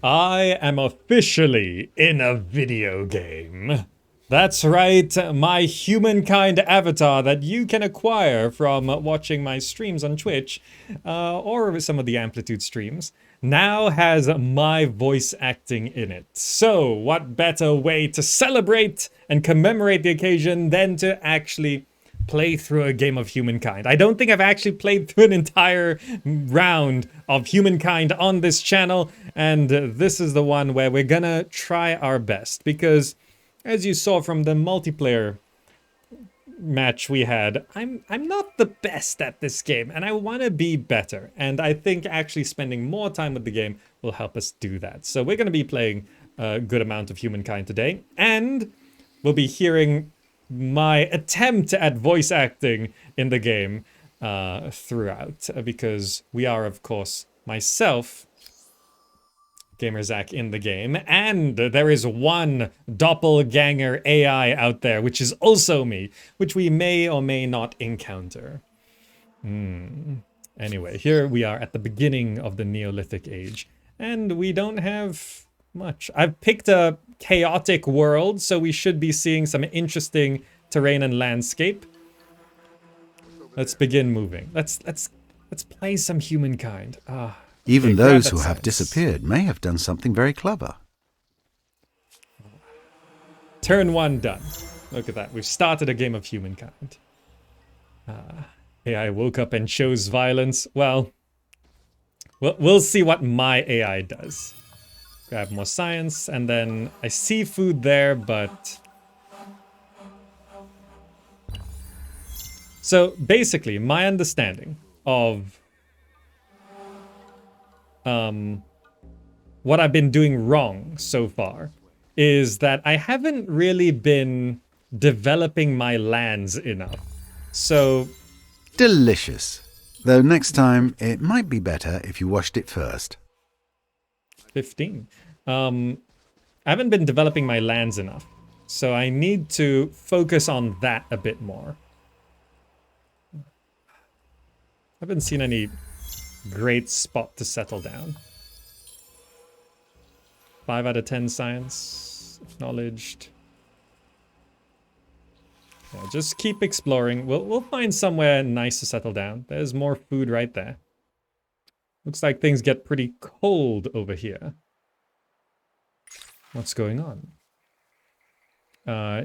I am officially in a video game. That's right, my Humankind avatar that you can acquire from watching my streams on Twitch, or some of the Amplitude streams, now has my voice acting in it. So, what better way to celebrate and commemorate the occasion than to actually play through a game of Humankind. I don't think I've actually played through an entire round of Humankind on this channel, and this is the one where we're gonna try our best, because as you saw from the multiplayer match we had, I'm not the best at this game, and I want to be better, and I think actually spending more time with the game will help us do that. So we're going to be playing a good amount of Humankind today, and we'll be hearing my attempt at voice acting in the game throughout, because we are, of course, myself, Gamer Zach, in the game, and there is one doppelganger AI out there, which is also me, which we may or may not encounter. Anyway, here we are at the beginning of the Neolithic Age, and we don't have much. I've picked a chaotic world, so we should be seeing some interesting terrain and landscape. Let's begin moving. Let's play some Humankind. Even those who have disappeared may have done something very clever. Turn 1 done. Look at that. We've started a game of Humankind. AI woke up and chose violence. Well, we'll see what my AI does. Grab more science, and then I see food there, but... So, basically, my understanding of what I've been doing wrong so far is that I haven't really been developing my lands enough. So... Delicious. Though next time, it might be better if you washed it first. 15. I haven't been developing my lands enough, so I need to focus on that a bit more. I haven't seen any great spot to settle down. 5 out of 10 science. Acknowledged. Yeah, just keep exploring. We'll find somewhere nice to settle down. There's more food right there. Looks like things get pretty cold over here. What's going on?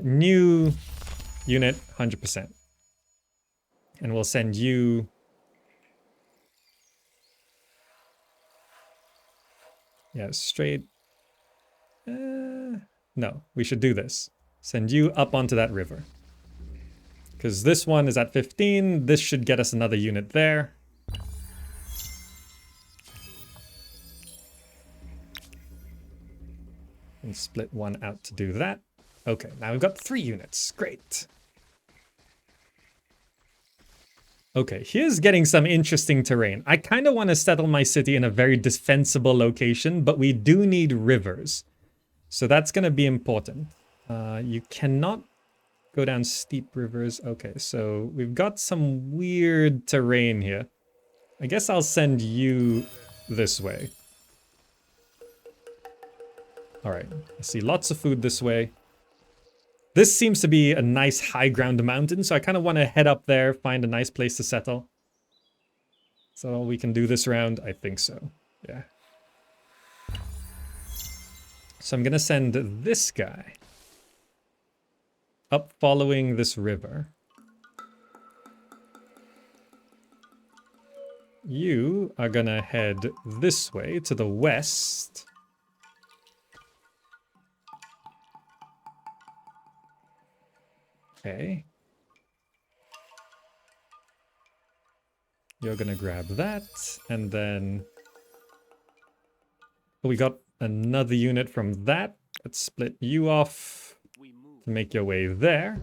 New unit, 100%. And we'll send you... Yeah, straight... no, we should do this. Send you up onto that river. Because this one is at 15. This should get us another unit there. And split one out to do that. Okay, now we've got 3 units. Great. Okay, here's getting some interesting terrain. I kind of want to settle my city in a very defensible location, but we do need rivers. So that's going to be important. You cannot go down steep rivers. Okay, so we've got some weird terrain here. I guess I'll send you this way. Alright, I see lots of food this way. This seems to be a nice high ground mountain, so I kind of want to head up there, find a nice place to settle. So we can do this round? I think so, yeah. So I'm going to send this guy up following this river. You are going to head this way to the west. Okay. You're gonna grab that, and then... Oh, we got another unit from that. Let's split you off to make your way there.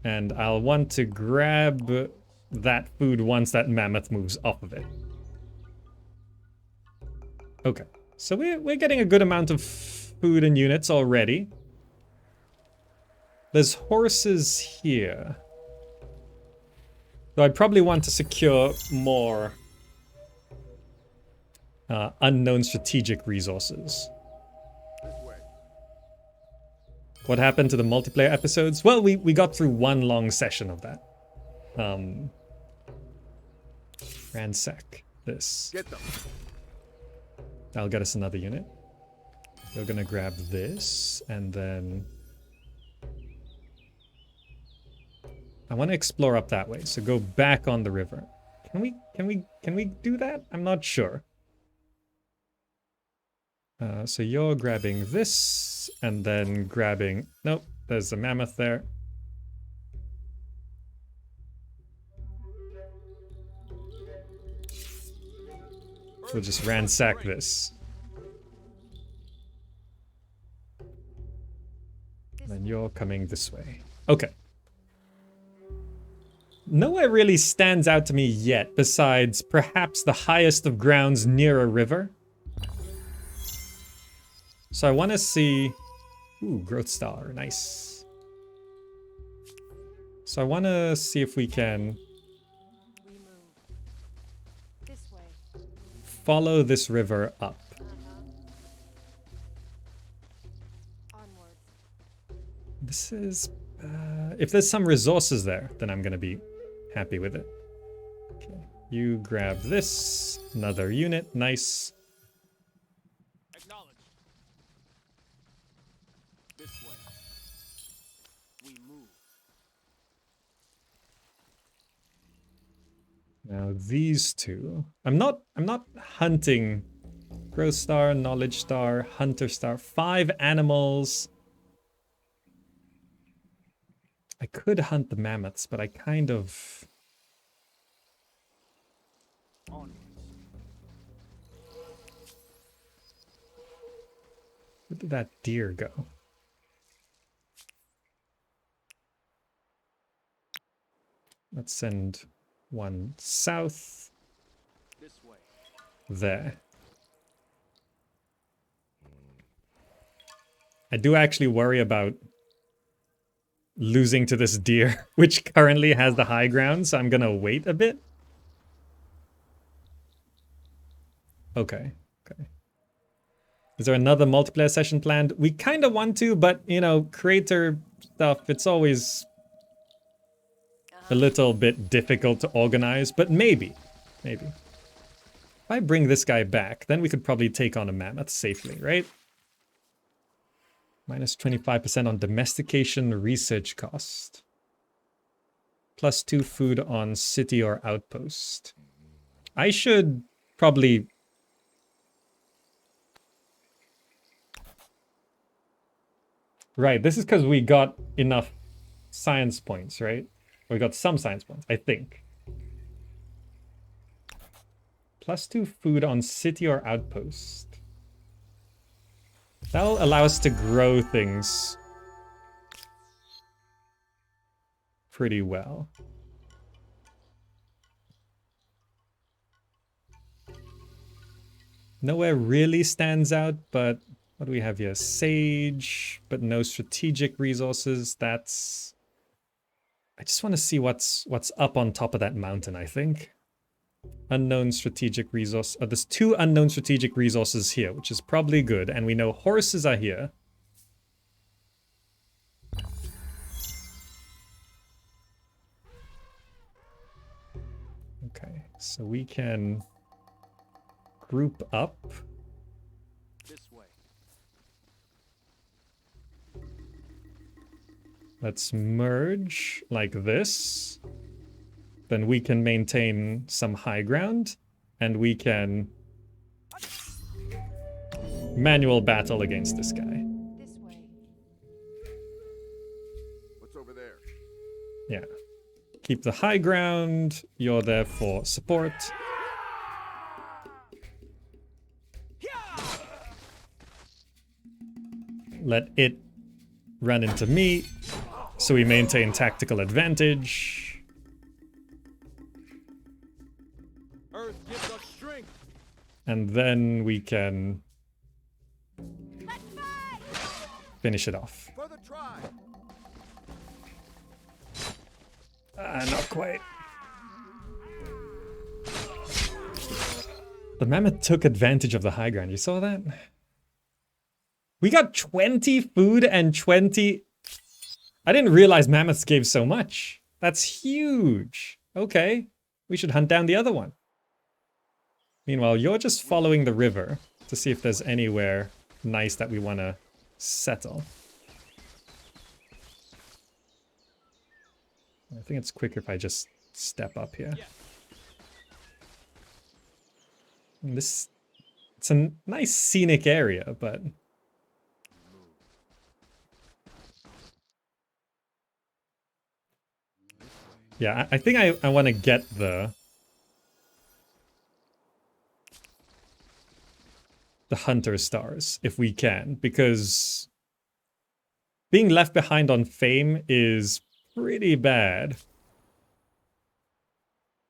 And I'll want to grab that food once that mammoth moves off of it. Okay, so we're getting a good amount of food and units already. There's horses here. Though I probably want to secure more unknown strategic resources. What happened to the multiplayer episodes? Well, we got through one long session of that. Ransack this. Get them. That'll get us another unit. We're gonna grab this, and then I want to explore up that way. So go back on the river. Can we do that? I'm not sure. So you're grabbing this, and then grabbing... Nope, there's a mammoth there. We'll just ransack this. And then you're coming this way. Okay. Nowhere really stands out to me yet, besides perhaps the highest of grounds near a river. So I want to see... Ooh, growth star, nice. So I want to see if we can follow this river up. This is... if there's some resources there, then I'm going to be happy with it. Okay. You grab this. Another unit. Nice. Acknowledge. This way. We move. Now these two. I'm not hunting Growth Star, Knowledge Star, Hunter Star. 5 animals. I could hunt the mammoths, but I kind of... Where did that deer go? Let's send one south. This way. There. I do actually worry about losing to this deer, which currently has the high ground, so I'm gonna wait a bit. Okay, okay. Is there another multiplayer session planned? We kind of want to, but, you know, creator stuff, it's always a little bit difficult to organize, but maybe. Maybe. If I bring this guy back, then we could probably take on a mammoth safely, right? Minus 25% on domestication research cost. Plus 2 food on city or outpost. I should probably... Right, this is because we got enough science points, right? We got some science points, I think. Plus 2 food on city or outpost. That'll allow us to grow things pretty well. Nowhere really stands out, but what do we have here? Sage, but no strategic resources. That's... I just want to see what's up on top of that mountain, I think. Unknown strategic resource. Oh, there's 2 unknown strategic resources here, which is probably good. And we know horses are here. Okay, so we can group up. This way. Let's merge like this. Then we can maintain some high ground, and we can manual battle against this guy. This way. What's over there? Yeah. Keep the high ground. You're there for support. Let it run into me, so we maintain tactical advantage. Earth gives us strength. And then we can finish it off. For the tribe. Not quite. The mammoth took advantage of the high ground. You saw that? We got 20 food and 20... I didn't realize mammoths gave so much. That's huge. Okay. We should hunt down the other one. Meanwhile, you're just following the river to see if there's anywhere nice that we want to settle. I think it's quicker if I just step up here. And it's a nice scenic area, but... Yeah, I think I want to get the hunter stars if we can, because being left behind on fame is pretty bad.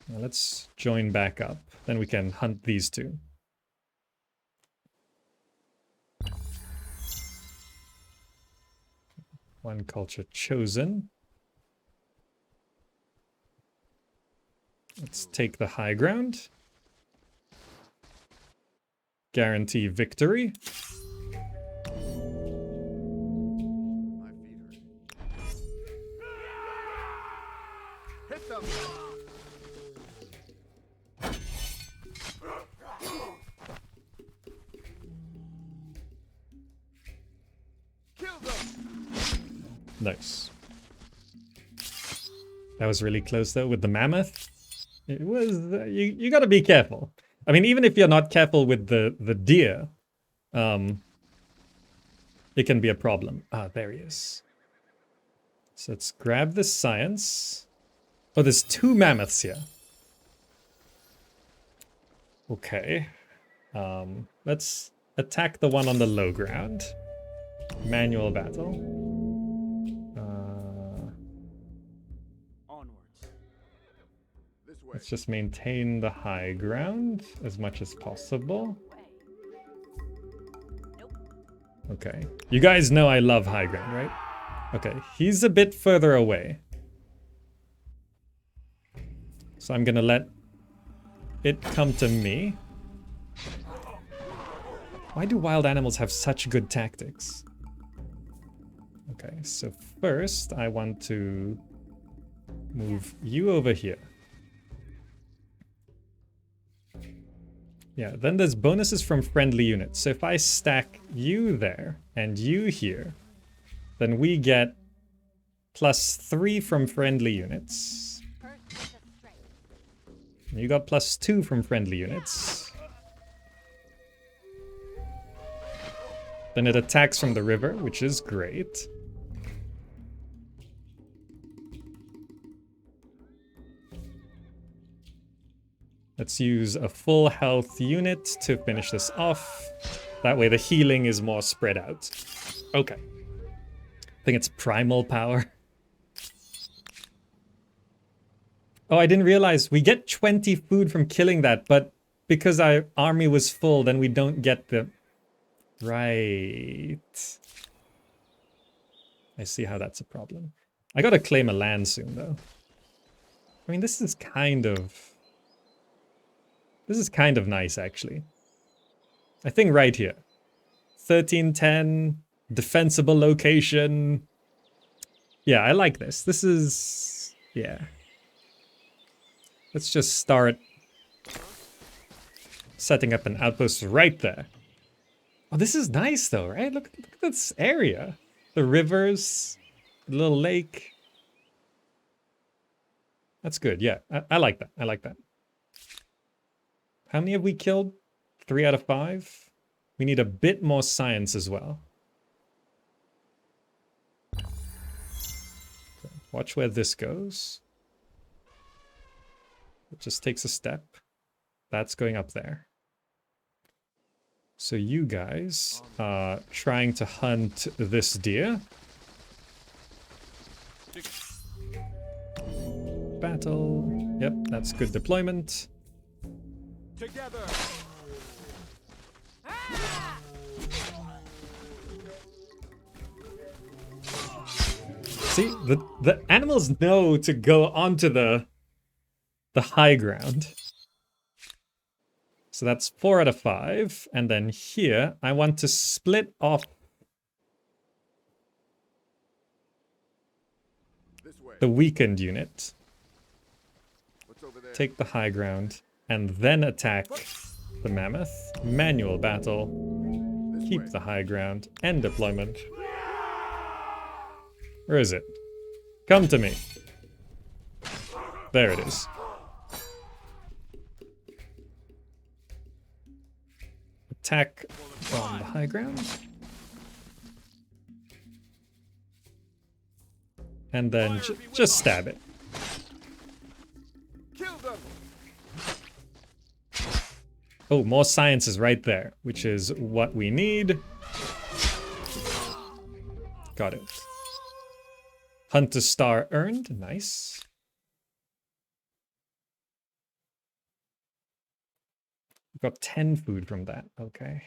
Now let's join back up, then we can hunt these two. One culture chosen. Let's take the high ground. Guarantee victory. My feet hurt. Hit them. Kill them. Nice. That was really close though with the mammoth. It was, you gotta be careful. I mean, even if you're not careful with the deer, it can be a problem. Ah, there he is. So let's grab this science. Oh, there's 2 mammoths here. Okay. Let's attack the one on the low ground. Manual battle. Let's just maintain the high ground as much as possible. Okay. You guys know I love high ground, right? Okay, he's a bit further away. So I'm gonna let it come to me. Why do wild animals have such good tactics? Okay, so first I want to move you over here. Yeah, then there's bonuses from friendly units. So if I stack you there and you here, then we get +3 from friendly units. And you got +2 from friendly units. Then it attacks from the river, which is great. Let's use a full health unit to finish this off. That way the healing is more spread out. Okay. I think it's primal power. Oh, I didn't realize we get 20 food from killing that, but because our army was full, then we don't get the... Right. I see how that's a problem. I gotta claim a land soon, though. I mean, this is kind of... This is kind of nice, actually. I think right here. 1310, defensible location. Yeah, I like this. This is... yeah. Let's just start setting up an outpost right there. Oh, this is nice, though, right? Look at this area. The rivers, the little lake. That's good, yeah. I like that. I like that. How many have we killed? 3 out of 5? We need a bit more science as well. So watch where this goes. It just takes a step. That's going up there. So you guys are trying to hunt this deer. Battle. Yep, that's good deployment. Together. See, the animals know to go onto the high ground. So that's 4 out of 5. And then here, I want to split off This way. the weakened unit. What's over there? Take the high ground. And then attack the mammoth. Manual battle. This Keep way. the high ground. End deployment. Where is it? Come to me. There it is. Attack from the high ground. And then just stab it. Kill them. Oh, more science is right there, which is what we need. Got it. Hunter star earned. Nice. Got 10 food from that. Okay.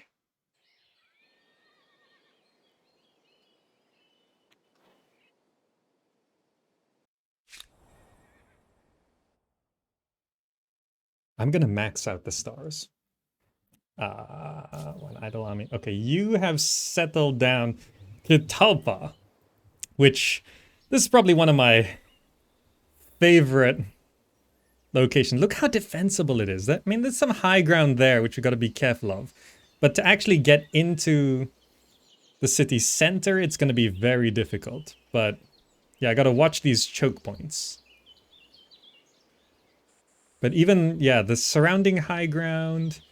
I'm gonna max out the stars. One idle army. Okay, you have settled down to Talpa, which this is probably one of my favorite locations. Look how defensible it is. I mean, there's some high ground there, which we got to be careful of. But to actually get into the city center, it's going to be very difficult. But yeah, I got to watch these choke points. But even, yeah, the surrounding high ground,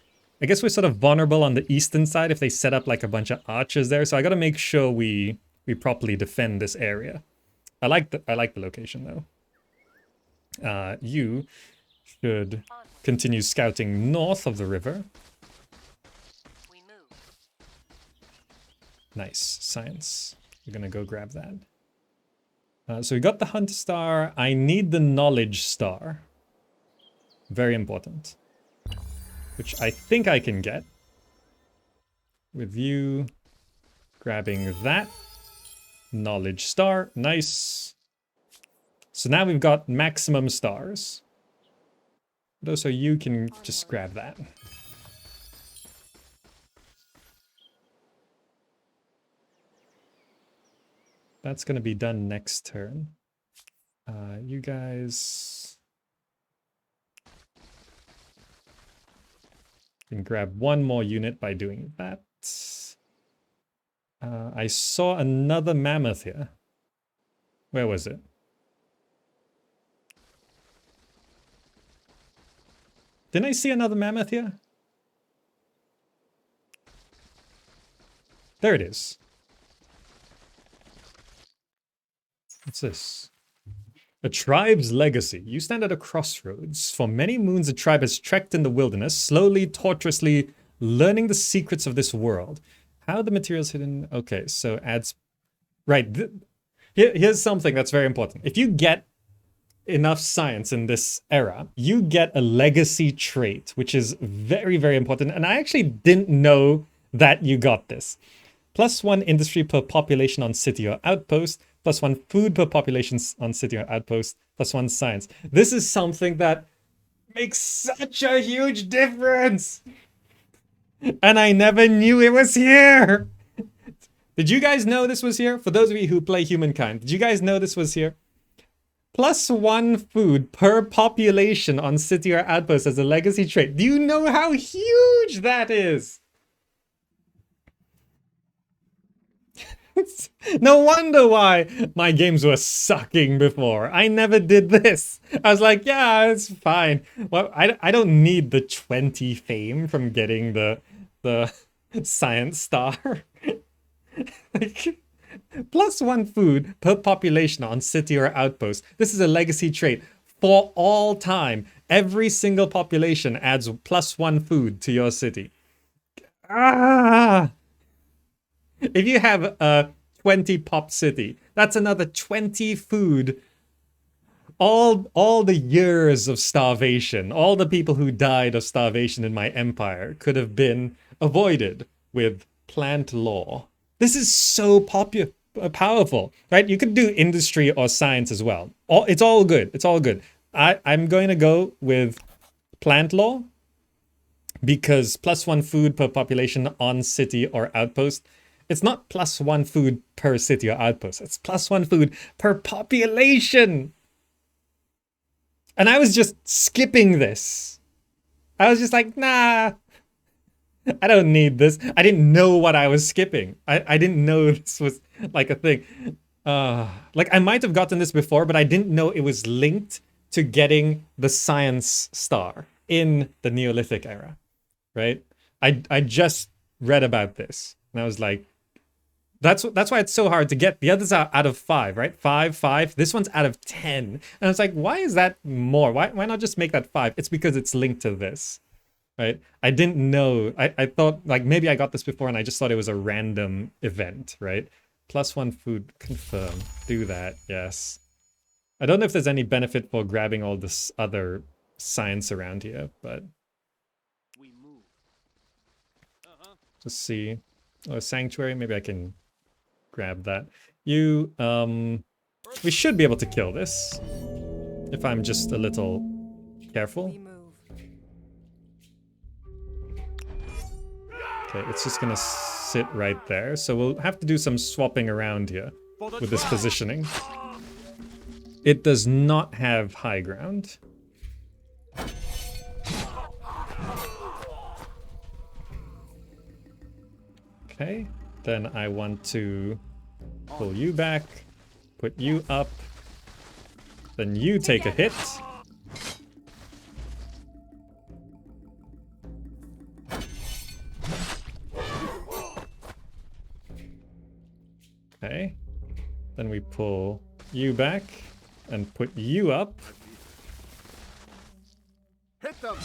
I guess we're sort of vulnerable on the eastern side if they set up like a bunch of archers there. So I got to make sure we properly defend this area. I like the location though. You should continue scouting north of the river. We move. Nice. Science. We're gonna go grab that. So we got the Hunter Star. I need the Knowledge Star. Very important. Which I think I can get. With you grabbing that. Knowledge Star. Nice. So now we've got maximum stars. So you can just grab that. That's going to be done next turn. You guys can grab one more unit by doing that. I saw another mammoth here. Where was it? Didn't I see another mammoth here? There it is. What's this? A tribe's legacy. You stand at a crossroads. For many moons, a tribe has trekked in the wilderness, slowly, tortuously, learning the secrets of this world. How are the materials hidden? Okay, so adds... Right, here's something that's very important. If you get enough science in this era, you get a legacy trait, which is very, very important. And I actually didn't know that you got this. +1 industry per population on city or outpost, +1 food per population on city or outpost, +1 science. This is something that makes such a huge difference. And I never knew it was here. Did you guys know this was here? For those of you who play Humankind, did you guys know this was here? +1 food per population on city or outpost as a legacy trait. Do you know how huge that is? No wonder why my games were sucking before. I never did this. I was like, yeah, it's fine. Well, I don't need the 20 fame from getting the science star. Like, +1 food per population on city or outpost. This is a legacy trait for all time. Every single population adds +1 food to your city. Ah! If you have a 20 pop city, that's another 20 food. All the years of starvation, all the people who died of starvation in my empire could have been avoided with plant law. This is so powerful, right? You could do industry or science as well. It's all good. It's all good. I'm going to go with plant law because +1 food per population on city or outpost, it's not +1 food per city or outpost. It's +1 food per population. And I was just skipping this. I was just like, nah, I don't need this. I didn't know what I was skipping. I didn't know this was like a thing. Like I might have gotten this before, but I didn't know it was linked to getting the science star in the Neolithic era, right? I just read about this and I was like, that's why it's so hard to get. The others are out of 5, right? 5, 5. This one's out of 10. And I was like, why is that more? Why not just make that 5? It's because it's linked to this, right? I didn't know. I thought like maybe I got this before and I just thought it was a random event, right? +1 food, confirm. Do that, yes. I don't know if there's any benefit for grabbing all this other science around here, but just see. Oh, sanctuary, maybe I can grab that. You, we should be able to kill this if I'm just a little careful. We move. Okay, it's just gonna sit right there. So we'll have to do some swapping around here with this positioning. It does not have high ground. Okay, then I want to pull you back, put you up, then you take a hit. Okay, then we pull you back and put you up. Hit them.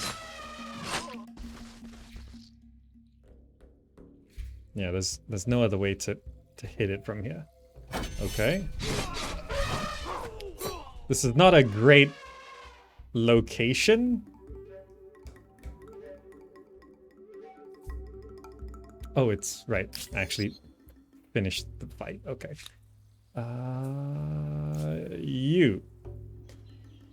Yeah, there's no other way to hit it from here. Okay. This is not a great location. Oh, it's right. Actually finished the fight. Okay. You.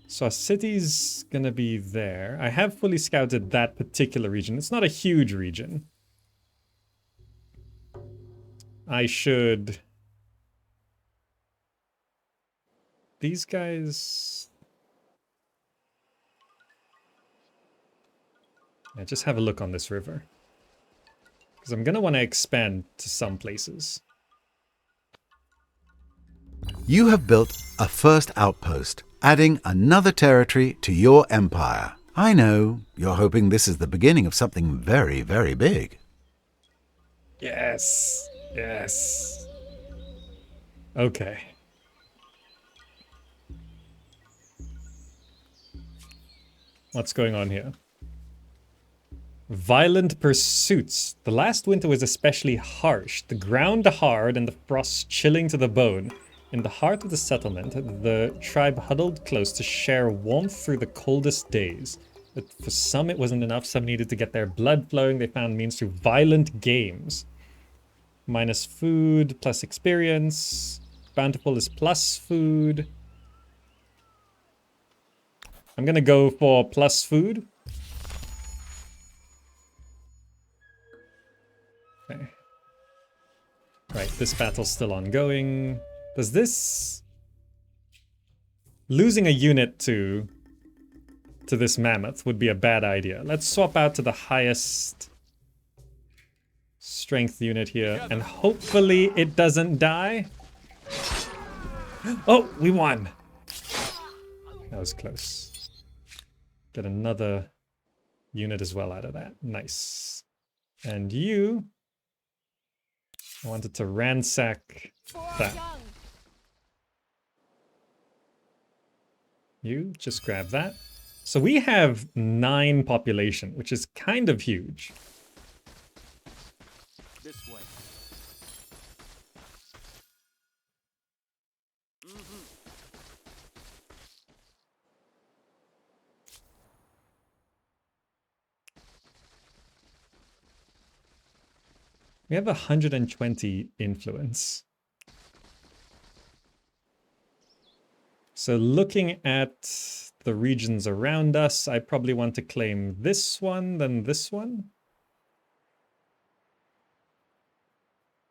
So our city's gonna be there. I have fully scouted that particular region. It's not a huge region. I should... These guys... Yeah, just have a look on this river. Because I'm gonna want to expand to some places. You have built a first outpost, adding another territory to your empire. I know, you're hoping this is the beginning of something very, very big. Yes. Yes. Okay. What's going on here? Violent pursuits. The last winter was especially harsh. The ground hard and the frost chilling to the bone. In the heart of the settlement, the tribe huddled close to share warmth through the coldest days. But for some it wasn't enough. Some needed to get their blood flowing. They found means through violent games. Minus food, plus experience. Bountiful is plus food. I'm gonna go for plus food. Okay. Right, this battle's still ongoing. Does this... Losing a unit to this mammoth would be a bad idea. Let's swap out to the highest strength unit here, and hopefully it doesn't die. Oh, we won! That was close. Get another unit as well out of that. Nice. And you... I wanted to ransack that. You just grab that. So we have 9 population, which is kind of huge. This way. We have 120 influence. So looking at the regions around us. I probably want to claim this one, then this one.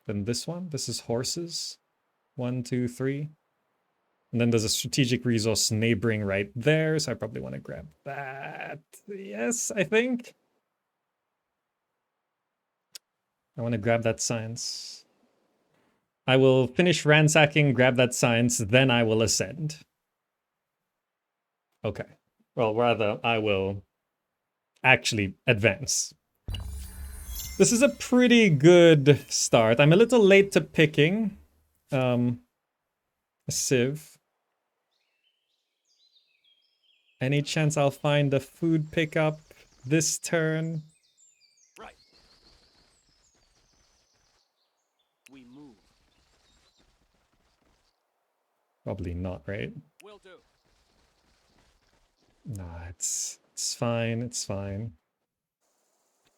Then this one. This is horses. 1, 2, 3. And then there's a strategic resource neighboring right there, so I probably want to grab that. Yes, I think. I want to grab that science. I will finish ransacking, grab that science, then I will ascend. Okay. Well, rather, I will actually advance. This is a pretty good start. I'm a little late to picking a sieve. Any chance I'll find a food pickup this turn? Right. We move. Probably not, right? Will do. Nah, it's fine, it's fine.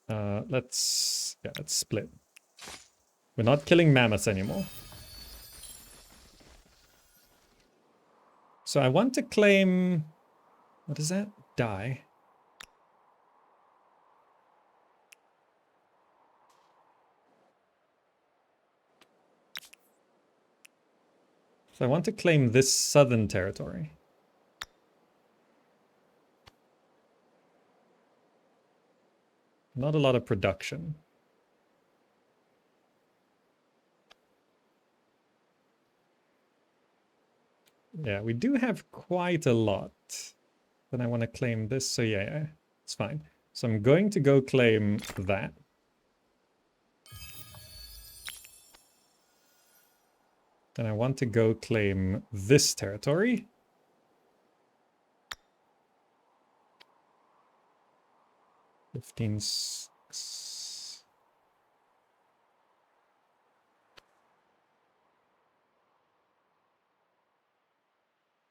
Let's split. We're not killing mammoths anymore. So I want to claim, what is that? Die. So I want to claim this southern territory. Not a lot of production. Yeah, we do have quite a lot. Then I want to claim this, so yeah, it's fine. So I'm going to go claim that. Then I want to go claim this territory. $15.6.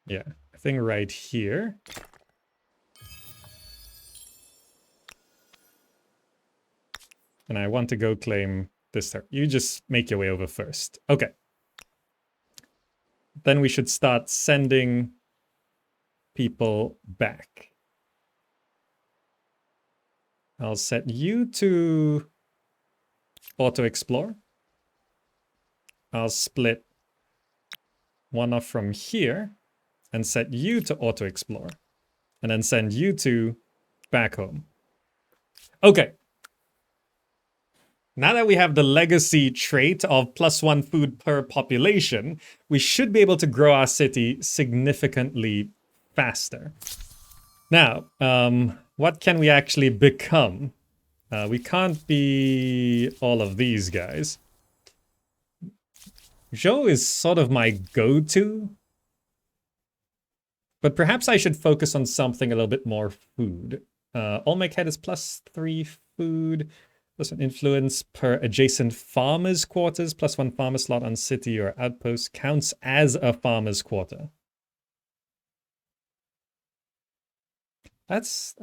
Yeah, I think right here. And I want to go claim this territory. You just make your way over first. Okay. Then we should start sending people back. I'll set you to auto-explore. I'll split one off from here and set you to auto-explore. And then send you two back home. Okay. Now that we have the legacy trait of +1 food per population, we should be able to grow our city significantly faster. Now, what can we actually become? We can't be all of these guys. Zhou is sort of my go-to. But perhaps I should focus on something a little bit more food. Olmec Head is +3 food. +1 influence per adjacent farmer's quarters. +1 farmer slot on city or outpost counts as a farmer's quarter. That's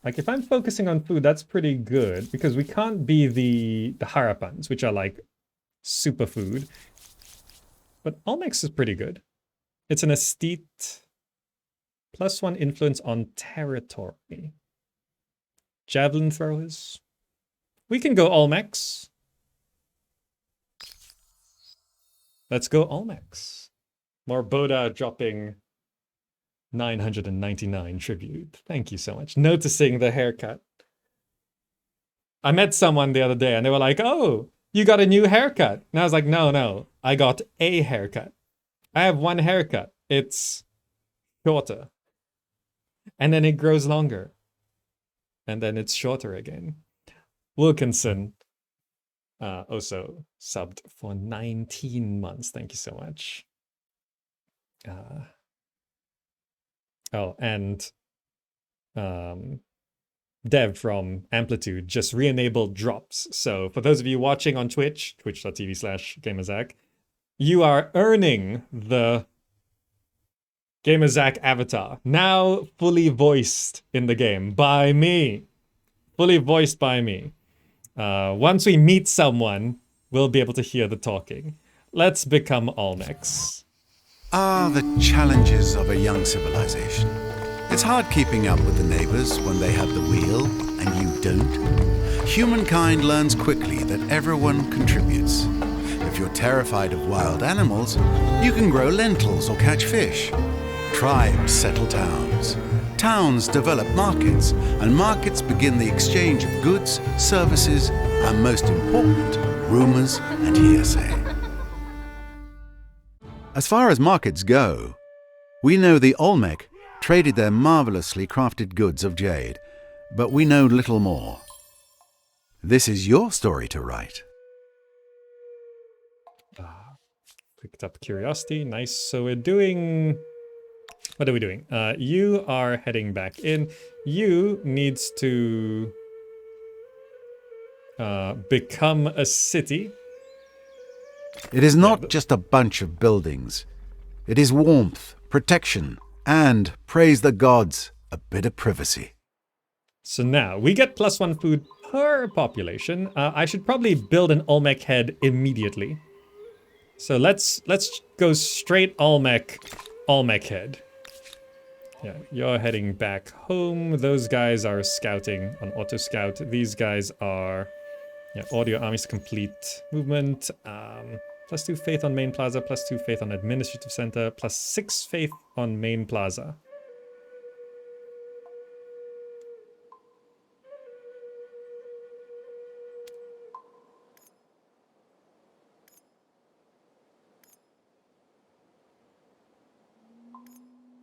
like, if I'm focusing on food, that's pretty good, because we can't be the Harapans, which are like superfood. But Olmecs is pretty good. It's an estate. +1 influence on territory. Javelin throwers. We can go Olmecs. Let's go Olmecs. Morboda dropping 999 tribute. Thank you so much. Noticing the haircut. I met someone the other day and they were like, oh, you got a new haircut. And I was like, no, I got a haircut. I have one haircut. It's shorter. And then it grows longer. And then it's shorter again. Wilkinson also subbed for 19 months. Thank you so much. Oh, and Dev from Amplitude just re-enabled drops. So for those of you watching on Twitch, twitch.tv/GamerZach, you are earning the GamerZach avatar, now fully voiced in the game by me. Fully voiced by me. Once we meet someone, we'll be able to hear the talking. Let's become Olmecs. Ah, the challenges of a young civilization. It's hard keeping up with the neighbors when they have the wheel and you don't. Humankind learns quickly that everyone contributes. If you're terrified of wild animals, you can grow lentils or catch fish. Tribes settle towns. Towns develop markets, and markets begin the exchange of goods, services, and most important, rumors and hearsay. As far as markets go, we know the Olmec traded their marvelously crafted goods of jade, but we know little more. This is your story to write. Picked up curiosity. Nice. So we're doing... What are we doing? You are heading back in. You needs to become a city. It is not just a bunch of buildings. It is warmth, protection, and, praise the gods, a bit of privacy. So now we get +1 food per population. I should probably build an Olmec head immediately. So let's go straight Olmec head. Yeah, you're heading back home. Those guys are scouting on auto scout. These guys are audio armies complete movement. +2 faith on main plaza, +2 faith on administrative center, +6 faith on main plaza.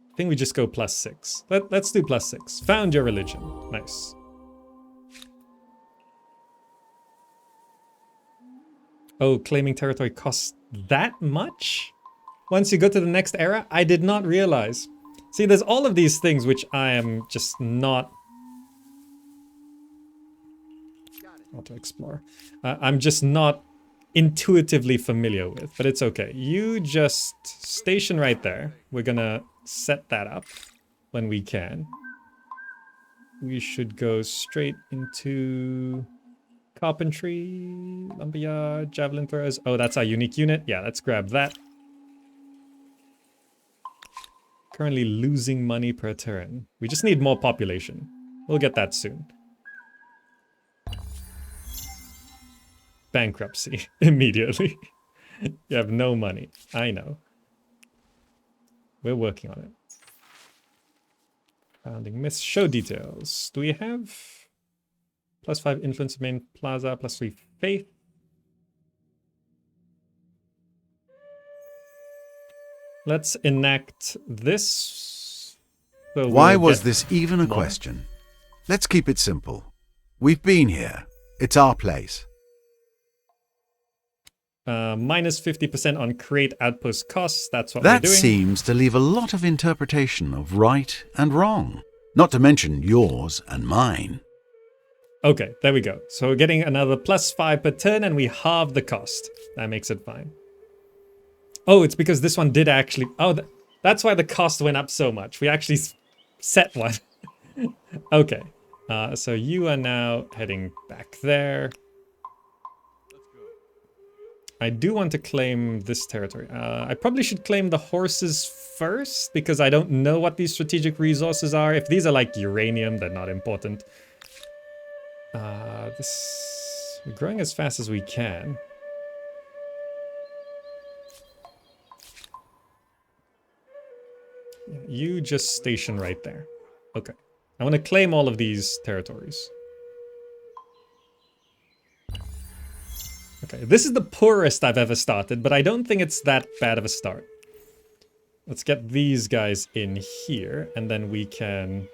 I think we just go +6. Let's do +6. Found your religion. Nice. Oh, claiming territory costs that much? Once you go to the next era? I did not realize. See, there's all of these things which I am just not... Auto-explore. I'm just not intuitively familiar with, but it's okay. You just station right there. We're gonna set that up when we can. We should go straight into carpentry, lumberyard, javelin throwers. Oh, that's our unique unit. Yeah, let's grab that. Currently losing money per turn. We just need more population. We'll get that soon. Bankruptcy immediately. You have no money. I know. We're working on it. Founding myths. Show details. Do we have +5 influence main plaza, +3 faith? Let's enact this. So Why was this even a question? Let's keep it simple. We've been here. It's our place. Minus 50% on create outpost costs. That's what we're That doing. seems to leave a lot of interpretation of right and wrong. Not to mention yours and mine. Okay, there we go. So we're getting another +5 per turn and we halve the cost. That makes it fine. Oh, it's because this one did actually... Oh, that's why the cost went up so much. We actually set one. Okay. So you are now heading back there. I do want to claim this territory. I probably should claim the horses first because I don't know what these strategic resources are. If these are like uranium, they're not important. We're growing as fast as we can. You just station right there. Okay. I want to claim all of these territories. Okay, this is the poorest I've ever started, but I don't think it's that bad of a start. Let's get these guys in here, and then we can...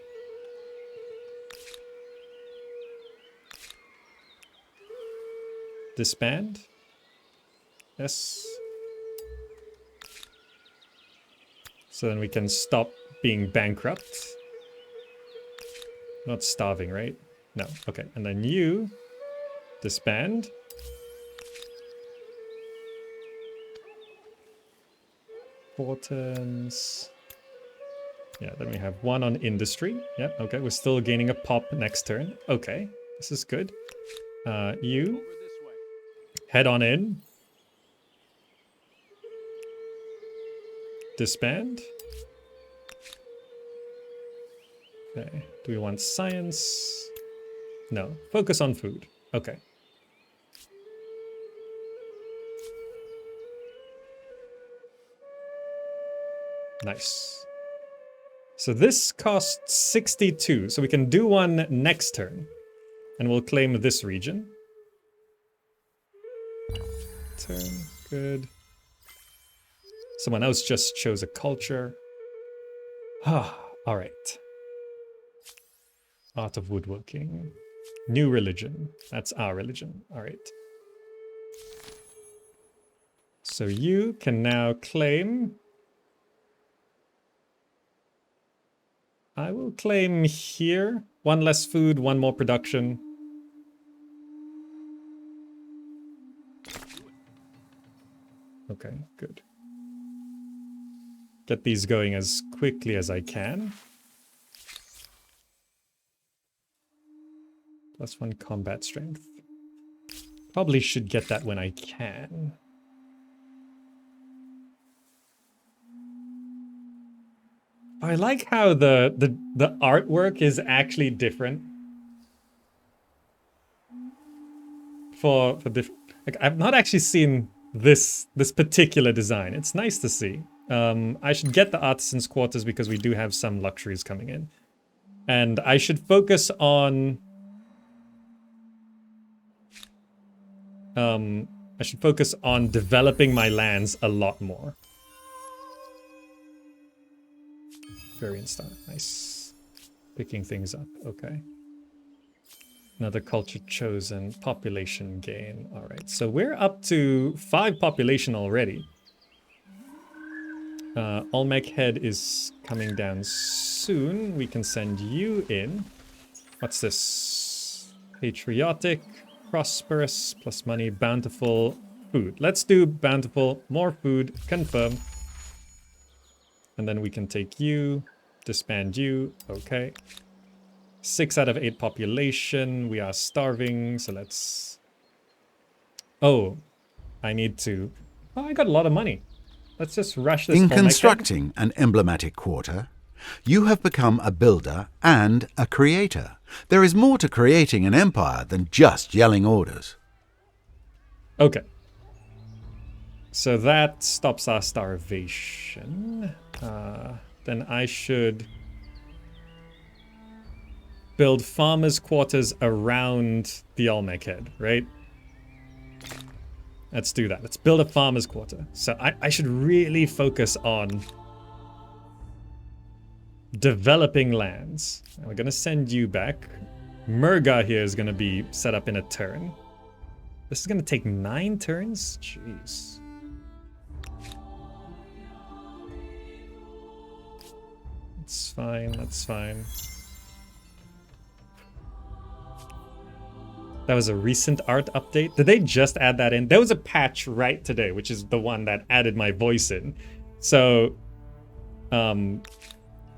disband? Yes. So then we can stop being bankrupt. Not starving, right? No. Okay, and then you disband. 4 turns. Yeah, then we have 1 on industry. Yeah, okay, we're still gaining a pop next turn. Okay, this is good. You head on in. Disband. Okay. Do we want science? No. Focus on food. Okay. Nice. So this costs 62, so we can do one next turn. And we'll claim this region. Turn, good. Someone else just chose a culture. Ah, alright. Art of woodworking. New religion. That's our religion. Alright. So you can now claim... I will claim here. One less food, one more production. Okay, good. Get these going as quickly as I can. +1 combat strength. Probably should get that when I can. I like how the artwork is actually different. For like I've not actually seen this particular design. It's nice to see. I should get the artisan's quarters because we do have some luxuries coming in. And I should focus on developing my lands a lot more. Variant star, nice. Picking things up, okay. Another culture chosen, population gain. All right, so we're up to 5 population already. Olmec head is coming down soon. We can send you in. What's this? Patriotic, prosperous, plus money, bountiful, food. Let's do bountiful, more food, confirm. And then we can take you, disband you, okay. 6 out of 8 population, we are starving, so let's... Oh, I need to... Oh, I got a lot of money. Let's just rush this. In constructing an emblematic quarter, you have become a builder and a creator. There is more to creating an empire than just yelling orders. Okay. So that stops our starvation. Then I should build farmers' quarters around the Olmec head, right? Let's do that. Let's build a farmer's quarter. So I should really focus on developing lands. And we're going to send you back. Murga here is going to be set up in a turn. This is going to take 9 turns? Jeez. That's fine. That's fine. That was a recent art update. Did they just add that in? There was a patch right today, which is the one that added my voice in. So, I'm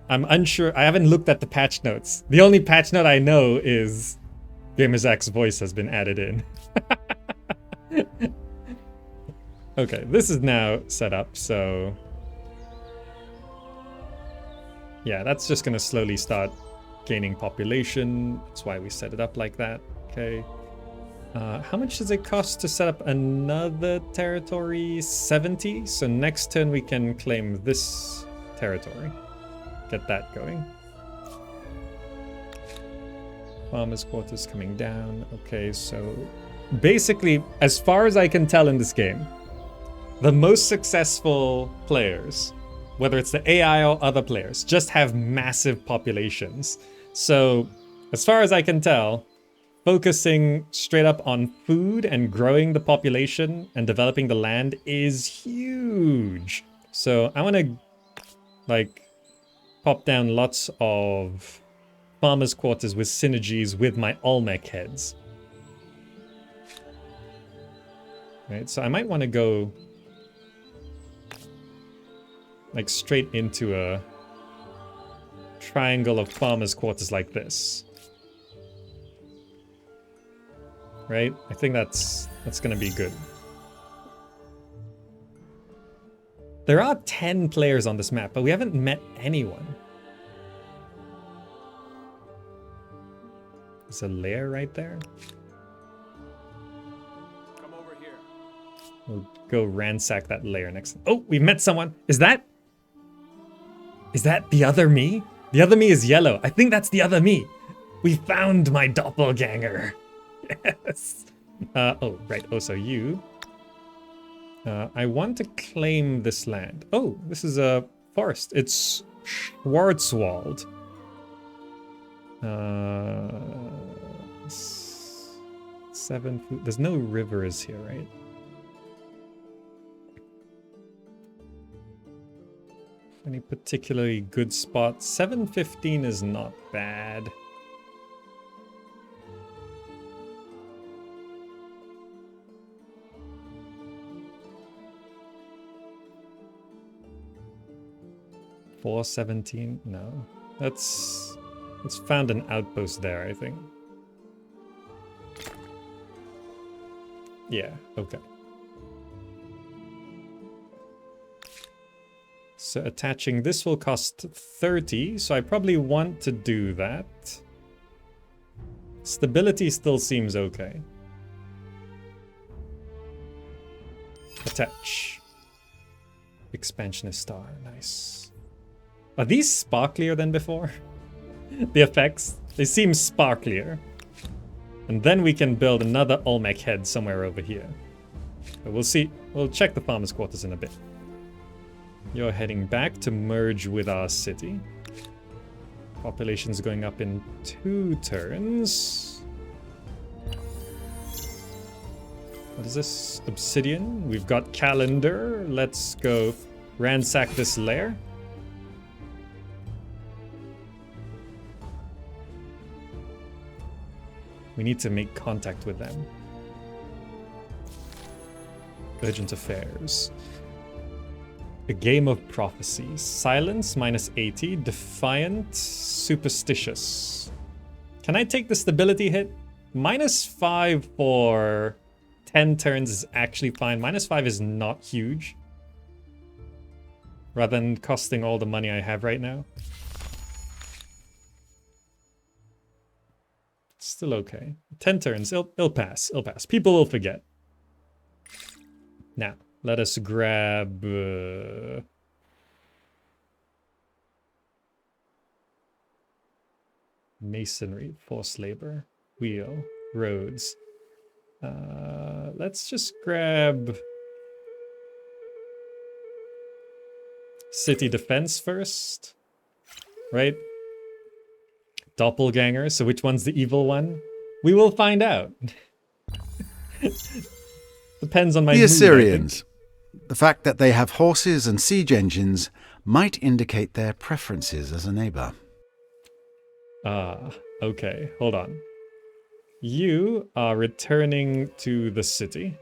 unsure. I haven't looked at the patch notes. The only patch note I know is GamersX's voice has been added in. Okay, this is now set up, so... Yeah, that's just gonna slowly start gaining population. That's why we set it up like that. Okay. How much does it cost to set up another territory? 70. So next turn we can claim this territory. Get that going. Farmers' quarters coming down. Okay, so basically, as far as I can tell in this game, the most successful players, whether it's the AI or other players, just have massive populations. So as far as I can tell, focusing straight up on food and growing the population and developing the land is huge. So I want to like pop down lots of farmers' quarters with synergies with my Olmec heads. Right, so I might want to go like straight into a triangle of farmers' quarters like this. Right? I think that's gonna be good. There are 10 players on this map, but we haven't met anyone. There's a lair right there. Come over here. We'll go ransack that lair next. Oh, we met someone. Is that the other me? The other me is yellow. I think that's the other me. We found my doppelganger. Yes. Oh, right. Oh, so you. I want to claim this land. Oh, this is a forest. It's Schwarzwald. 7 food. There's no rivers here, right? Any particularly good spot? 715 is not bad. $417? No. Let's found an outpost there, I think. Yeah, okay. So attaching this will cost 30, so I probably want to do that. Stability still seems okay. Attach. Expansionist star, nice. Are these sparklier than before? The effects, they seem sparklier. And then we can build another Olmec head somewhere over here. But we'll see, we'll check the farmer's quarters in a bit. You're heading back to merge with our city. Population's going up in 2 turns. What is this? Obsidian. We've got calendar. Let's go ransack this lair. We need to make contact with them. Urgent affairs. A game of prophecy. Silence minus 80. Defiant. Superstitious. Can I take the stability hit? Minus 5 for 10 turns is actually fine. Minus 5 is not huge. Rather than costing all the money I have right now. Still okay. 10 turns. It'll pass. It'll pass. People will forget. Now, let us grab... masonry, forced labor, wheel, roads. Let's just grab... city defense first. Right? Doppelganger, so which one's the evil one? We will find out. Depends on my The mood, Assyrians. The fact that they have horses and siege engines might indicate their preferences as a neighbor. Ah, okay, hold on. You are returning to the city.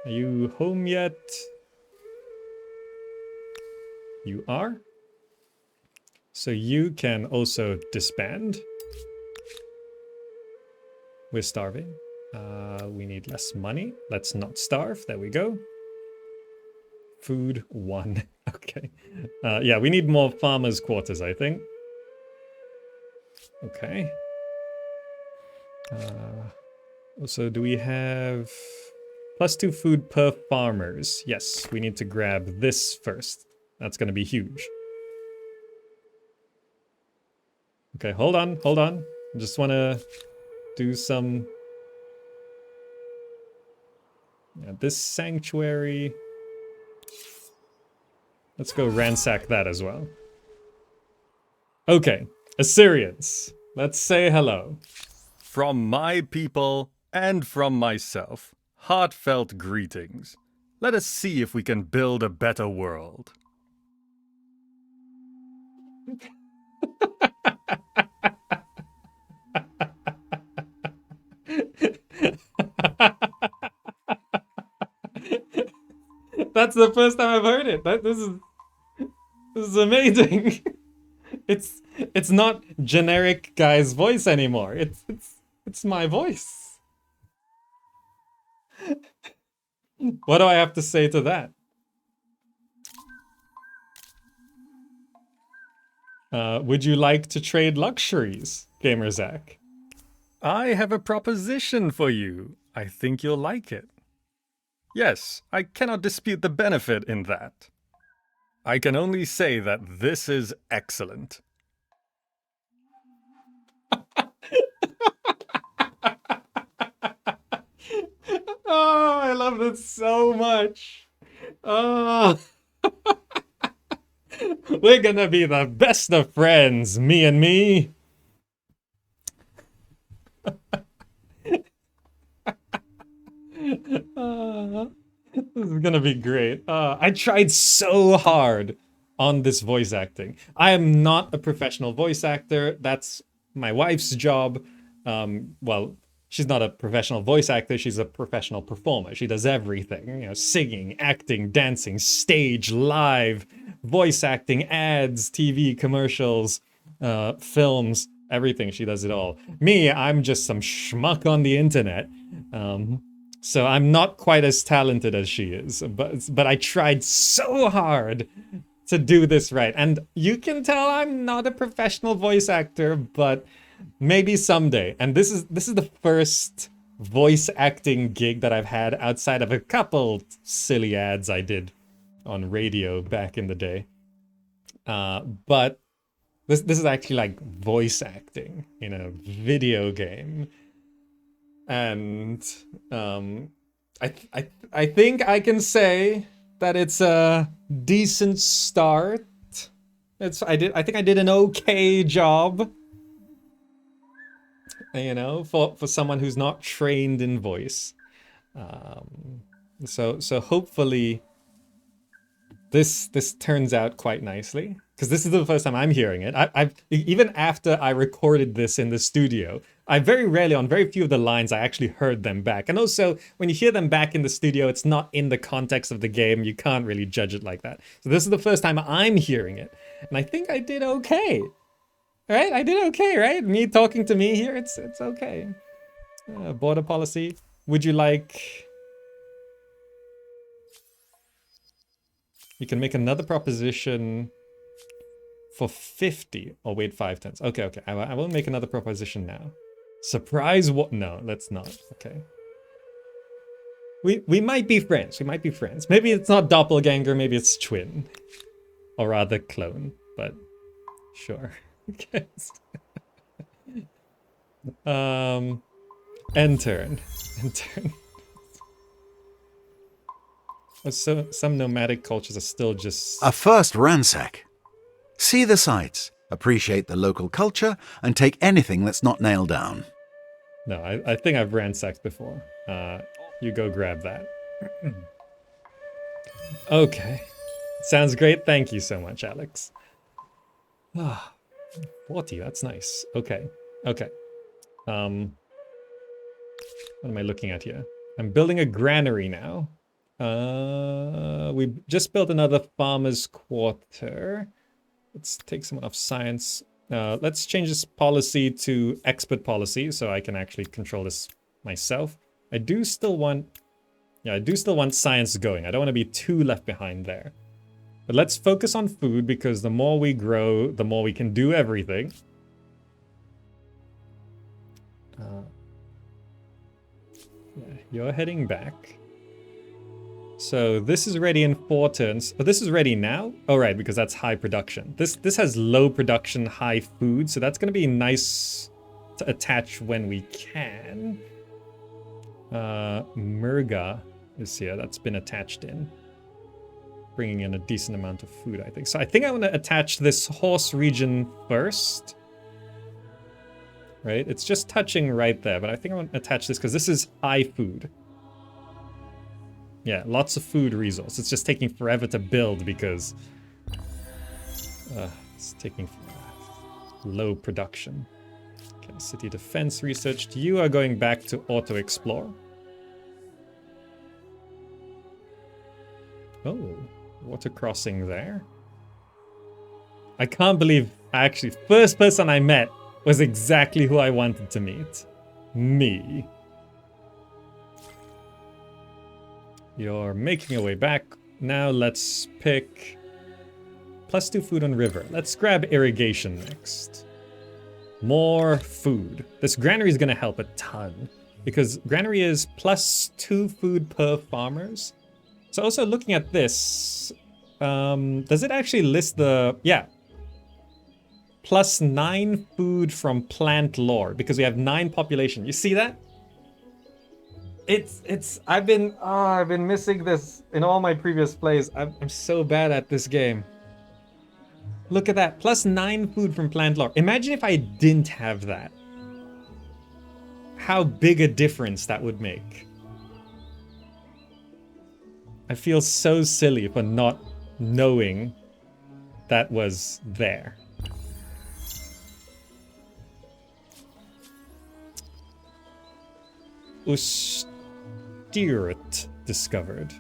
Are you home yet? You are? So you can also disband. We're starving. We need less money. Let's not starve. There we go. Food 1. Okay. Yeah, we need more farmers' quarters, I think. Okay. Also, do we have +2 food per farmers? Yes, we need to grab this first. That's going to be huge. Okay, hold on, hold on. I just want to do some... yeah, this sanctuary... let's go ransack that as well. Okay, Assyrians. Let's say hello. From my people and from myself, heartfelt greetings. Let us see if we can build a better world. That's the first time I've heard it. This is amazing. It's not generic guy's voice anymore. It's my voice. What do I have to say to that? Would you like to trade luxuries, Gamer Zach? I have a proposition for you. I think you'll like it. Yes, I cannot dispute the benefit in that. I can only say that this is excellent. Oh, I love this so much. Oh. We're gonna be the best of friends, me and me. This is gonna be great. I tried so hard on this voice acting. I am not a professional voice actor. That's my wife's job. Well, she's not a professional voice actor. She's a professional performer. She does everything, you know, singing, acting, dancing, stage, live, voice acting, ads, TV commercials, films, everything. She does it all. Me, I'm just some schmuck on the internet. So I'm not quite as talented as she is, but I tried so hard to do this right. And you can tell I'm not a professional voice actor, but maybe someday. And this is the first voice acting gig that I've had outside of a couple silly ads I did on radio back in the day. But this is actually like voice acting in a video game. And I think I can say that it's a decent start. I think I did an okay job. You know, for someone who's not trained in voice. So hopefully this turns out quite nicely, because this is the first time I'm hearing it. I've even after I recorded this in the studio, I very rarely, on very few of the lines, I actually heard them back. And also, when you hear them back in the studio, it's not in the context of the game. You can't really judge it like that. So this is the first time I'm hearing it, and I think I did okay. Right? I did okay, right? Me talking to me here, it's okay. Border policy. Would you like... You can make another proposition for 50. Or wait 5 turns. Okay. I will make another proposition now. Surprise what? No, let's not. Okay. We might be friends. We might be friends. Maybe it's not doppelganger, maybe it's twin. Or rather clone, but sure. Okay. End turn. So some nomadic cultures are still just... A first ransack. See the sights, appreciate the local culture, and take anything that's not nailed down. No, I think I've ransacked before. You go grab that. Okay. Sounds great. Thank you so much, Alex. 40, that's nice. Okay. What am I looking at here? I'm building a granary now. We just built another farmer's quarter. Let's take someone off science. Let's change this policy to expert policy so I can actually control this myself. I do still want science going. I don't want to be too left behind there. But let's focus on food, because the more we grow, the more we can do everything. Yeah, you're heading back. So this is ready in 4 turns. Oh, this is ready now? Oh, right, because that's high production. This has low production, high food, so that's going to be nice to attach when we can. Murga is here. That's been attached in. Bringing in a decent amount of food, I think. So I think I want to attach this horse region first. Right? It's just touching right there, but I think I want to attach this because this is high food. Yeah, lots of food resource. It's just taking forever to build because it's taking low production. Okay, city defense researched. You are going back to auto-explore. Oh, water crossing there. I can't believe actually first person I met was exactly who I wanted to meet. Me. You're making your way back. Now let's pick +2 food on river. Let's grab irrigation next. More food. This granary is going to help a ton because granary is +2 food per farmers. So also looking at this, does it actually list the, yeah, +9 food from plant lore because we have 9 population. You see that? I've been missing this in all my previous plays. I'm so bad at this game. Look at that, +9 food from plant lore. Imagine if I didn't have that. How big a difference that would make. I feel so silly for not knowing that was there. Ustyrt discovered.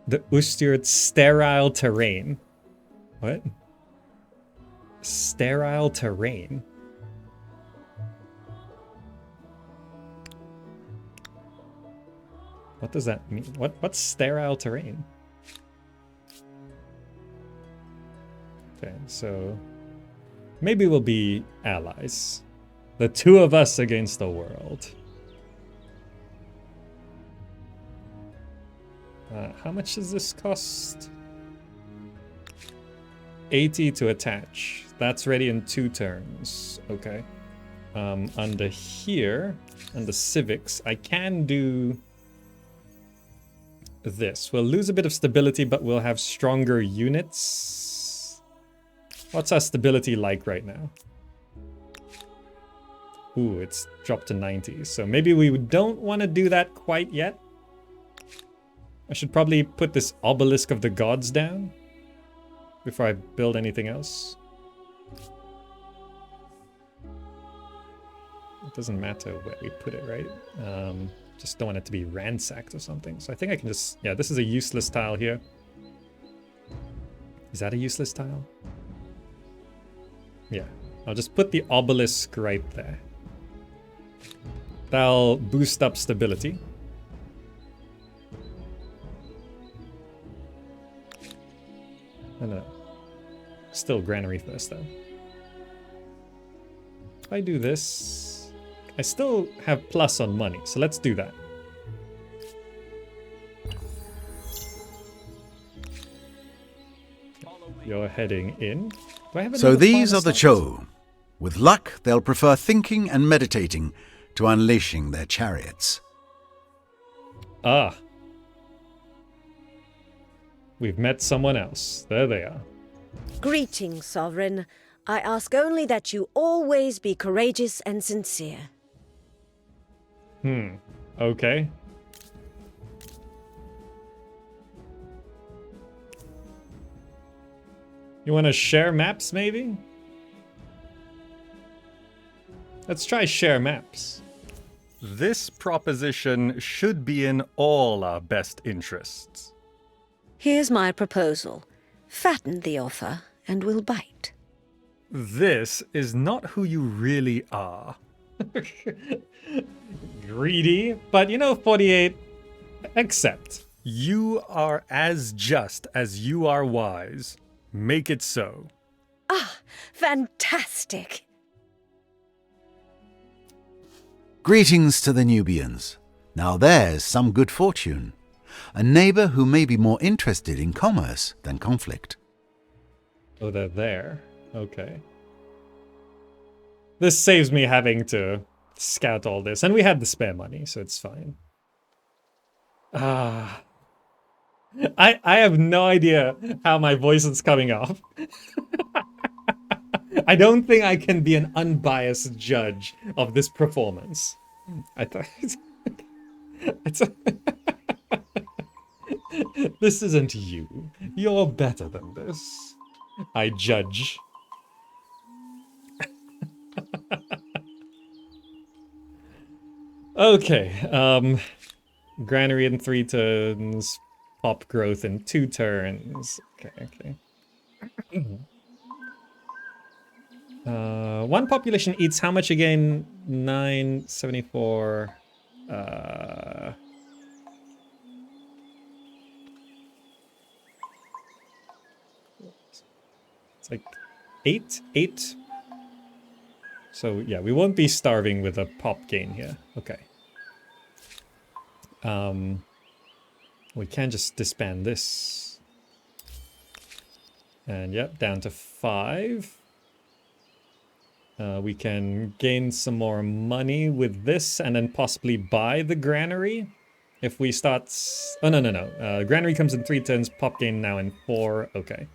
The Ustyrt sterile terrain. What? Sterile terrain? What does that mean? What's sterile terrain? Okay, so maybe we'll be allies. The two of us against the world. How much does this cost? 80 to attach. That's ready in 2 turns. Okay. Under here, under civics, I can do this. We'll lose a bit of stability, but we'll have stronger units. What's our stability like right now? Ooh, it's dropped to 90. So maybe we don't want to do that quite yet. I should probably put this obelisk of the gods down before I build anything else. It doesn't matter where we put it, right? Just don't want it to be ransacked or something. So I think I can just... Yeah, this is a useless tile here. Is that a useless tile? Yeah. I'll just put the obelisk right there. That'll boost up stability. No. Still granary first, though. If I do this, I still have plus on money, so let's do that. You're heading in. Do I have So another these farmer are the slot? Cho. With luck, they'll prefer thinking and meditating to unleashing their chariots. Ah. We've met someone else. There they are. Greetings, Sovereign. I ask only that you always be courageous and sincere. Okay. You want to share maps, maybe? Let's try share maps. This proposition should be in all our best interests. Here's my proposal. Fatten the offer, and we'll bite. This is not who you really are. Greedy, but you know, 48, accept. You are as just as you are wise. Make it so. Ah, fantastic! Greetings to the Nubians. Now there's some good fortune. A neighbor who may be more interested in commerce than conflict. Oh, they're there. Okay. This saves me having to scout all this. And we had the spare money, so it's fine. I have no idea how my voice is coming off. I don't think I can be an unbiased judge of this performance. I thought... This isn't you. You're better than this. I judge. Okay, granary in 3 turns, pop growth in 2 turns. Okay. One population eats how much again? 974. It's like 8? 8? So yeah, we won't be starving with a pop gain here. Okay. We can just disband this. And yep, down to 5. We can gain some more money with this and then possibly buy the granary. If we start... Oh, no. Granary comes in 3 turns, pop gain now in 4. Okay.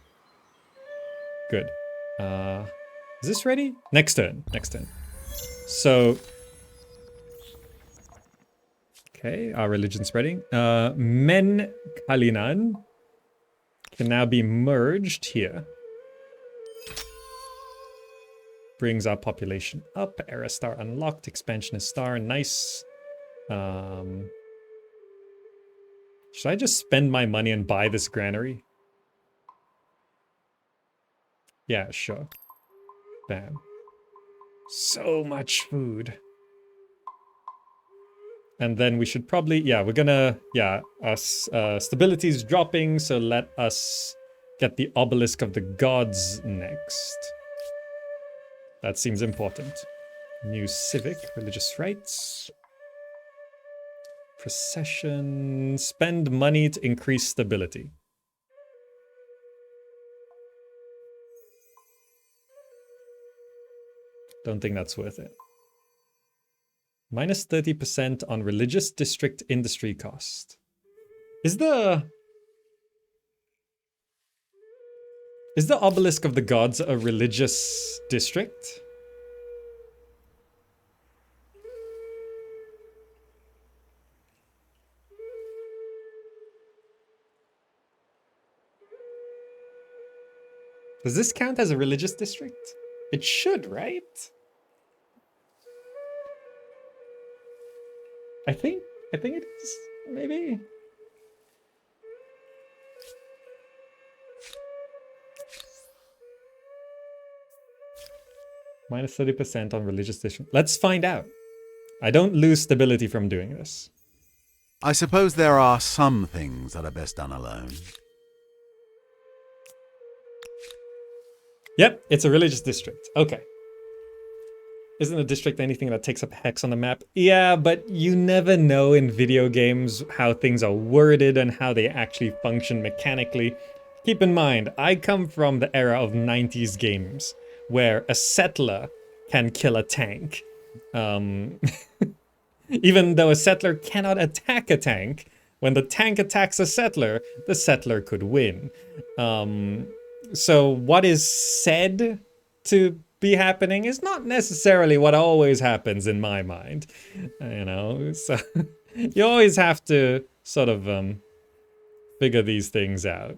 Good. Is this ready? Next turn. So... Okay, our religion's ready. Men Kalinan can now be merged here. Brings our population up. Era star unlocked. Expansionist star. Nice. Should I just spend my money and buy this granary? Yeah, sure. Bam. So much food. And then we should probably... Yeah, we're gonna... Yeah, stability is dropping, so let us get the Obelisk of the Gods next. That seems important. New civic, religious rites. Procession. Spend money to increase stability. Don't think that's worth it. Minus 30% on religious district industry cost. Is the Obelisk of the Gods a religious district? Does this count as a religious district? It should, right? I think it is, maybe. Minus 30% on religious district. Let's find out. I don't lose stability from doing this. I suppose there are some things that are best done alone. Yep, it's a religious district. Okay. Isn't a district anything that takes up hex on the map? Yeah, but you never know in video games how things are worded and how they actually function mechanically. Keep in mind, I come from the era of 90s games where a settler can kill a tank. Even though a settler cannot attack a tank, when the tank attacks a settler, the settler could win. So what is said to be happening is not necessarily what always happens in my mind, you know. So you always have to sort of figure these things out.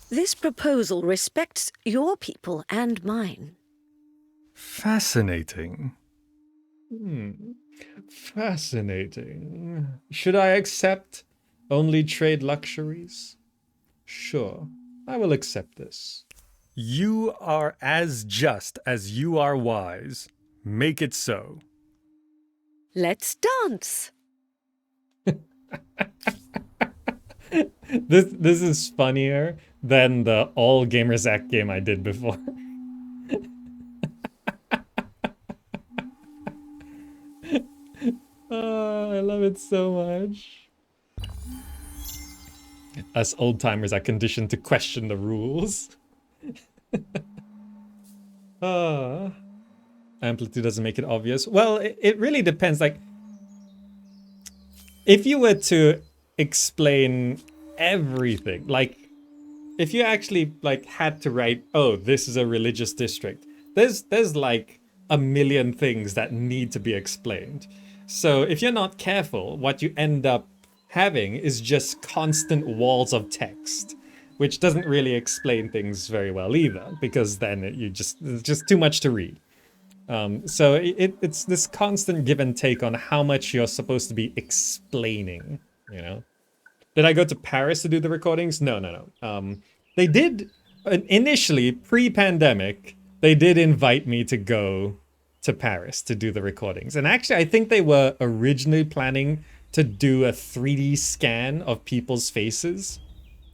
This proposal respects your people and mine. Fascinating. Fascinating. Should I accept only trade luxuries? Sure, I will accept this. You are as just as you are wise. Make it so. Let's dance. This is funnier than the all Gamers Act game I did before. Oh, I love it so much. Us old timers are conditioned to question the rules. Amplitude doesn't make it obvious. Well, it really depends. Like, if you were to explain everything, like, if you actually like had to write, oh, this is a religious district, there's like a million things that need to be explained. So if you're not careful, what you end up having is just constant walls of text, which doesn't really explain things very well either, because then it's just too much to read. So it's this constant give and take on how much you're supposed to be explaining, you know? Did I go to Paris to do the recordings? No. They did, initially, pre-pandemic, they did invite me to go to Paris to do the recordings. And actually, I think they were originally planning to do a 3D scan of people's faces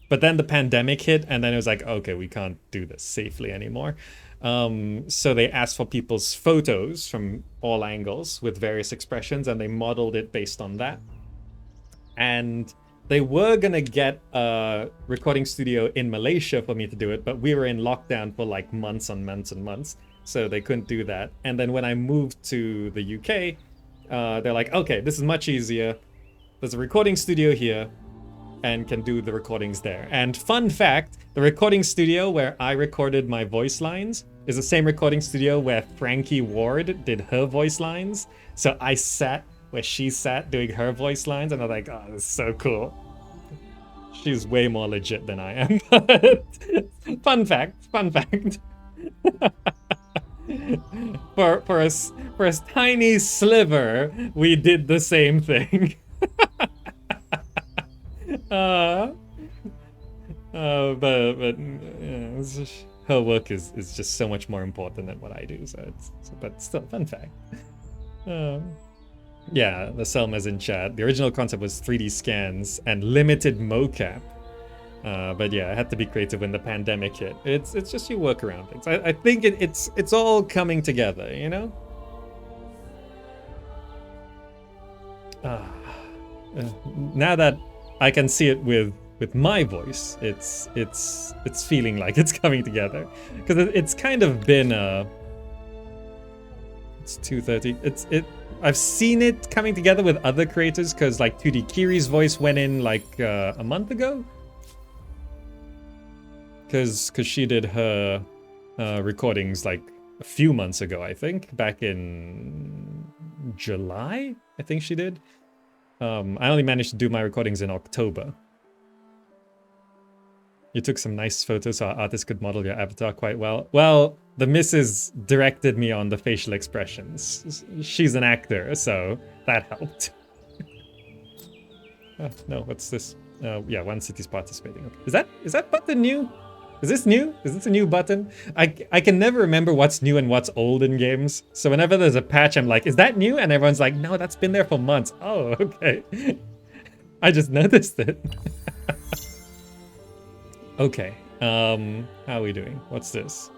But then the pandemic hit, and then it was like, okay, we can't do this safely anymore. So they asked for people's photos from all angles with various expressions, and they modeled it based on that. And they were gonna get a recording studio in Malaysia for me to do it, but we were in lockdown for like months and months and months, so they couldn't do that. And then when I moved to the UK, they're like, okay, this is much easier. There's a recording studio here, and can do the recordings there. And fun fact, the recording studio where I recorded my voice lines is the same recording studio where Frankie Ward did her voice lines. So I sat where she sat doing her voice lines, and I'm like, oh, this is so cool. She's way more legit than I am. Fun fact. For a tiny sliver, we did the same thing. But yeah, her work is just so much more important than what I do. But still, fun fact. Yeah, the Selma's in chat. The original concept was 3D scans and limited mocap. But yeah, I had to be creative when the pandemic hit. It's just you work around things. I think it's all coming together, you know? Now that I can see it with my voice, it's feeling like it's coming together, because it's kind of been it's 2:30. I've seen it coming together with other creators, because like 2D Kiri's voice went in like a month ago, because she did her recordings like a few months ago, I think back in July, I think she did. I only managed to do my recordings in October. You took some nice photos so our artist could model your avatar quite well. Well, the missus directed me on the facial expressions. She's an actor, so that helped. No, what's this? Yeah, one city's participating. Okay. Is that button new? Is this new? Is this a new button? I can never remember what's new and what's old in games. So whenever there's a patch, I'm like, is that new? And everyone's like, no, that's been there for months. Oh, okay. I just noticed it. Okay. How are we doing? What's this?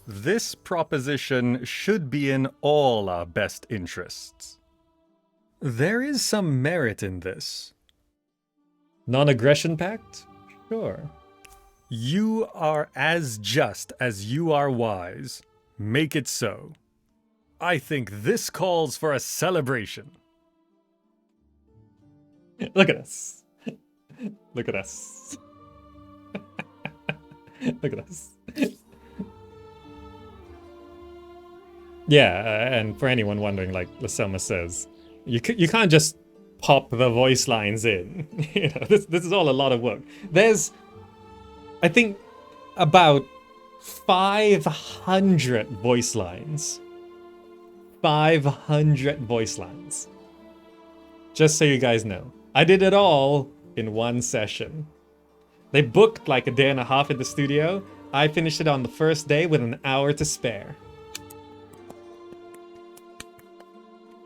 This proposition should be in all our best interests. There is some merit in this. Non-aggression pact? Sure. You are as just as you are wise. Make it so. I think this calls for a celebration. Look at us. Look at us. Look at us. Yeah, and for anyone wondering, like Laselma says, you can't just pop the voice lines in. You know, this is all a lot of work. There's, I think, about 500 voice lines. 500 voice lines. Just so you guys know. I did it all in one session. They booked like a day and a half in the studio. I finished it on the first day with an hour to spare.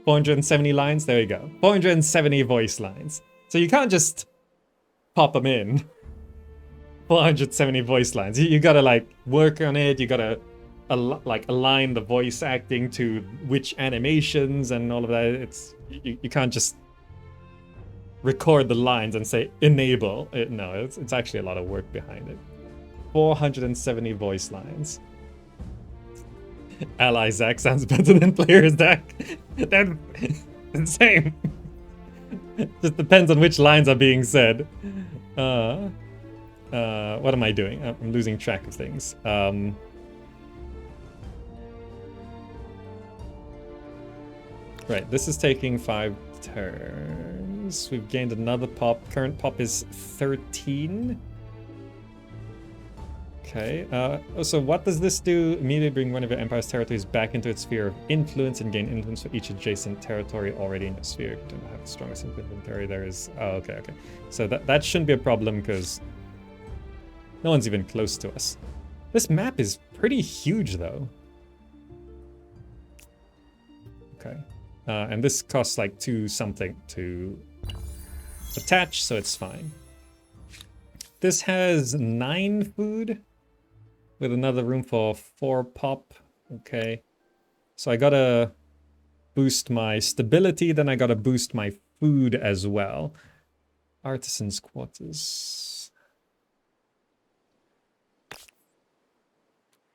470 lines, there you go. 470 voice lines. So you can't just pop them in. 470 voice lines. You gotta like work on it. You gotta like align the voice acting to which animations and all of that. It's you can't just record the lines and say enable. No, it's actually a lot of work behind it. 470 voice lines. Ally Zach sounds better than player Zach. They're the same. Just depends on which lines are being said. What am I doing? I'm losing track of things. Right, this is taking 5 turns. We've gained another pop. Current pop is 13. Okay, so what does this do? Immediately bring one of your empire's territories back into its sphere of influence and gain influence for each adjacent territory already in your sphere. You don't have the strongest influence territory there is. Oh, okay. So that shouldn't be a problem because no one's even close to us. This map is pretty huge though. Okay. And this costs like 2 something to attached, so it's fine. This has 9 food with another room for 4 pop. Okay. So I gotta boost my stability, then I gotta boost my food as well. Artisan's quarters.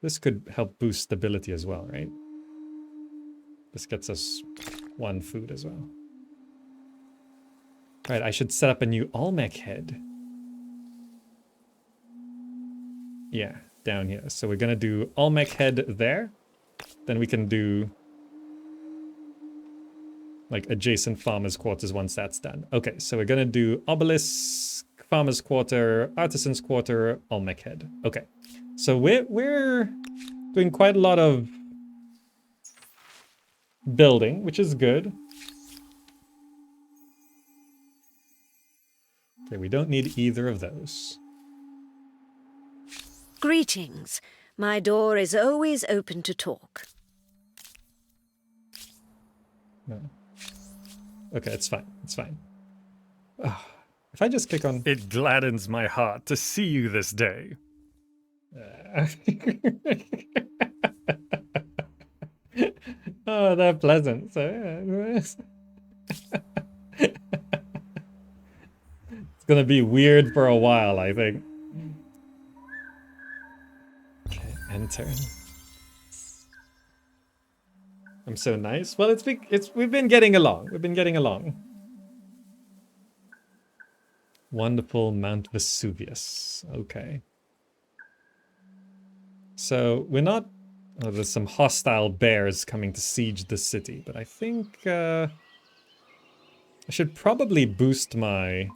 This could help boost stability as well, right? This gets us 1 food as well. Right, I should set up a new Olmec head. Yeah, down here. So we're gonna do Olmec head there. Then we can do like adjacent farmers' quarters once that's done. Okay, so we're gonna do obelisk, farmers' quarter, artisans' quarter, Olmec head. Okay, so we're doing quite a lot of building, which is good. Okay, we don't need either of those. Greetings. My door is always open to talk. No. Okay, it's fine. It's fine. Oh, if I just click on... It gladdens my heart to see you this day. Oh, they're pleasant. So, yeah. It's gonna be weird for a while, I think. Okay, enter. I'm so nice. Well, we've been getting along. We've been getting along. Wonderful Mount Vesuvius. Okay. So we're not. Oh, there's some hostile bears coming to siege the city, but I think I should probably boost my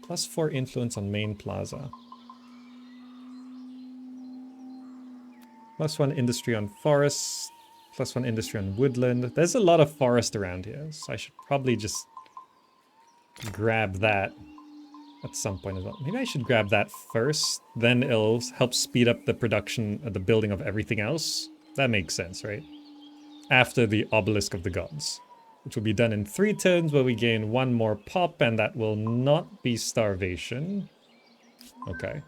+4 influence on main plaza. +1 industry on forest. +1 industry on woodland. There's a lot of forest around here, so I should probably just grab that at some point as well. Maybe I should grab that first, then it'll help speed up the production of the building of everything else. That makes sense, right? After the Obelisk of the Gods, which will be done in 3 turns where we gain 1 more pop, and that will not be starvation. Okay.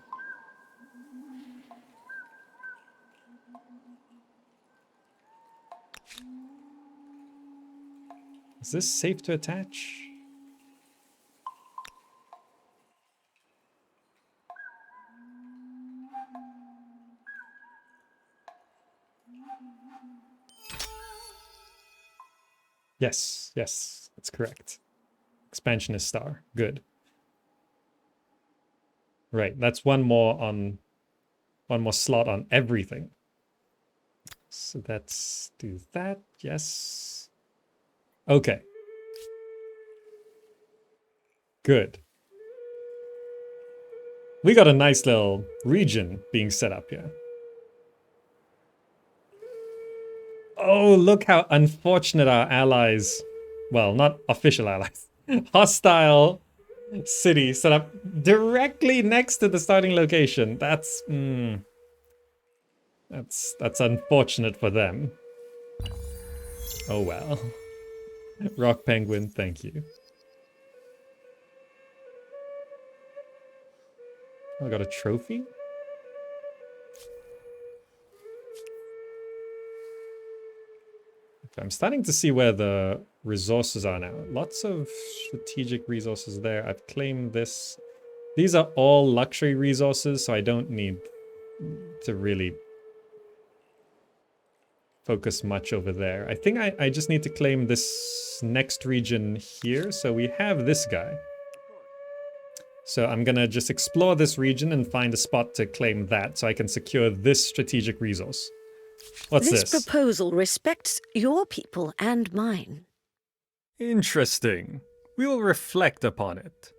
Is this safe to attach? Yes, yes, that's correct. Expansionist star. Good. Right, that's one more slot on everything. So let's do that. Yes. Okay. Good. We got a nice little region being set up here. Oh, look how unfortunate our allies, well, not official allies, hostile city set up directly next to the starting location. That's unfortunate for them. Oh well. Rock Penguin, thank you. I got a trophy? Okay, I'm starting to see where the resources are now. Lots of strategic resources there. I've claimed this. These are all luxury resources, so I don't need to really focus much over there. I think I just need to claim this next region here. So we have this guy. So I'm gonna just explore this region and find a spot to claim that so I can secure this strategic resource. What's this? This proposal respects your people and mine. Interesting. We will reflect upon it.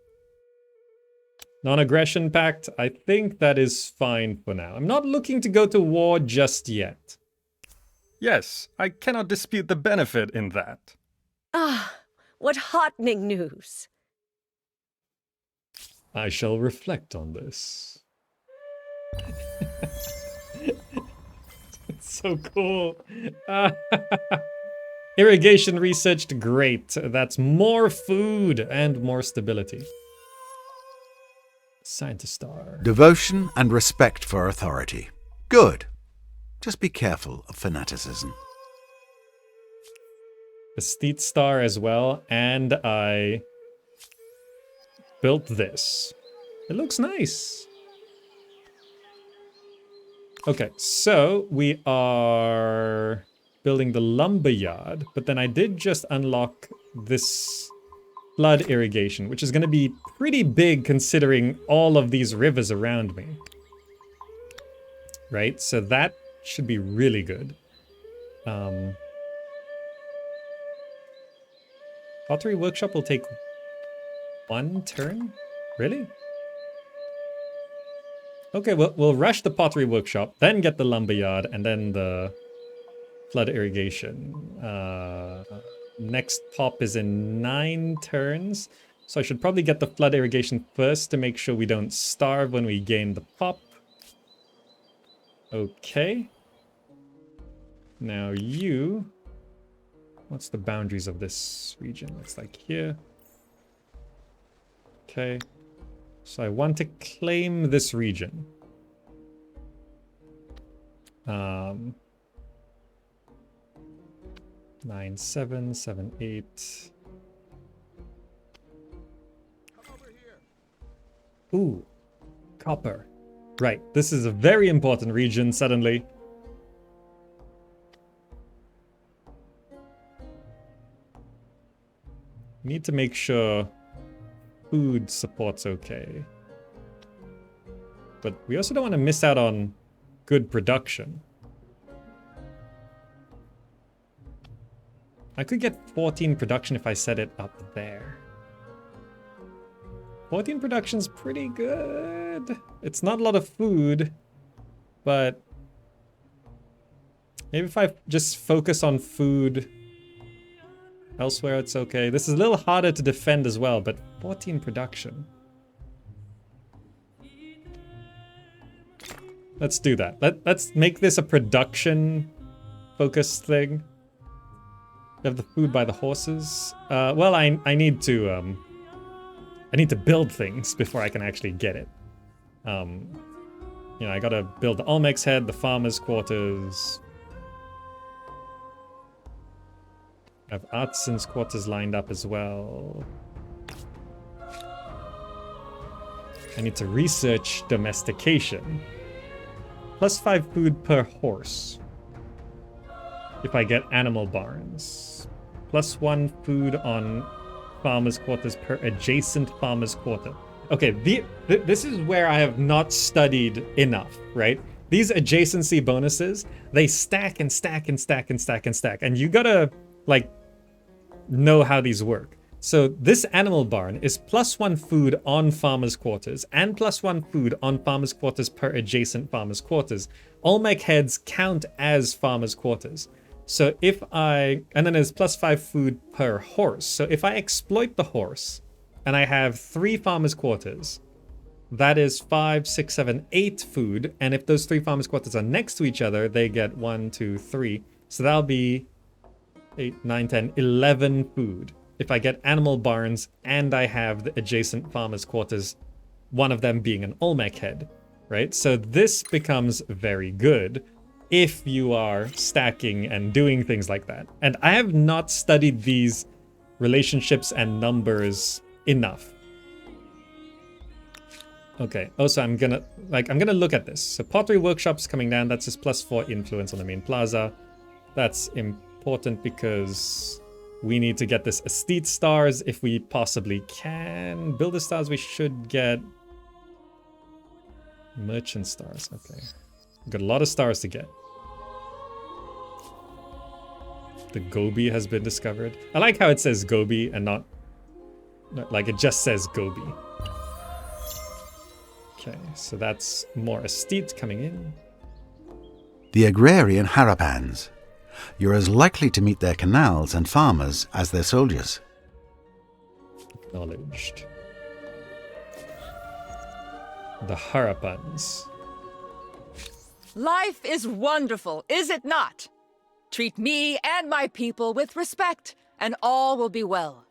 Non-aggression pact. I think that is fine for now. I'm not looking to go to war just yet. Yes, I cannot dispute the benefit in that. Ah, what heartening news. I shall reflect on this. It's so cool. Irrigation researched, great. That's more food and more stability. Scientist star. Devotion and respect for authority. Good. Just be careful of fanaticism. Estate star as well, and I built this. It looks nice. Okay, so we are building the lumberyard, but then I did just unlock this flood irrigation, which is going to be pretty big considering all of these rivers around me. Right, so that should be really good. Pottery workshop will take 1 turn? Really? Okay, we'll rush the pottery workshop, then get the lumberyard, and then the flood irrigation. Next pop is in 9 turns, so I should probably get the flood irrigation first to make sure we don't starve when we gain the pop. Okay. Now you... What's the boundaries of this region? It's like here. Okay. So I want to claim this region. 9, 7, 7, 8. Ooh, copper. Right, this is a very important region suddenly. Need to make sure food support's okay. But we also don't want to miss out on good production. I could get 14 production if I set it up there. 14 production's pretty good. It's not a lot of food, but maybe if I just focus on food elsewhere, it's okay. This is a little harder to defend as well, but 14 production. Let's do that. Let's make this a production-focused thing. We have the food by the horses. Well, I need to build things before I can actually get it. You know, I gotta build the Olmec's head, the farmer's quarters. I have artisan's quarters lined up as well. I need to research domestication. +5 food per horse. If I get animal barns. +1 food on farmer's quarters per adjacent farmer's quarter. Okay, this is where I have not studied enough, right? These adjacency bonuses, they stack and stack and stack and stack and stack. And you gotta, like, know how these work. So this animal barn is +1 food on farmer's quarters and +1 food on farmer's quarters per adjacent farmer's quarters. Olmec heads count as farmer's quarters. So if and then there's +5 food per horse. So if I exploit the horse and I have 3 farmer's quarters, that is 5, 6, 7, 8 food. And if those 3 farmer's quarters are next to each other, they get 1, 2, 3. So that'll be 8, 9, 10, 11 food. If I get animal barns and I have the adjacent farmer's quarters, one of them being an Olmec head, right? So this becomes very good if you are stacking and doing things like that. And I have not studied these relationships and numbers enough. Okay, also I'm gonna look at this. So pottery workshop's coming down, that's just +4 influence on the main plaza. That's important because we need to get this estate stars if we possibly can. Builder stars we should get. Merchant stars, okay. We've got a lot of stars to get. The Gobi has been discovered. I like how it says Gobi and not like it just says Gobi. Okay, so that's more estate coming in. The agrarian Harapans. You're as likely to meet their canals and farmers as their soldiers. Acknowledged. The Harapans. Life is wonderful, is it not? Treat me and my people with respect, and all will be well.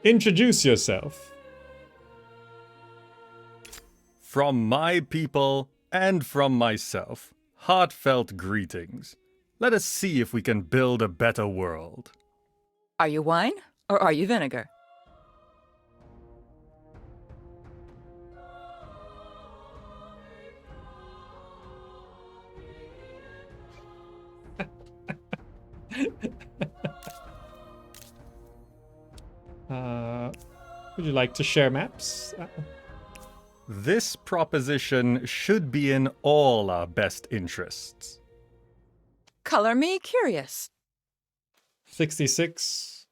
Introduce yourself. From my people and from myself, heartfelt greetings. Let us see if we can build a better world. Are you wine or are you vinegar? Would you like to share maps? This proposition should be in all our best interests. Color me curious. 66.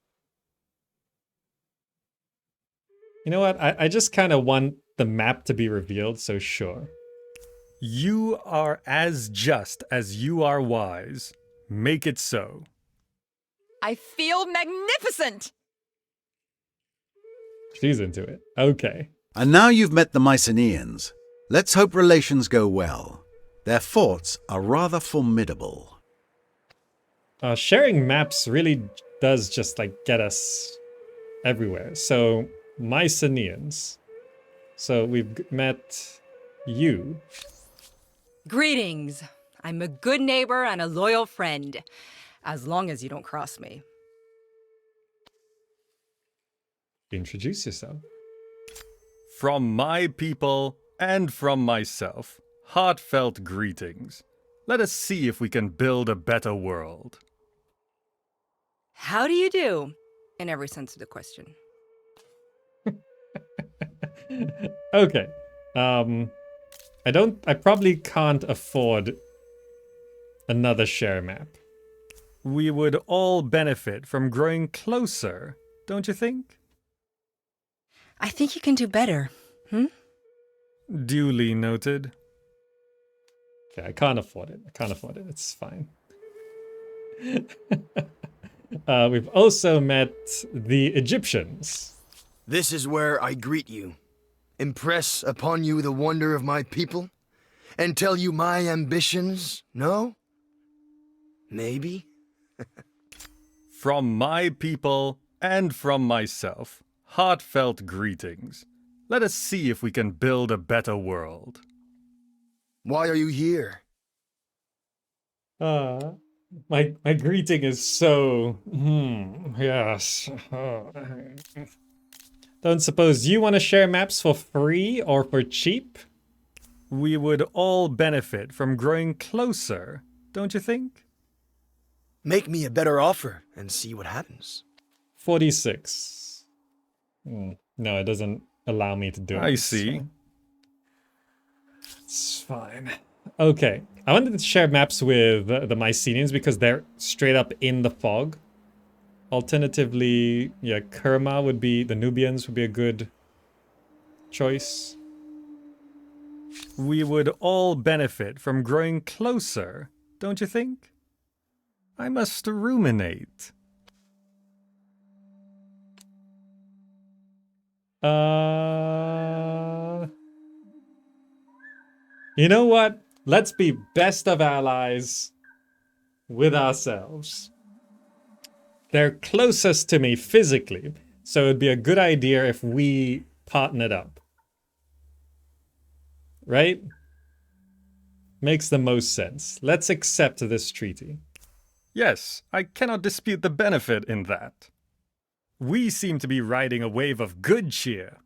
You know what? I just kind of want the map to be revealed, so sure. You are as just as you are wise. Make it so. I feel magnificent! She's into it. Okay. And now you've met the Mycenaeans. Let's hope relations go well. Their forts are rather formidable. Sharing maps really does just like get us everywhere. So, Mycenaeans. So we've met you. Greetings. I'm a good neighbor and a loyal friend, as long as you don't cross me. Introduce yourself. From my people and from myself, heartfelt greetings. Let us see if we can build a better world. How do you do? In every sense of the question. Okay. I probably can't afford another share map. We would all benefit from growing closer, don't you think? I think you can do better. Duly noted. Okay, I can't afford it. It's fine. We've also met the Egyptians. This is where I greet you, impress upon you the wonder of my people, and tell you my ambitions, no? Maybe? From my people and from myself, heartfelt greetings. Let us see if we can build a better world. Why are you here? My greeting is so... yes. Don't suppose you want to share maps for free or for cheap? We would all benefit from growing closer, don't you think? Make me a better offer and see what happens. 46. No, it doesn't allow me to do it. I see. It's fine. Okay. I wanted to share maps with the Mycenaeans because they're straight up in the fog. Alternatively, yeah, Kerma would be, the Nubians would be a good choice. We would all benefit from growing closer, don't you think? I must ruminate. You know what? Let's be best of allies with ourselves. They're closest to me physically, so it'd be a good idea if we partnered up. Right? Makes the most sense. Let's accept this treaty. Yes, I cannot dispute the benefit in that. We seem to be riding a wave of good cheer.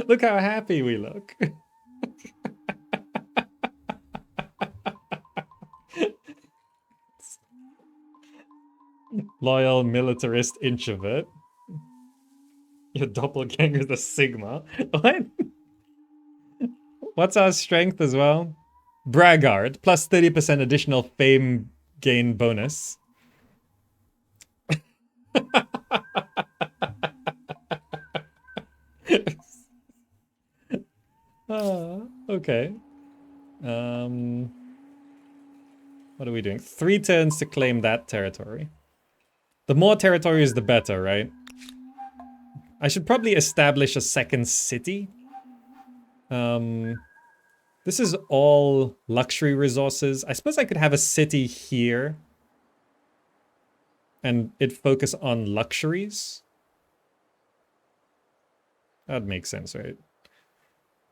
Look how happy we look. Loyal militarist introvert. Your doppelganger's a Sigma. What? What's our strength as well? Braggart, plus 30% additional fame gain bonus. Okay. What are we doing? 3 turns to claim that territory. The more territories, the better, right? I should probably establish a second city. This is all luxury resources. I suppose I could have a city here. And it focus on luxuries. That'd make sense, right?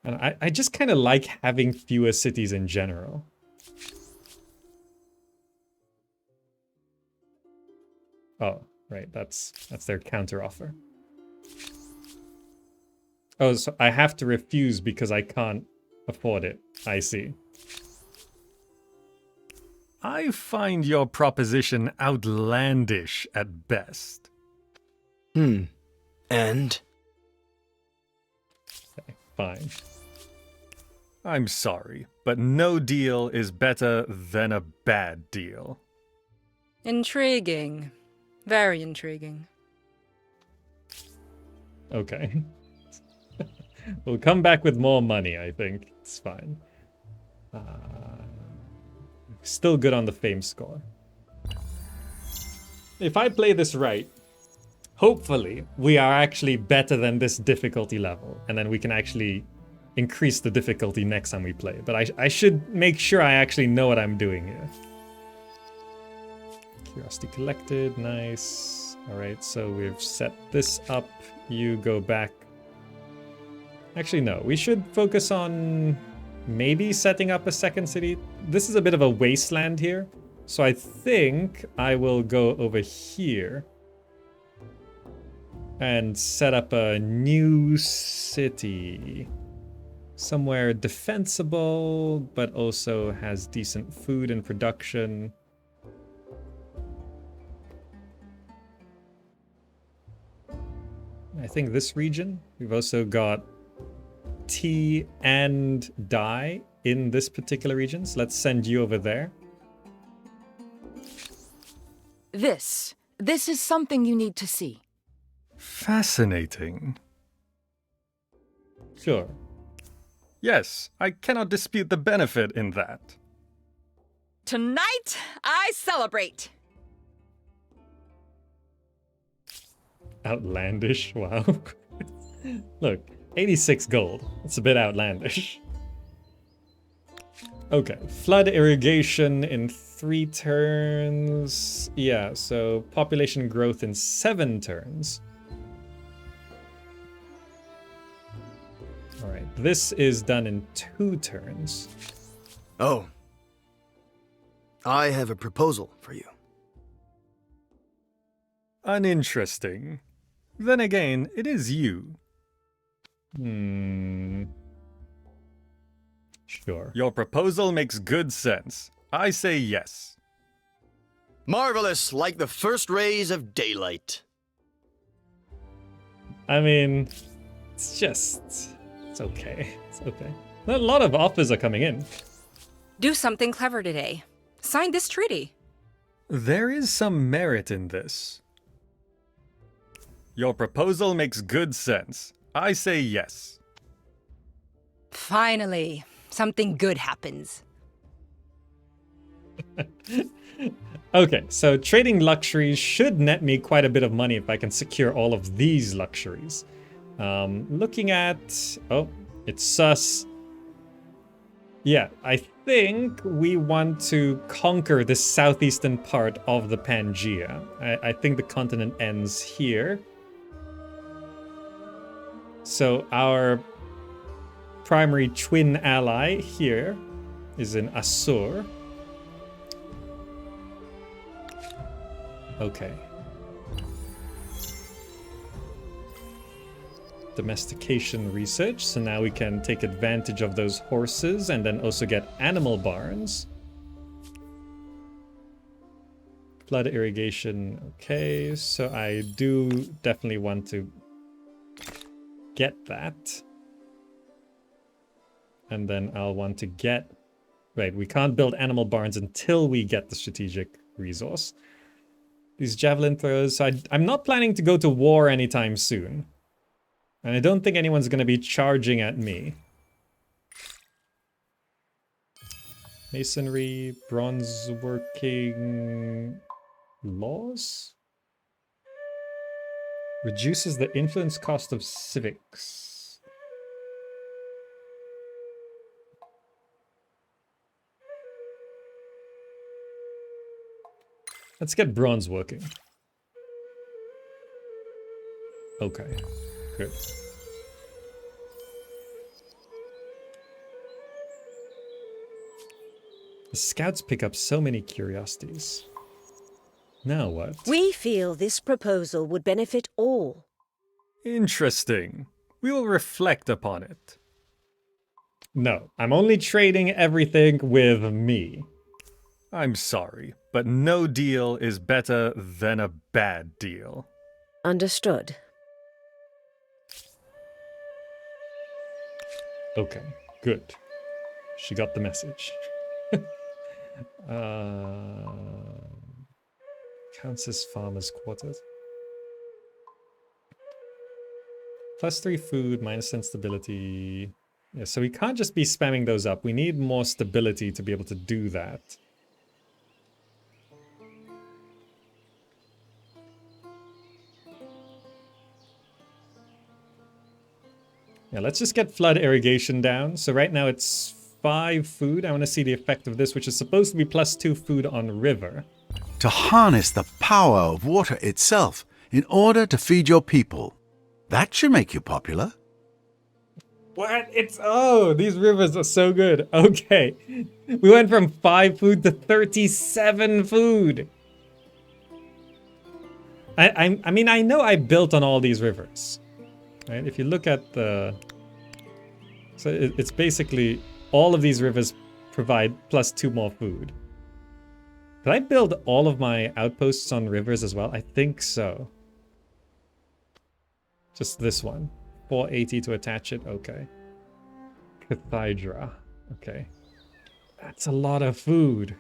And I just kind of like having fewer cities in general. Oh, right, that's their counteroffer. Oh, so I have to refuse because I can't afford it. I see. I find your proposition outlandish at best. And? Okay, fine. I'm sorry, but no deal is better than a bad deal. Intriguing. Very intriguing. Okay. We'll come back with more money, I think. It's fine. Still good on the fame score. If I play this right, hopefully we are actually better than this difficulty level. And then we can actually increase the difficulty next time we play. But I should make sure I actually know what I'm doing here. Curiosity collected, nice. Alright, so we've set this up. You go back. Actually, no. We should focus on maybe setting up a second city. This is a bit of a wasteland here. So I think I will go over here and set up a new city. Somewhere defensible, but also has decent food and production. I think this region. We've also got tea and dye in this particular region. So let's send you over there. This is something you need to see. Fascinating. Sure. Yes, I cannot dispute the benefit in that. Tonight, I celebrate. Outlandish, wow. Look, 86 gold. It's a bit outlandish. Okay, flood irrigation in 3 turns. Yeah, so population growth in 7 turns. Alright, this is done in 2 turns. Oh. I have a proposal for you. Uninteresting. Then again, it is you. Sure. Your proposal makes good sense. I say yes. Marvelous, like the first rays of daylight. I mean, it's okay. It's okay. A lot of offers are coming in. Do something clever today. Sign this treaty. There is some merit in this. Your proposal makes good sense. I say yes. Finally, something good happens. Okay, so trading luxuries should net me quite a bit of money if I can secure all of these luxuries. Looking at... Oh, it's sus. Yeah, I think we want to conquer the southeastern part of the Pangea. I think the continent ends here. So our primary twin ally here is in Assur. Okay. Domestication research. So now we can take advantage of those horses and then also get animal barns. Flood irrigation. Okay, so I do definitely want to get that. And then I'll want to get... Right, we can't build animal barns until we get the strategic resource. These javelin throws. So I'm not planning to go to war anytime soon. And I don't think anyone's going to be charging at me. Masonry, bronze working laws? Reduces the influence cost of civics. Let's get bronze working. Okay, good. The scouts pick up so many curiosities. Now what? We feel this proposal would benefit all. Interesting. We will reflect upon it. No, I'm only trading everything with me. I'm sorry, but no deal is better than a bad deal. Understood. Okay, good. She got the message. Counts as farmer's quarters. +3 food, -10 stability. Yeah, so we can't just be spamming those up. We need more stability to be able to do that. Yeah, let's just get flood irrigation down. So right now it's 5 food. I want to see the effect of this, which is supposed to be +2 food on river. To harness the power of water itself in order to feed your people. That should make you popular. What? Oh, these rivers are so good. Okay. We went from 5 food to 37 food. I mean, I know I built on all these rivers. Right? If you look at the... So it's basically all of these rivers provide +2 more food. Did I build all of my outposts on rivers as well? I think so. Just this one. 480 to attach it. Okay. Cathedra. Okay. That's a lot of food.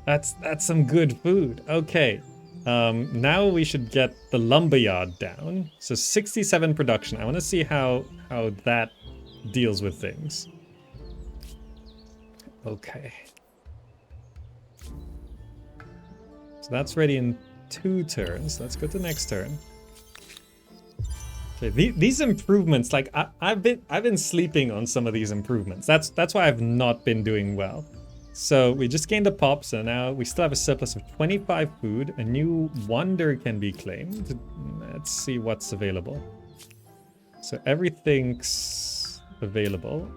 That's some good food. Okay. Now we should get the lumberyard down. So 67 production. I want to see how that deals with things. Okay. So that's ready in 2 turns. Let's go to the next turn. Okay, these improvements, like I've been sleeping on some of these improvements. That's why I've not been doing well. So we just gained a pop, so now we still have a surplus of 25 food. A new wonder can be claimed. Let's see what's available. So everything's available.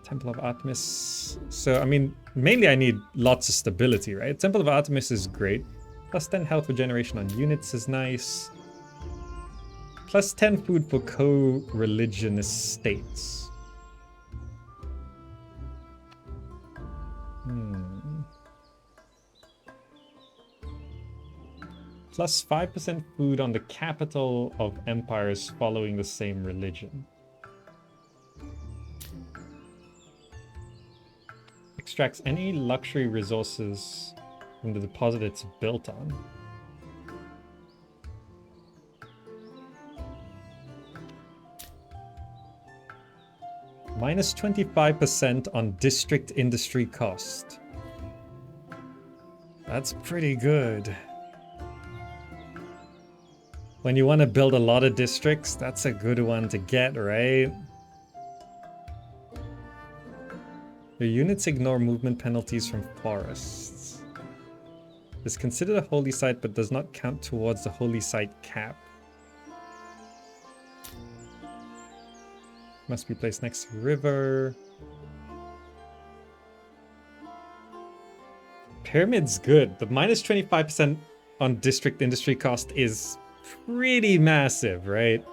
Temple of Artemis. So I mean, mainly I need lots of stability, right? Temple of Artemis is great. +10 health regeneration on units is nice. +10 food for co-religion estates. +5% food on the capital of empires following the same religion. Extracts any luxury resources from the deposit it's built on. -25% on district industry cost. That's pretty good. When you want to build a lot of districts, that's a good one to get, right? Your units ignore movement penalties from forests. It's considered a holy site but does not count towards the holy site cap. Must be placed next to river. Pyramid's good. The -25% on district industry cost is pretty massive, right?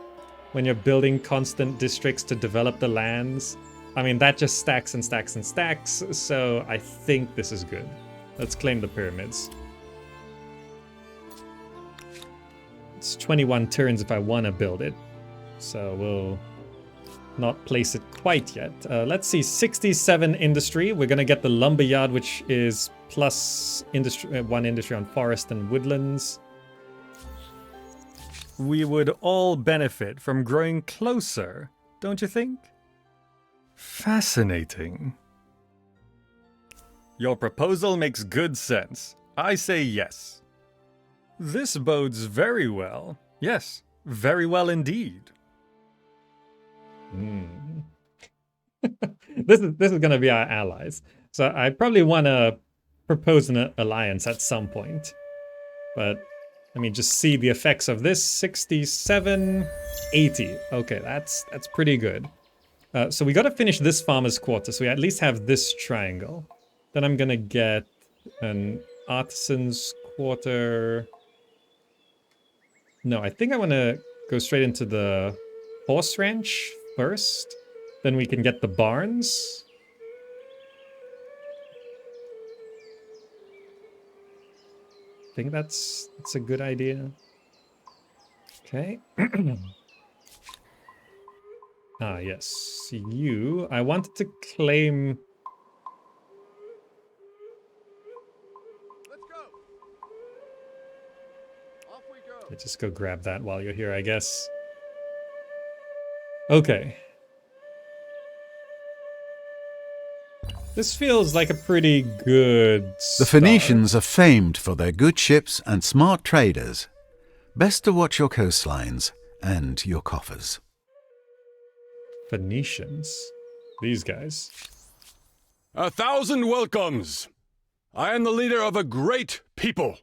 When you're building constant districts to develop the lands. I mean, that just stacks and stacks and stacks, so I think this is good. Let's claim the pyramids. It's 21 turns if I want to build it, so we'll not place it quite yet. Let's see, 67 industry. We're gonna get the lumberyard, which is plus industry, 1 industry on forest and woodlands. We would all benefit from growing closer, don't you think? Fascinating. Your proposal makes good sense. I say yes. This bodes very well. Yes, Very well indeed. This is gonna be our allies. So I probably want to propose an alliance at some point. But let me just see the effects of this. 67, 80. Okay, that's pretty good. So we got to finish this farmer's quarter, so we at least have this triangle. Then I'm gonna get an artisan's quarter. No, I think I want to go straight into the horse ranch first. Then we can get the barns. I think that's a good idea. Okay. Ah, yes. You. I wanted to claim. Let's go. Off we go. Let's just go grab that while you're here, I guess. Okay. This feels like a pretty good The start. Phoenicians are famed for their good ships and smart traders. Best to watch your coastlines and your coffers. Phoenicians? These guys. 1,000 welcomes. I am the leader of a great people.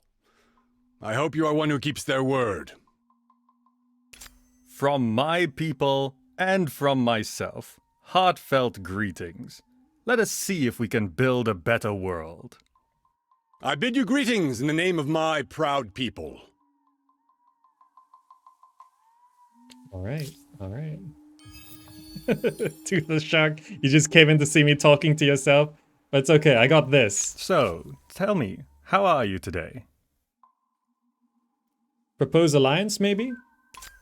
I hope you are one who keeps their word. From my people and from myself, heartfelt greetings. Let us see if we can build a better world. I bid you greetings in the name of my proud people. All right, all right. Toothless shark, you just came in to see me talking to yourself. But it's okay, I got this. So, tell me, how are you today? Propose alliance, maybe?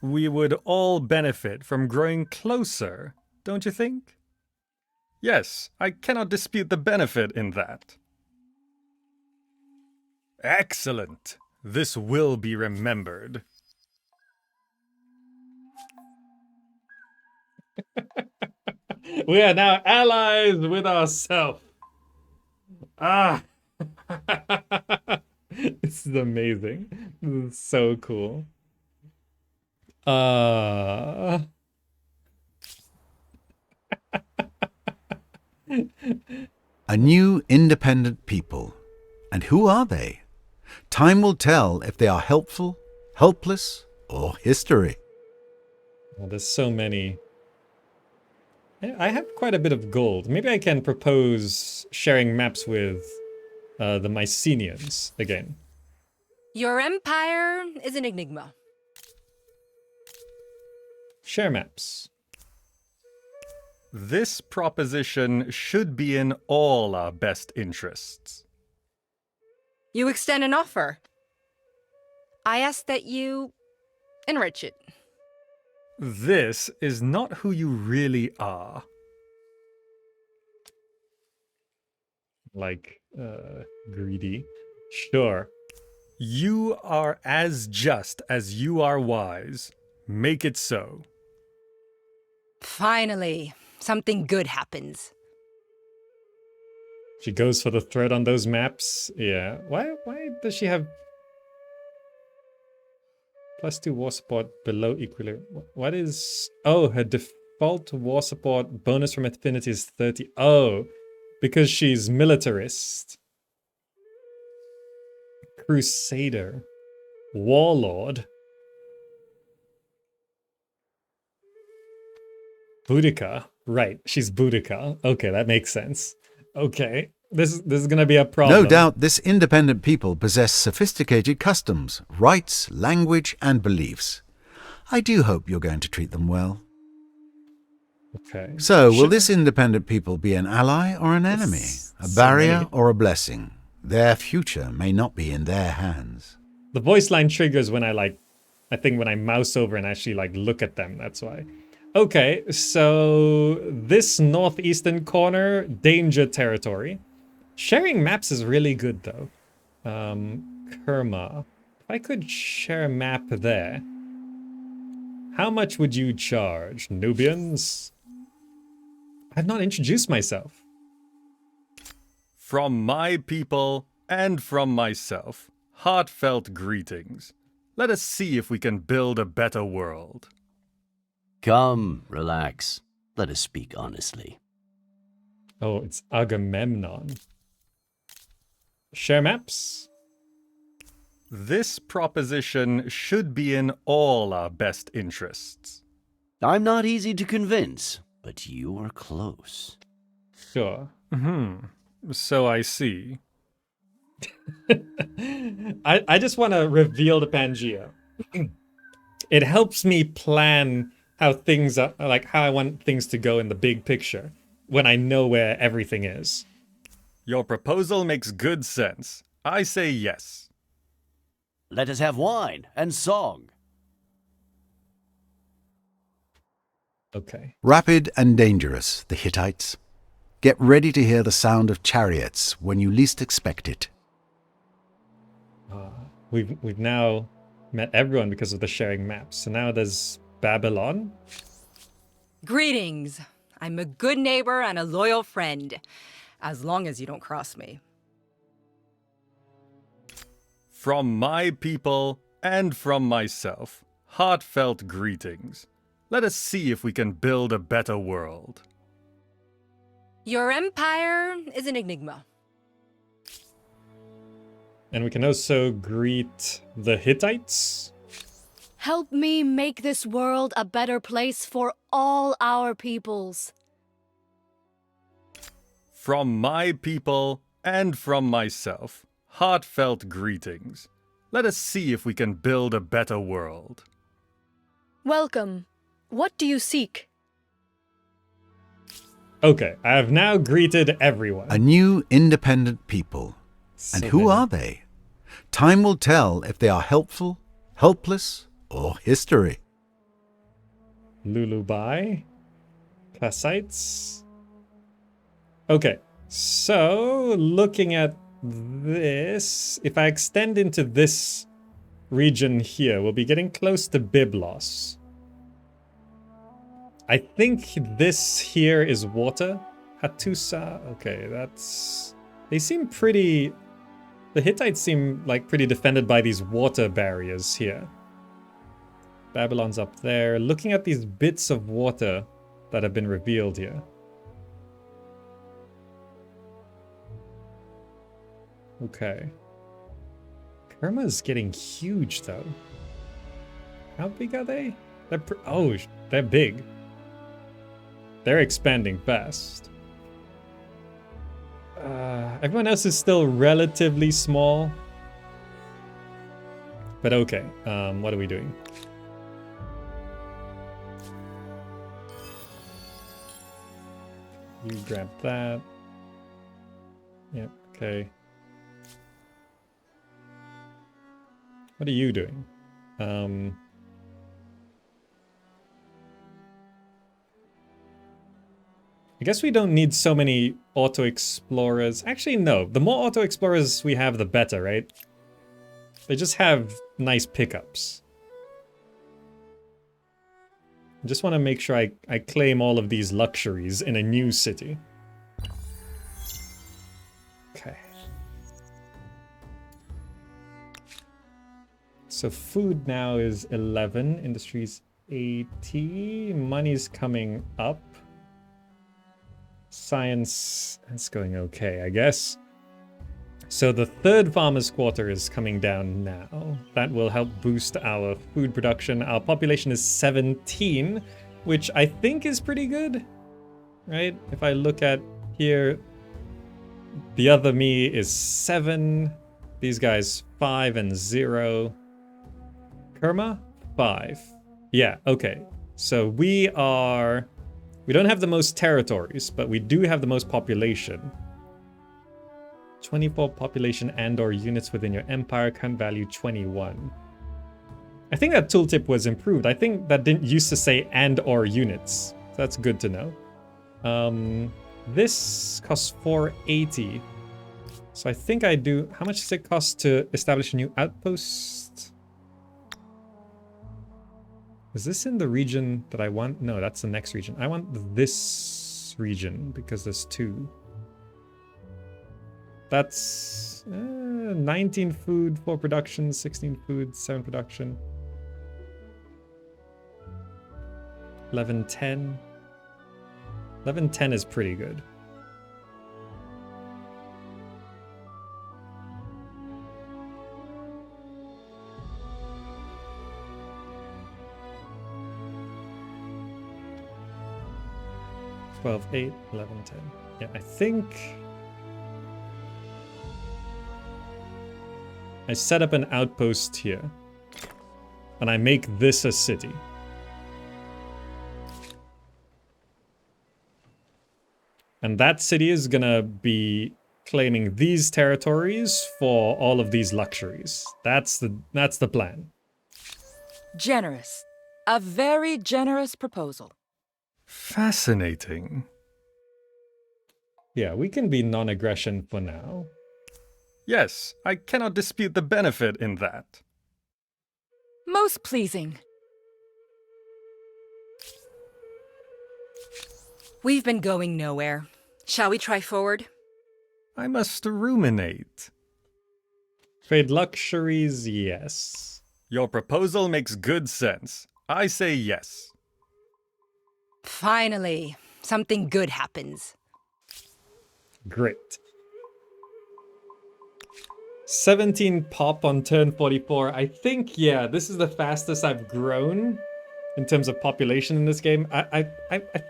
We would all benefit from growing closer, don't you think? Yes, I cannot dispute the benefit in that. Excellent. This will be remembered. We are now allies with ourselves. Ah. This is amazing. This is so cool. A new independent people. And who are they? Time will tell if they are helpful, helpless, or history. Oh, there's so many. I have quite a bit of gold. Maybe I can propose sharing maps with the Mycenaeans again. Your empire is an enigma. Share maps. This proposition should be in all our best interests. You extend an offer. I ask that you enrich it. This is not who you really are. Like, greedy. Sure. You are as just as you are wise. Make it so. Finally, something good happens. She goes for the thread on those maps. Yeah. Why does she have +2 war support below equilibrium? What is... Oh, her default war support bonus from affinity is 30. Oh, because she's militarist. Crusader. Warlord. Boudica. Right, she's Boudica. Okay, that makes sense. Okay, this is gonna be a problem. No doubt this independent people possess sophisticated customs, rights, language, and beliefs. I do hope you're going to treat them well. Okay. So, will this independent people be an ally or an enemy? A barrier or a blessing? Their future may not be in their hands. The voice line triggers when I think when I mouse over and actually look at them, that's why. Okay, so this northeastern corner, danger territory. Sharing maps is really good though. Kerma. If I could share a map there. How much would you charge, Nubians? I've not introduced myself. From my people and from myself, heartfelt greetings. Let us see if we can build a better world. Come, relax. Let us speak honestly. Oh, it's Agamemnon. Share maps? This proposition should be in all our best interests. I'm not easy to convince, but you are close. Sure. So I see. I just want to reveal the Pangea. It helps me plan how things are, like how I want things to go in the big picture when I know where everything is. Your proposal makes good sense. I say yes. Let us have wine and song. Okay. Rapid and dangerous, the Hittites. Get ready to hear the sound of chariots when you least expect it. We've now met everyone because of the sharing maps. So now there's Babylon. Greetings. I'm a good neighbor and a loyal friend, as long as you don't cross me. From my people and from myself, heartfelt greetings. Let us see if we can build a better world. Your empire is an enigma. And we can also greet the Hittites. Help me make this world a better place for all our peoples. From my people and from myself, heartfelt greetings. Let us see if we can build a better world. Welcome. What do you seek? Okay, I have now greeted everyone. A new independent people. And So who many. are they? Time will tell if they are helpful, helpless, or history. Lulubai. Kassites. Okay, so looking at this, if I extend into this region here, we'll be getting close to Byblos. I think this here is water. Hattusa. Okay, that's... They seem pretty... The Hittites seem like pretty defended by these water barriers here. Babylon's up there. Looking at these bits of water that have been revealed here. Okay. Kerma's getting huge though. How big are they? They're big. They're expanding fast. Everyone else is still relatively small. But okay, what are we doing? You grab that. Yep, okay. What are you doing? I guess we don't need so many auto-explorers. Actually, no. The more auto-explorers we have, the better, right? They just have nice pickups. I just want to make sure I claim all of these luxuries in a new city. Okay. So food now is 11. Industries 80. Money's coming up. Science is going okay, I guess. So the third farmer's quarter is coming down now. That will help boost our food production. Our population is 17, which I think is pretty good, right? If I look at here, the other me is 7. These guys 5 and 0. Kerma 5. Yeah, okay. So we don't have the most territories, but we do have the most population. 24 population and/or units within your empire, current value 21. I think that tooltip was improved. I think that didn't used to say and/or units. So that's good to know. This costs 480. So I think I do... How much does it cost to establish a new outpost? Is this in the region that I want? No, that's the next region. I want this region because there's 2. That's 19 food, 4 production, 16 food, 7 production. 1110. 1110 is pretty good. $12, $8, $11, $10. Yeah, I think I set up an outpost here, and I make this a city. And that city is gonna be claiming these territories for all of these luxuries. That's the plan. Generous. A very generous proposal. Fascinating. Yeah, we can be non-aggression for now. Yes, I cannot dispute the benefit in that. Most pleasing. We've been going nowhere. Shall we try forward? I must ruminate. Trade luxuries, yes. Your proposal makes good sense. I say yes. Finally, something good happens. Great. 17 pop on turn 44. I think, yeah, this is the fastest I've grown in terms of population in this game. I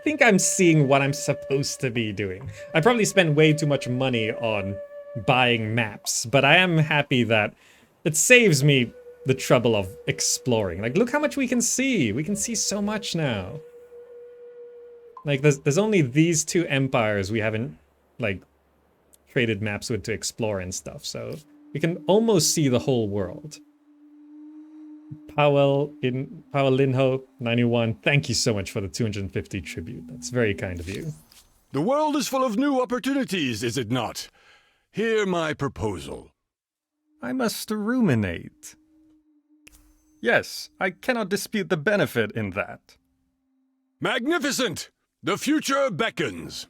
think I'm seeing what I'm supposed to be doing. I probably spend way too much money on buying maps, but I am happy that it saves me the trouble of exploring. Like, look how much we can see. We can see so much now. Like, there's only these two empires we haven't, like, traded maps with to explore and stuff, so we can almost see the whole world. Powell Linho 91, thank you so much for the 250 tribute. That's very kind of you. The world is full of new opportunities, is it not? Hear my proposal. I must ruminate. Yes, I cannot dispute the benefit in that. Magnificent! The future beckons.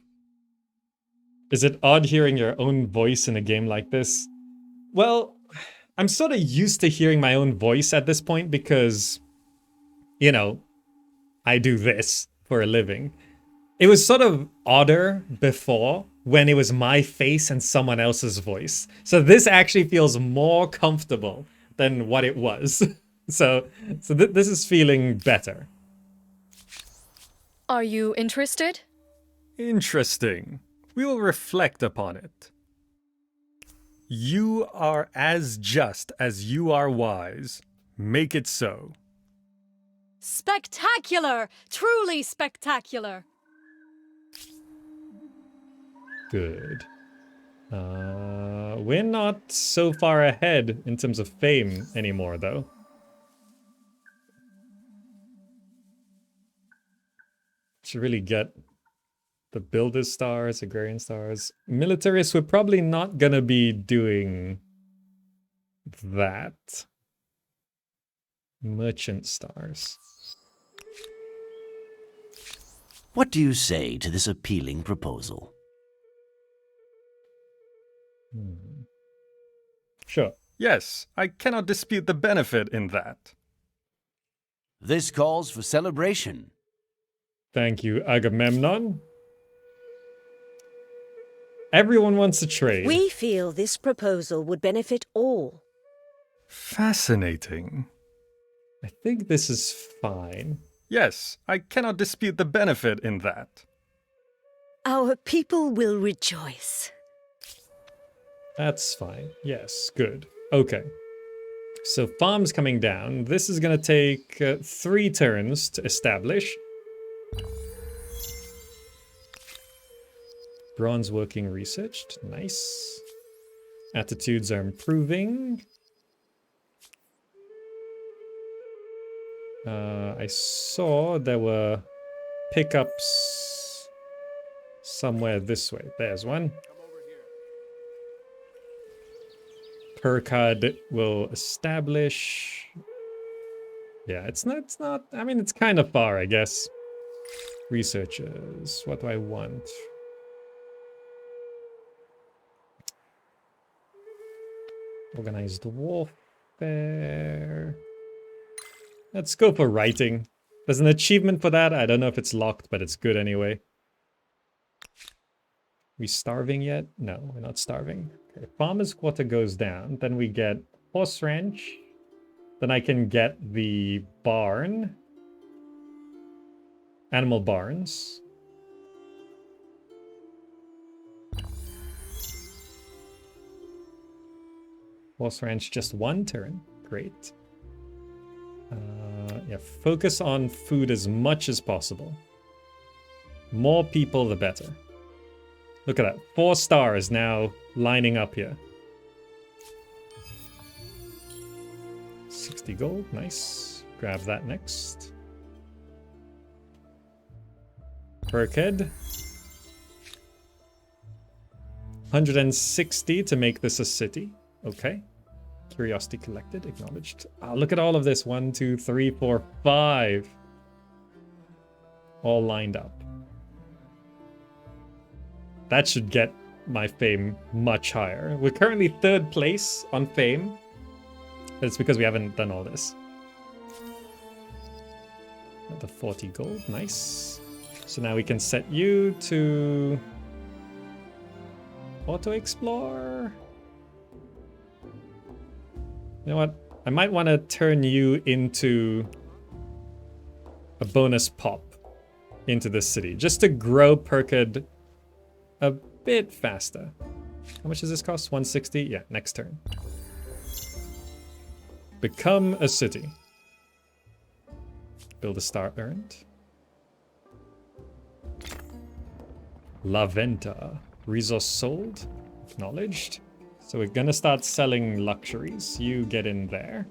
Is it odd hearing your own voice in a game like this? Well, I'm sort of used to hearing my own voice at this point because, you know, I do this for a living. It was sort of odder before when it was my face and someone else's voice. So this actually feels more comfortable than what it was. So this is feeling better. Are you interested? Interesting. We will reflect upon it. You are as just as you are wise. Make it so. Spectacular! Truly spectacular! Good. We're not so far ahead in terms of fame anymore, though. Should really get the builder stars, agrarian stars. Militarists, we're probably not gonna be doing that. Merchant stars. What do you say to this appealing proposal? Sure. Yes, I cannot dispute the benefit in that. This calls for celebration. Thank you, Agamemnon. Everyone wants to trade. We feel this proposal would benefit all. Fascinating. I think this is fine. Yes, I cannot dispute the benefit in that. Our people will rejoice. That's fine. Yes, good. Okay. So farm's coming down. This is going to take 3 turns to establish. Bronze working researched. Nice. Attitudes are improving. I saw there were pickups somewhere this way. There's one. Percad will establish. Yeah, it's not, I mean, it's kind of far, I guess. Researchers, what do I want? Organized warfare. Let's go for writing. There's an achievement for that. I don't know if it's locked, but it's good anyway. We starving yet? No, we're not starving. Okay, farmer's quarter goes down. Then we get horse ranch. Then I can get the barn. Animal barns. Horse ranch just one turn. Great. Yeah, focus on food as much as possible. More people, the better. Look at that. 4 stars now lining up here. 60 gold. Nice. Grab that next. Perkhead. 160 to make this a city. Okay. Curiosity collected. Acknowledged. Oh, look at all of this. 1, 2, 3, 4, 5. All lined up. That should get my fame much higher. We're currently 3rd place on fame. It's because we haven't done all this. The 40 gold. Nice. So now we can set you to auto explore. You know what? I might want to turn you into a bonus pop into this city, just to grow Perkhead a bit faster. How much does this cost? 160? Yeah, next turn. Become a city. Build a star earned. La Venta. Resource sold. Acknowledged. So we're gonna start selling luxuries. You get in there.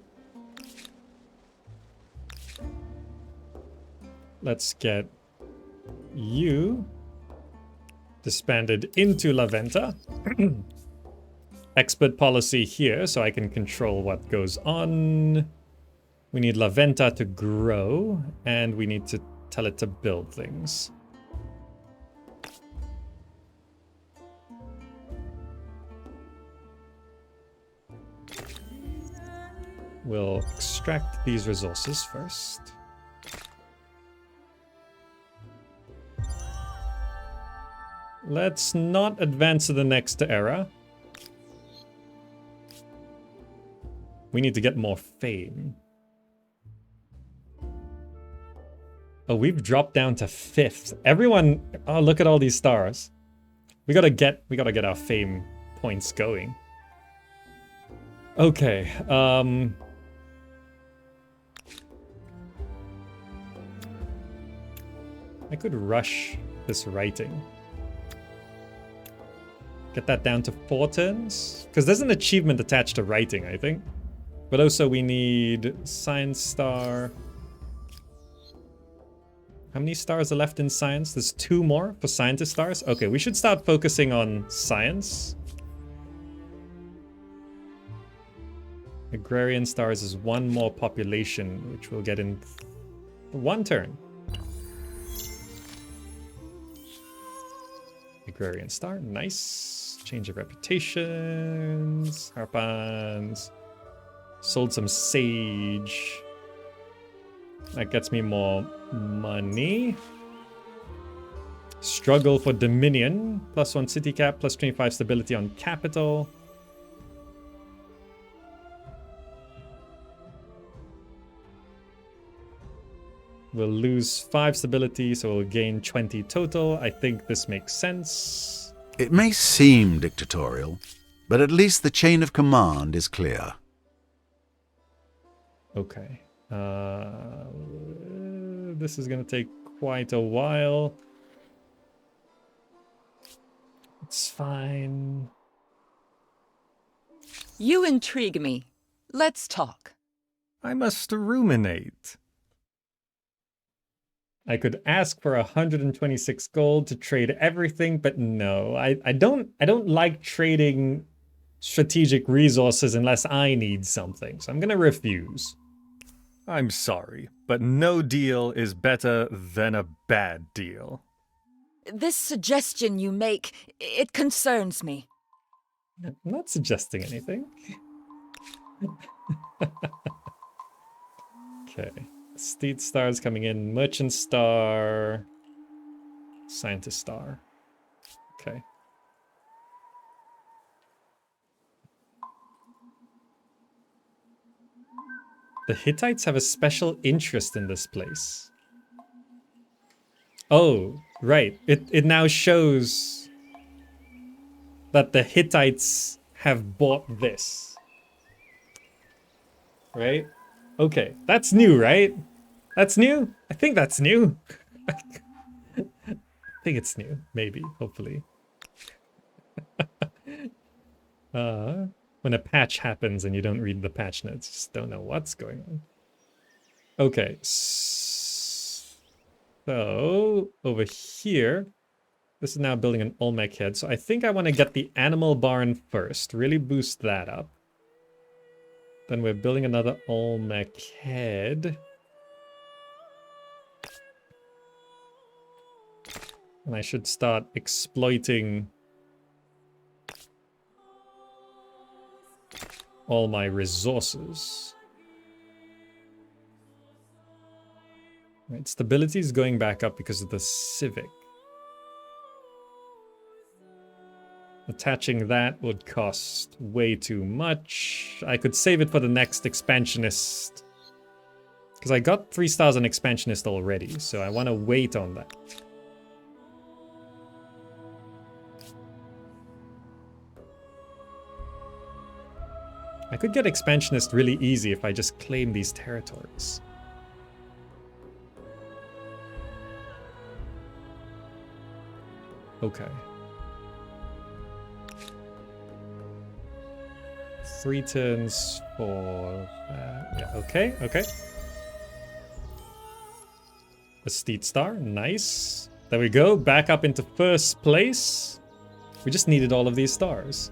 Let's get you disbanded into La Venta. Expert policy here, so I can control what goes on. We need La Venta to grow, and we need to tell it to build things. We'll extract these resources first. Let's not advance to the next era. We need to get more fame. Oh, we've dropped down to 5th. Everyone, oh, look at all these stars. We gotta get our fame points going. Okay, I could rush this writing. Get that down to 4 turns? Because there's an achievement attached to writing, I think. But also we need science star. How many stars are left in science? There's 2 more for scientist stars. Okay, we should start focusing on science. Agrarian stars is 1 more population, which we'll get in 1 turn. Agrarian star, nice. Change of reputations, harpans. Sold some sage. That gets me more money. Struggle for Dominion. +1 city cap, +25 stability on capital. We'll lose 5 stability, so we'll gain 20 total. I think this makes sense. It may seem dictatorial, but at least the chain of command is clear. Okay. This is going to take quite a while. It's fine. You intrigue me. Let's talk. I must ruminate. I could ask for 126 gold to trade everything, but no, I don't like trading strategic resources unless I need something, so I'm gonna refuse. I'm sorry, but no deal is better than a bad deal. This suggestion you make, it concerns me. I'm not suggesting anything. Okay. Steed stars coming in. Merchant star. Scientist star. Okay. The Hittites have a special interest in this place. Oh, right. It now shows that the Hittites have bought this. Right? Okay. That's new, right? That's new? I think that's new. I think it's new. Maybe. Hopefully. When a patch happens and you don't read the patch notes, you just don't know what's going on. Okay. So, over here, this is now building an Olmec head. So I think I want to get the animal barn first. Really boost that up. Then we're building another Olmec head. And I should start exploiting all my resources. Right, stability is going back up because of the civic. Attaching that would cost way too much. I could save it for the next expansionist. Because I got 3 stars on expansionist already, so I want to wait on that. I could get expansionist really easy if I just claim these territories. Okay. 3 turns for... yeah, okay, okay. A Steed Star, nice. There we go, back up into first place. We just needed all of these stars.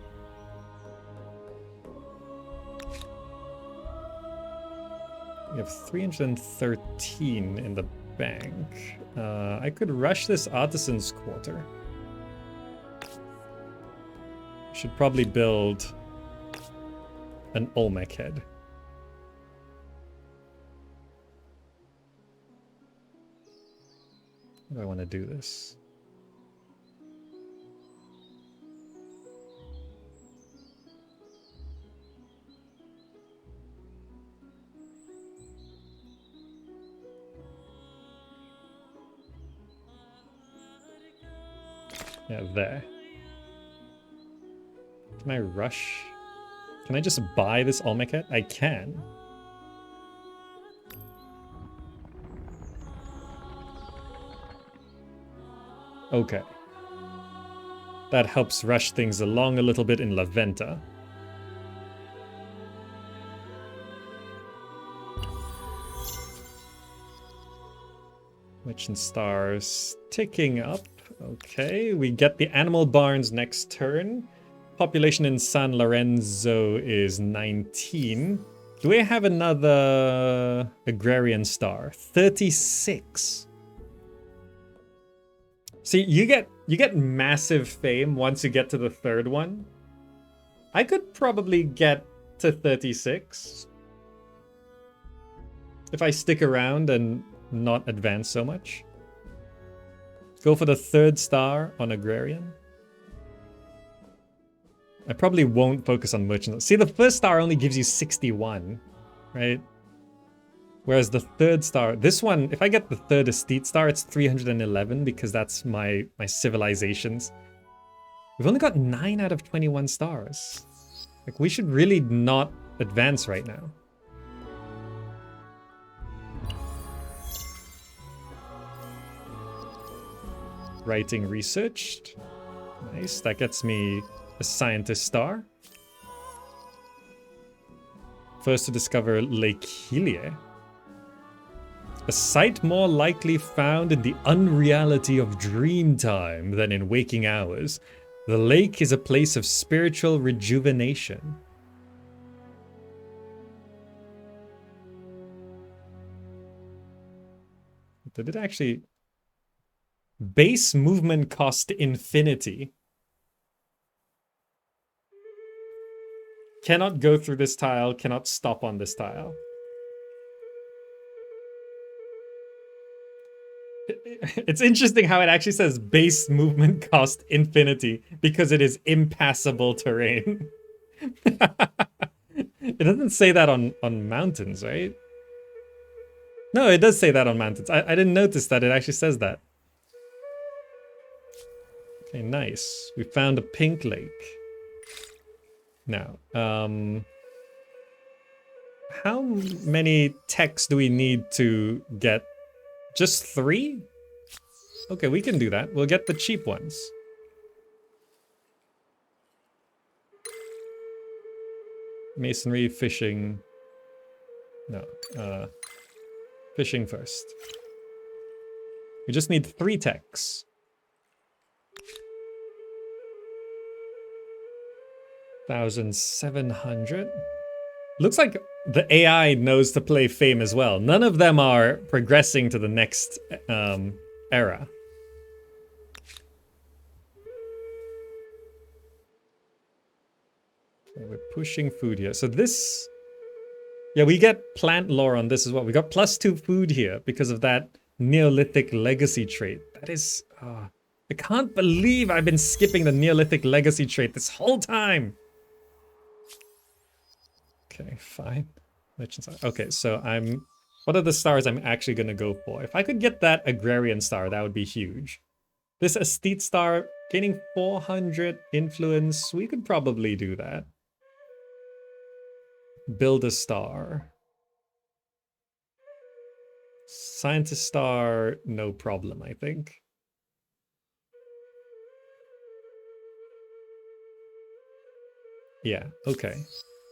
We have 313 in the bank. I could rush this Artisan's Quarter. Should probably build an Olmec head. How do I want to do this? Yeah, there. Can I rush? Can I just buy this Olmec head? I can. Okay. That helps rush things along a little bit in La Venta. Merchant stars ticking up. Okay, we get the animal barns next turn. Population in San Lorenzo is 19. Do we have another agrarian star? 36. See, you get massive fame once you get to the third one. I could probably get to 36 if I stick around and not advance so much. Go for the 3rd star on agrarian. I probably won't focus on merchant. See, the 1st star only gives you 61, right? Whereas the 3rd star, this one, if I get the 3rd estate star, it's 311 because that's my civilizations. We've only got 9 out of 21 stars. Like, we should really not advance right now. Writing researched. Nice, that gets me a scientist star. First to discover Lake Hylia. A sight more likely found in the unreality of dream time than in waking hours. The lake is a place of spiritual rejuvenation. Did it actually... Base movement cost infinity. Cannot go through this tile, cannot stop on this tile. It's interesting how it actually says base movement cost infinity because it is impassable terrain. It doesn't say that on mountains, right? No, it does say that on mountains. I didn't notice that it actually says that. Okay, nice. We found a pink lake. Now, how many techs do we need to get? Just 3? Okay, we can do that. We'll get the cheap ones. Masonry, fishing. No, fishing first. We just need 3 techs. $1,700. Looks like the AI knows to play Fame as well. None of them are progressing to the next era. Okay, we're pushing food here. So this... Yeah, we get plant lore on this as well. We got +2 food here because of that Neolithic legacy trait. That is... I can't believe I've been skipping the Neolithic legacy trait this whole time. Okay, fine. Okay, so what are the stars I'm actually going to go for? If I could get that agrarian star, that would be huge. This aesthete star, gaining 400 influence, we could probably do that. Build a star. Scientist star, no problem, I think. Yeah, okay.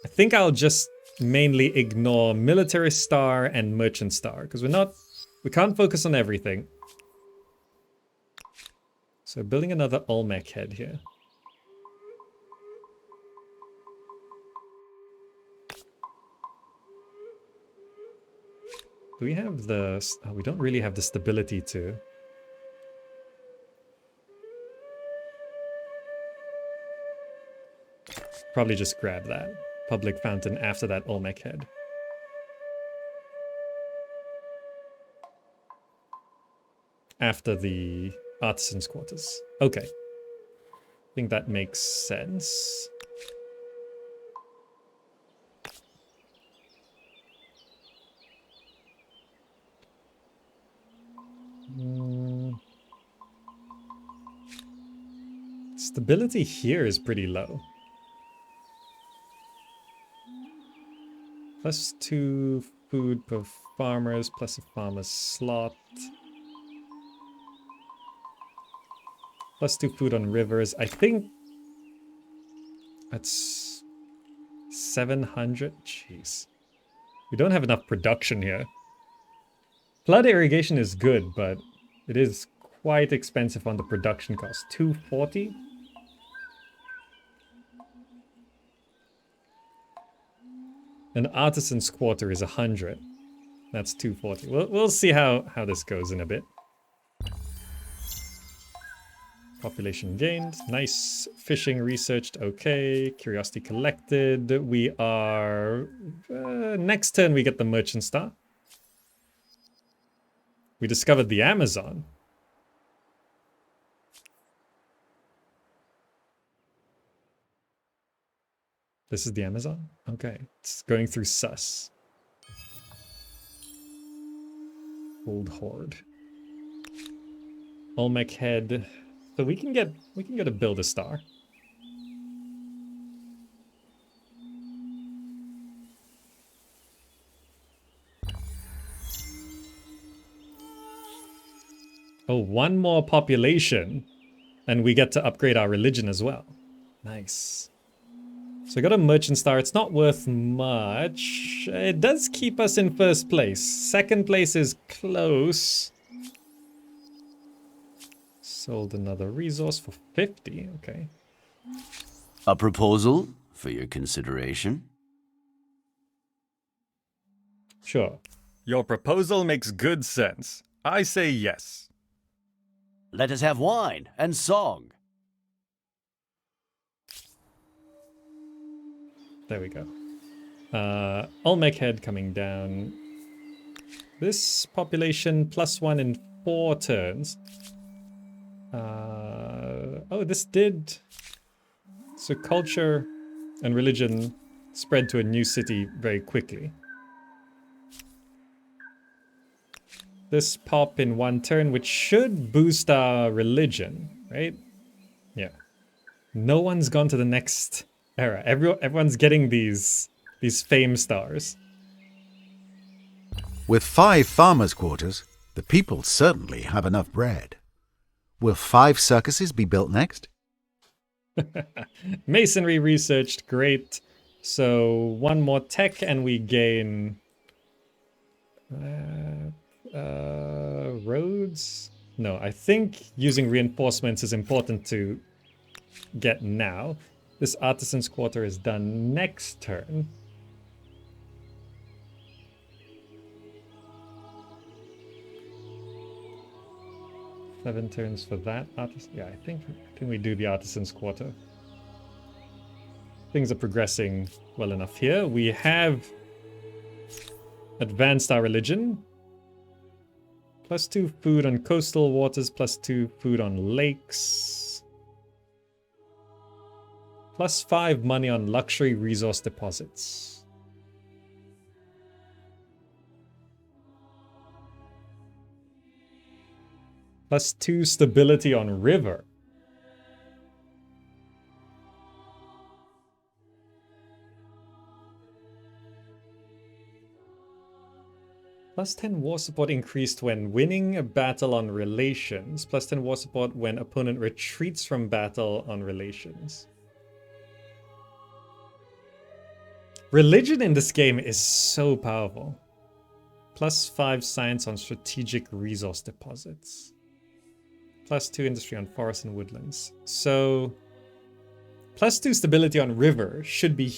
I think I'll just mainly ignore military star and merchant star because we can't focus on everything. So building another Olmec head here. Do we have the... Oh, we don't really have the stability to... Probably just grab that public fountain after that Olmec head. After the artisan's quarters. Okay. I think that makes sense. Stability here is pretty low. +2 food per farmers, plus a farmer's slot. +2 food on rivers. I think that's 700. Jeez. We don't have enough production here. Flood irrigation is good, but it is quite expensive on the production cost. 240? An artisan's quarter is 100. That's 240. We'll see how this goes in a bit. Population gained. Nice. Fishing researched. Okay. Curiosity collected. We are... next turn we get the merchant star. We discovered the Amazon. This is the Amazon? Okay. It's going through sus. Old Horde. Olmec head. So we can get a build a star. Oh, 1 more population. And we get to upgrade our religion as well. Nice. So we got a merchant star. It's not worth much. It does keep us in first place. Second place is close. Sold another resource for 50. Okay. A proposal for your consideration? Sure. Your proposal makes good sense. I say yes. Let us have wine and song. There we go. Olmec head coming down. This population +1 in 4 turns. Oh, this did... So culture and religion spread to a new city very quickly. This pop in 1 turn, which should boost our religion, right? Yeah. No one's gone to the next era. Everyone's getting these fame stars. With 5 farmers' quarters, the people certainly have enough bread. Will 5 circuses be built next? Masonry researched, great. So 1 more tech and we gain... roads? No, I think using reinforcements is important to get now. This artisan's quarter is done next turn. Seven turns for that artisan. Yeah, I think we do the artisan's quarter. Things are progressing well enough here. We have advanced our religion. +2 food on coastal waters, +2 food on lakes. +5 money on luxury resource deposits. +2 stability on river. +10 war support increased when winning a battle on relations. +10 war support when opponent retreats from battle on relations. Religion in this game is so powerful. +5 science on strategic resource deposits. +2 industry on forests and woodlands. So +2 stability on river should be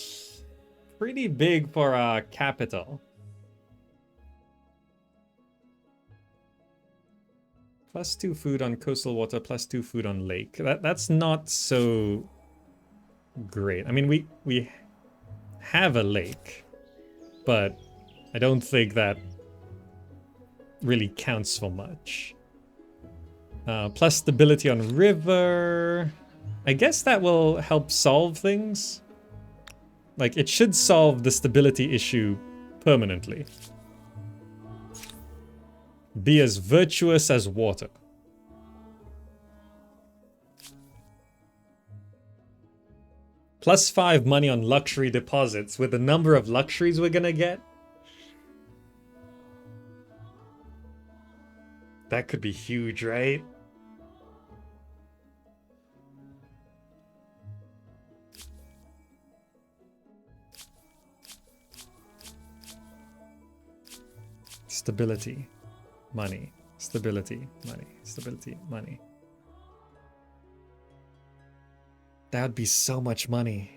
pretty big for our capital. +2 food on coastal water, +2 food on lake. That's not so great. I mean, we have a lake, but I don't think that really counts for much. Plus stability on river. I guess that will help solve things. Like, it should solve the stability issue permanently. Be as virtuous as water. +5 money on luxury deposits. With the number of luxuries we're gonna get, that could be huge, right? Stability, money, stability, money, stability, money. That would be so much money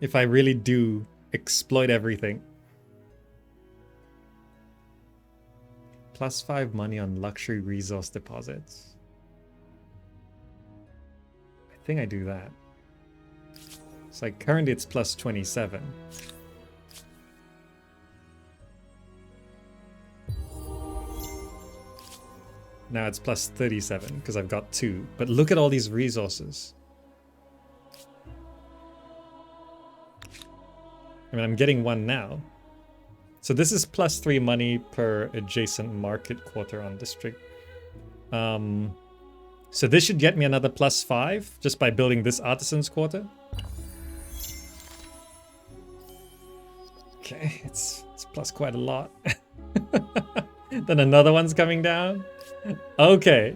if I really do exploit everything. +5 money on luxury resource deposits. I think I do that. It's like currently it's +27. Now it's +37 because I've got 2. But look at all these resources. I mean, I'm getting 1 now. So this is +3 money per adjacent market quarter on district. So this should get me another +5 just by building this artisan's quarter. Okay, it's plus quite a lot. Then another one's coming down. Okay.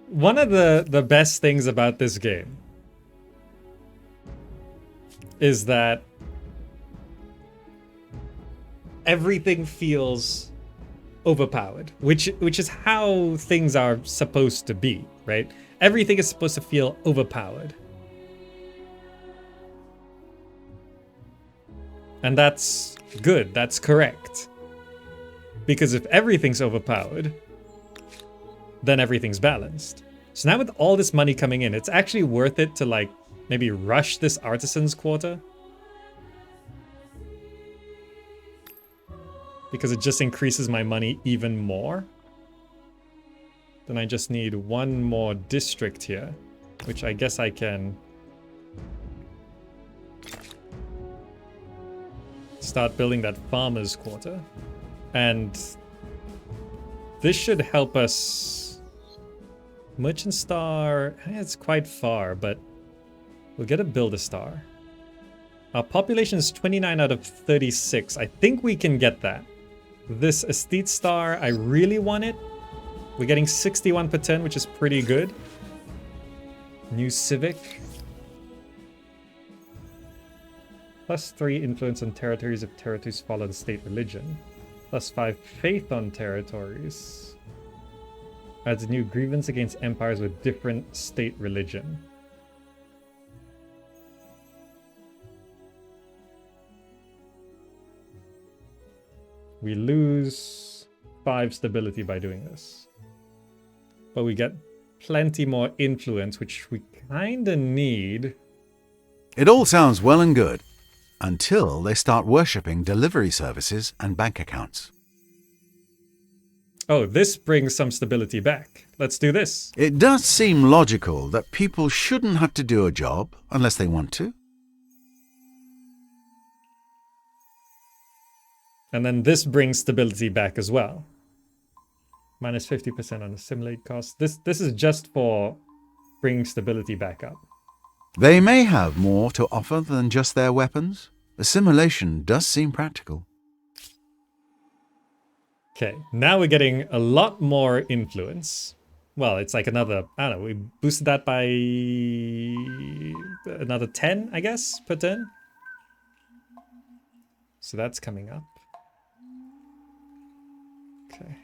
One of the best things about this game is that everything feels overpowered, which is how things are supposed to be, right? Everything is supposed to feel overpowered. And that's good, that's correct. Because if everything's overpowered, then everything's balanced. So now with all this money coming in, it's actually worth it to like maybe rush this artisan's quarter. Because it just increases my money even more. Then I just need one more district here, which I guess I can start building that farmer's quarter. And this should help us. Merchant Star, it's quite far, but we'll get a Builder Star. Our population is 29 out of 36. I think we can get that. This Estate Star, I really want it. We're getting 61 per turn, which is pretty good. New Civic. +3 influence on territories if territories follow the state religion. +5 faith on territories. Adds a new grievance against empires with different state religion. We lose 5 stability by doing this. But we get plenty more influence, which we kinda need. It all sounds well and good, until they start worshipping delivery services and bank accounts. Oh, this brings some stability back. Let's do this. It does seem logical that people shouldn't have to do a job unless they want to. And then this brings stability back as well. Minus 50% on assimilate cost. This is just for bringing stability back up. They may have more to offer than just their weapons. Assimilation does seem practical. Okay, now we're getting a lot more influence. Well, it's like another, I don't know, we boosted that by another 10, I guess, per turn. So that's coming up. Okay.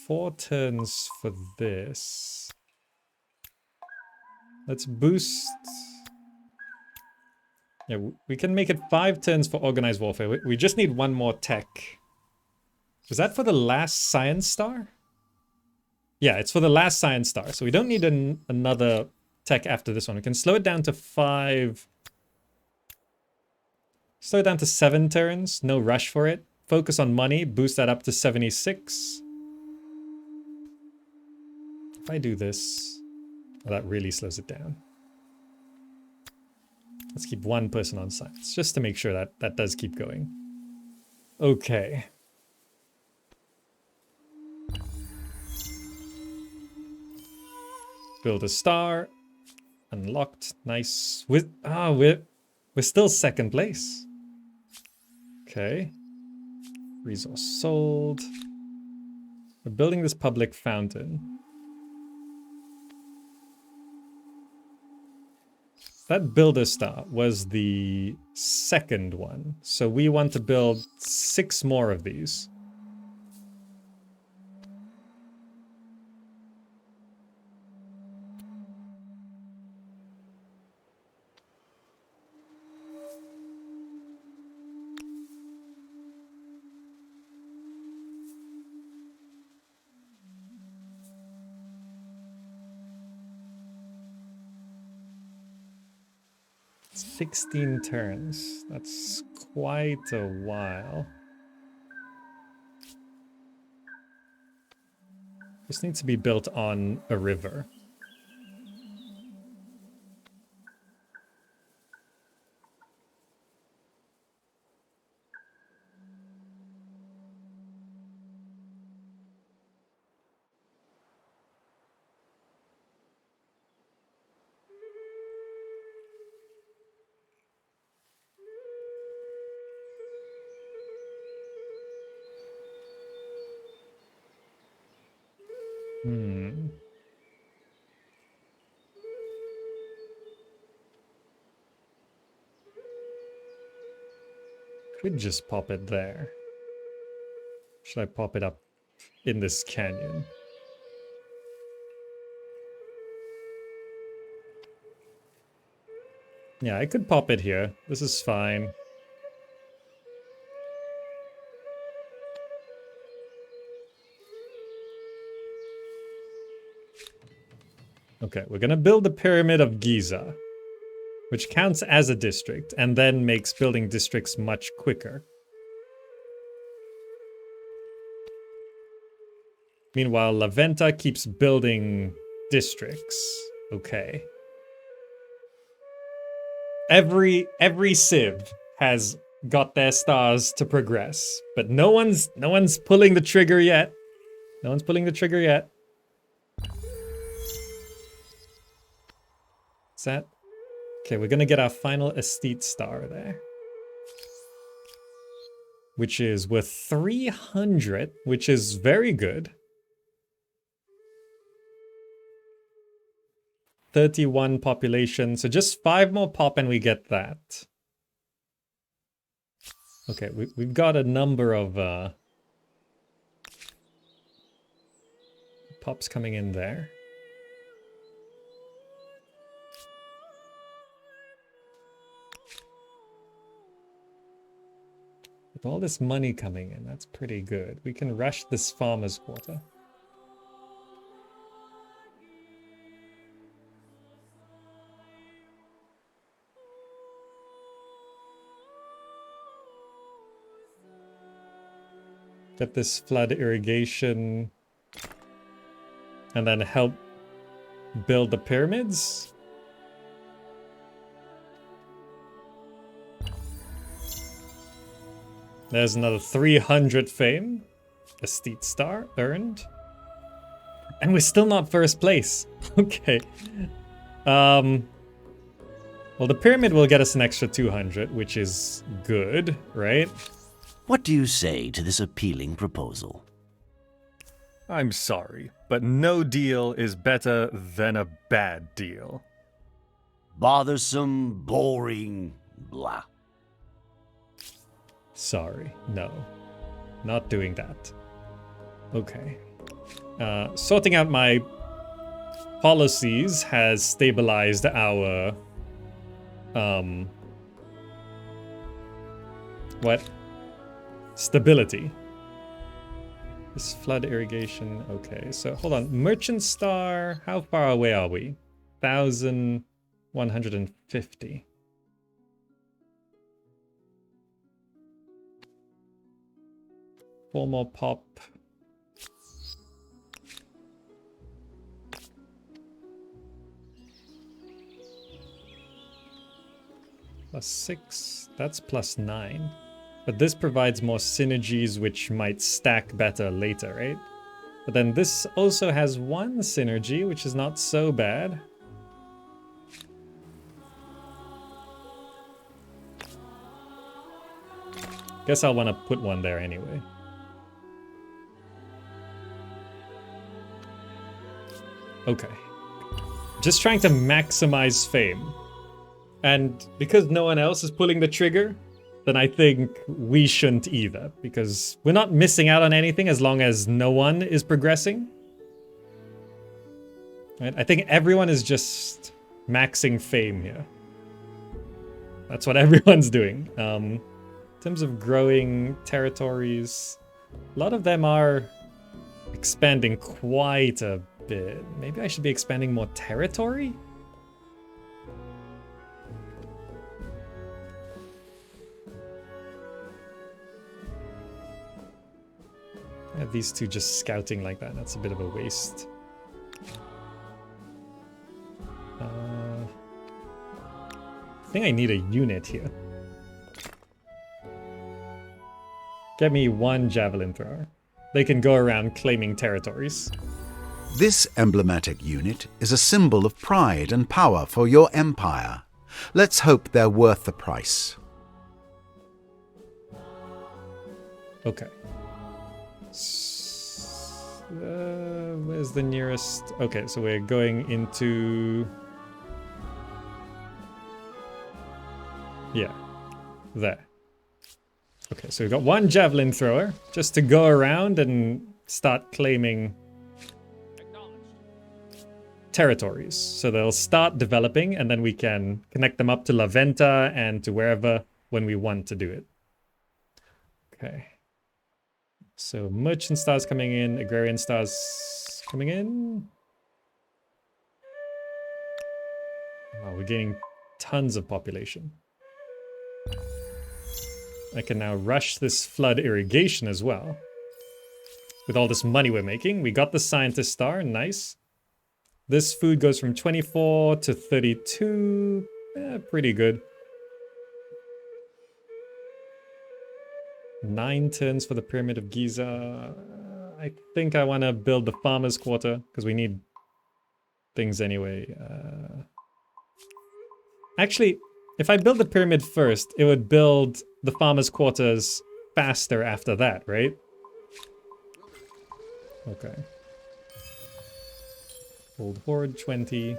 4 turns for this. Let's boost. Yeah, we can make it 5 turns for organized warfare. We just need one more tech. Was that for the last science star? Yeah, it's for the last science star. So we don't need another tech after this one. We can slow it down to 5. Slow it down to 7 turns. No rush for it. Focus on money. Boost that up to 76. If I do this, well, that really slows it down. Let's keep one person on science, just to make sure that that does keep going. Okay. Build a star. Unlocked. Nice. We're still second place. Okay. Resource sold. We're building this public fountain. That builder star was the second one. So we want to build 6 more of these. $16 turns. That's quite a while. This needs to be built on a river. Could just pop it there. Should I pop it up in this canyon? Yeah, I could pop it here. This is fine. Okay, we're gonna build the Pyramid of Giza, which counts as a district and then makes building districts much quicker. Meanwhile, La Venta keeps building districts. Okay. Every civ has got their stars to progress, but no one's pulling the trigger yet. No one's pulling the trigger yet. Is that? Okay, we're gonna get our final estate star there. Which is worth 300, which is very good. 31 population, so just 5 more pop and we get that. Okay, we've got a number of pops coming in there. With all this money coming in, that's pretty good. We can rush this farmer's quarter. Get this flood irrigation and then help build the pyramids. There's another 300 fame. Estate star earned. And we're still not first place. Okay. Well, the pyramid will get us an extra 200, which is good, right? What do you say to this appealing proposal? I'm sorry, but no deal is better than a bad deal. Bothersome, boring, blah. Sorry, no. Not doing that. Okay. Sorting out my policies has stabilized our... What? Stability. This flood irrigation, okay. So, hold on. Merchant Star, how far away are we? 1,150. Four more pop. +6. That's +9. But this provides more synergies which might stack better later, right? But then this also has one synergy, which is not so bad. Guess I'll want to put one there anyway. Okay. Just trying to maximize fame. And because no one else is pulling the trigger, then I think we shouldn't either. Because we're not missing out on anything as long as no one is progressing. Right? I think everyone is just maxing fame here. That's what everyone's doing. In terms of growing territories, a lot of them are expanding quite a bit. Maybe I should be expanding more territory? I have these two just scouting like that. That's a bit of a waste. I think I need a unit here. Get me one javelin thrower. They can go around claiming territories. This emblematic unit is a symbol of pride and power for your empire. Let's hope they're worth the price. Okay. Where's the nearest? Okay, so we're going into... Yeah, there. Okay, so we've got one javelin thrower just to go around and start claiming territories. So they'll start developing and then we can connect them up to La Venta and to wherever when we want to do it. Okay. So merchant stars coming in, agrarian stars coming in. Wow, we're gaining tons of population. I can now rush this flood irrigation as well. With all this money we're making. We got the scientist star, nice. This food goes from 24 to 32. Pretty good. 9 turns for the Pyramid of Giza. I think I want to build the farmer's quarter because we need things anyway. Actually, if I build the pyramid first, it would build the farmer's quarters faster after that, right? Okay. Old Horde 20.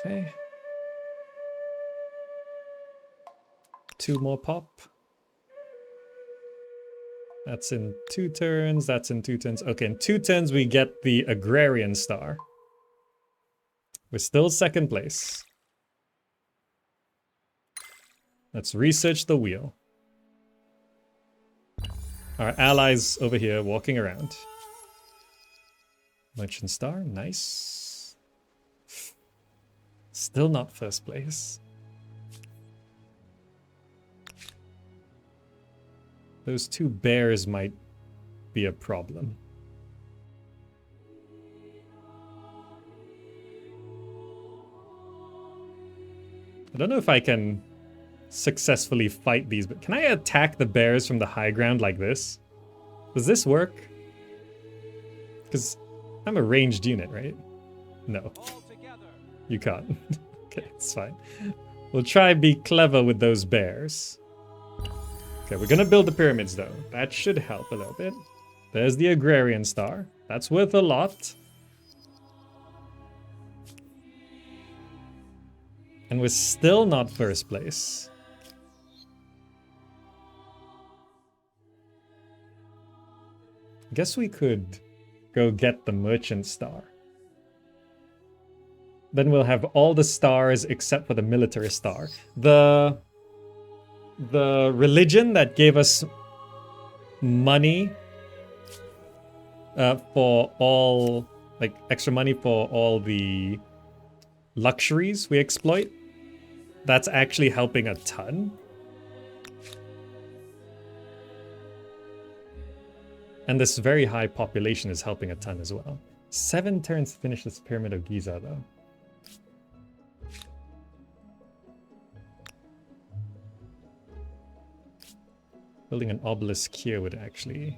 Okay. 2 more pop. That's in 2 turns, that's in 2 turns. Okay, in 2 turns we get the Agrarian Star. We're still second place. Let's research the wheel. Our allies over here walking around. Merchant Star, nice. Still not first place. Those 2 bears might be a problem. I don't know if I can successfully fight these, but can I attack the bears from the high ground like this? Does this work? Because I'm a ranged unit, right? No. You can't. Okay, it's fine. We'll try and be clever with those bears. Okay, we're gonna build the pyramids though. That should help a little bit. There's the Agrarian Star. That's worth a lot. And we're still not first place. I guess we could go get the Merchant Star. Then we'll have all the stars except for the Military Star. The religion that gave us money for all, like extra money for all the luxuries we exploit, that's actually helping a ton. And this very high population is helping a ton as well. 7 turns to finish this Pyramid of Giza though. Building an obelisk here would actually...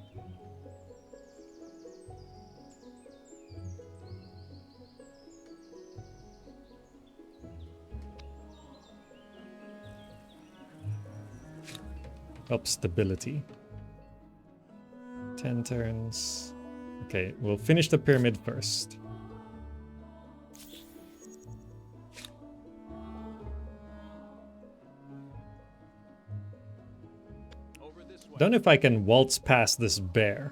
help stability. 10 turns. Okay, we'll finish the pyramid first. Don't know if I can waltz past this bear.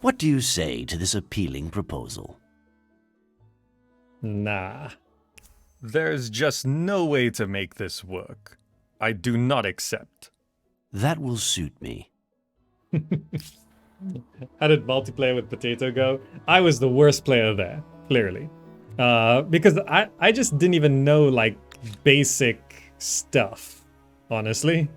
What do you say to this appealing proposal? Nah. There's just no way to make this work. I do not accept. That will suit me. How did multiplayer with Potato go? I was the worst player there, clearly. Because I just didn't even know, like, basic stuff, honestly.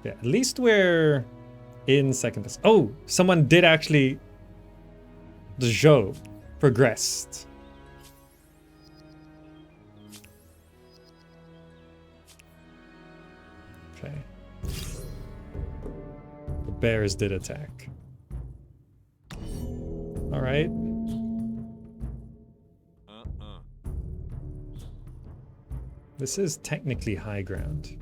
Yeah, at least we're in second place. Oh, someone did actually... The show progressed. Okay. The bears did attack. All right. This is technically high ground.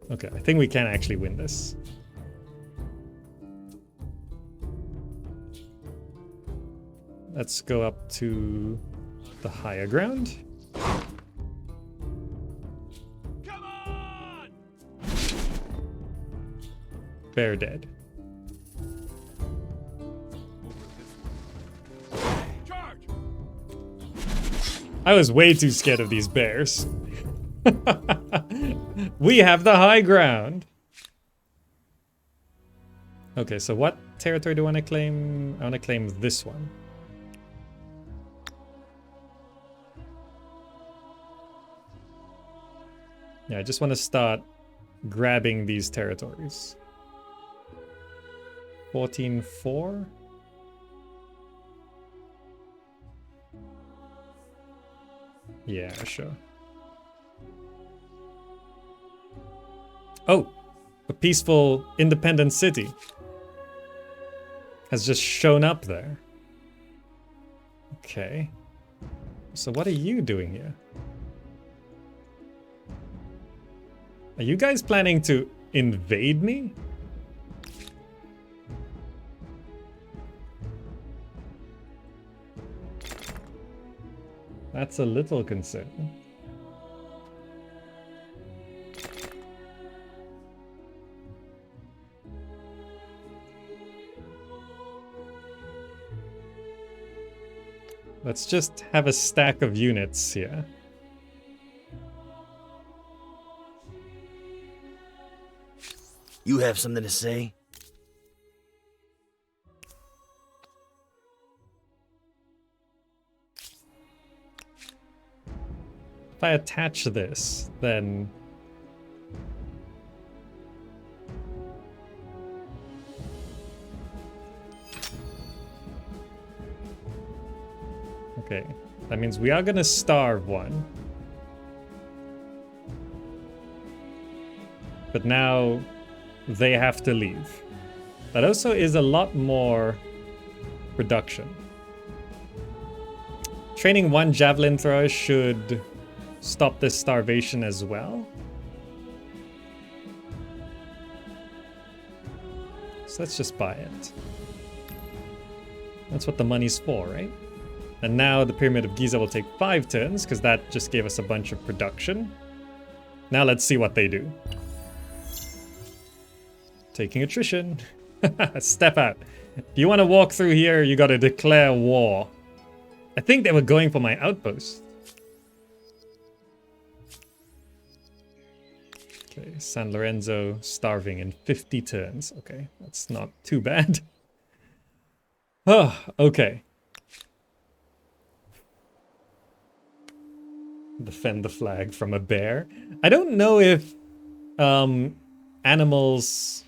Okay, I think we can actually win this. Let's go up to the higher ground. Come on! Bear dead. Charge! I was way too scared of these bears. We have the high ground. Okay, so what territory do I want to claim? I want to claim this one. Yeah, I just want to start grabbing these territories. 14-4? Yeah, sure. Oh, a peaceful, independent city has just shown up there. Okay. So what are you doing here? Are you guys planning to invade me? That's a little concerning. Let's just have a stack of units here. You have something to say? If I attach this, then... Okay, that means we are gonna starve one. But now they have to leave. That also is a lot more production. Training one javelin thrower should stop this starvation as well. So let's just buy it. That's what the money's for, right? And now the Pyramid of Giza will take 5 turns, because that just gave us a bunch of production. Now let's see what they do. Taking attrition. Step out. If you want to walk through here, you gotta declare war. I think they were going for my outpost. Okay, San Lorenzo starving in 50 turns. Okay, that's not too bad. Oh, okay. Defend the flag from a bear. I don't know if animals...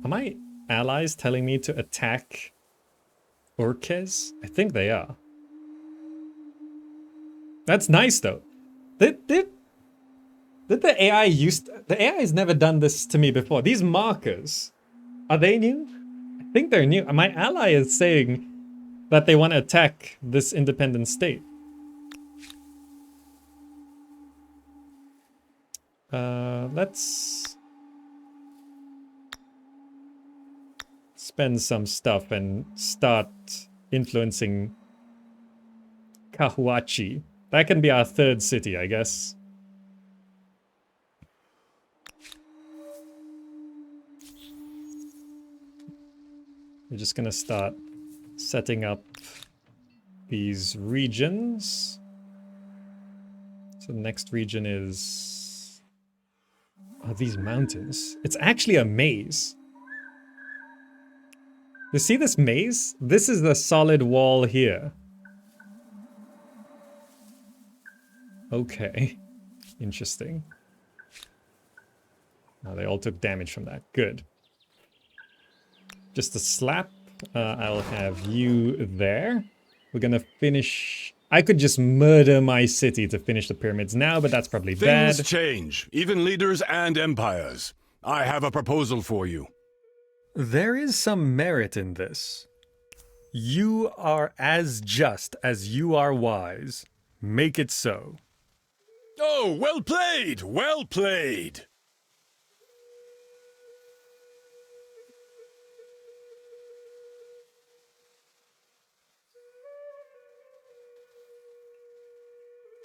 Are my allies telling me to attack orcas? I think they are. That's nice though. Did the AI used... The AI has never done this to me before. These markers, are they new? I think they're new. My ally is saying that they want to attack this independent state. Let's spend some stuff and start influencing Kahuachi. That can be our 3rd city, I guess. We're just gonna start setting up these regions. So the next region is... Oh, these mountains. It's actually a maze. You see this maze? This is the solid wall here. Okay. Interesting. Oh, they all took damage from that. Good. Just a slap. I'll have you there. We're gonna finish... I could just murder my city to finish the pyramids now, but that's probably bad. Things change, even leaders and empires. I have a proposal for you. There is some merit in this. You are as just as you are wise. Make it so. Oh, well played! Well played!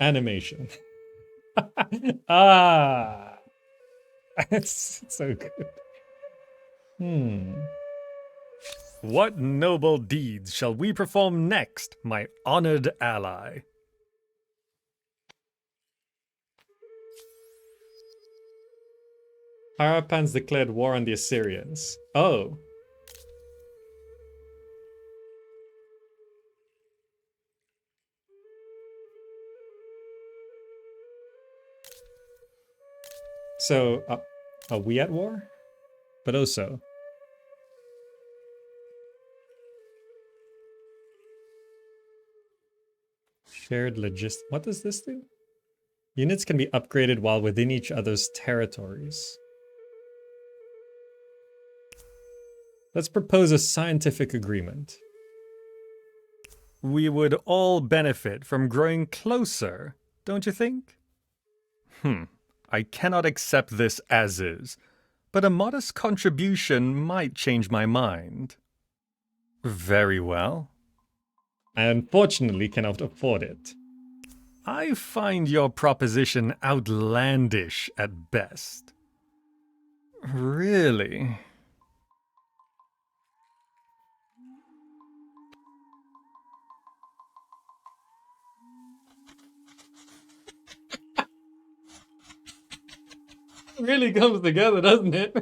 Animation. Ah! It's so good. What noble deeds shall we perform next, my honored ally? Harapans declared war on the Assyrians. Oh. So, are we at war? But also. Shared logistics. What does this do? Units can be upgraded while within each other's territories. Let's propose a scientific agreement. We would all benefit from growing closer, don't you think? I cannot accept this as is, but a modest contribution might change my mind. Very well. I unfortunately cannot afford it. I find your proposition outlandish at best. Really? It really comes together, doesn't it?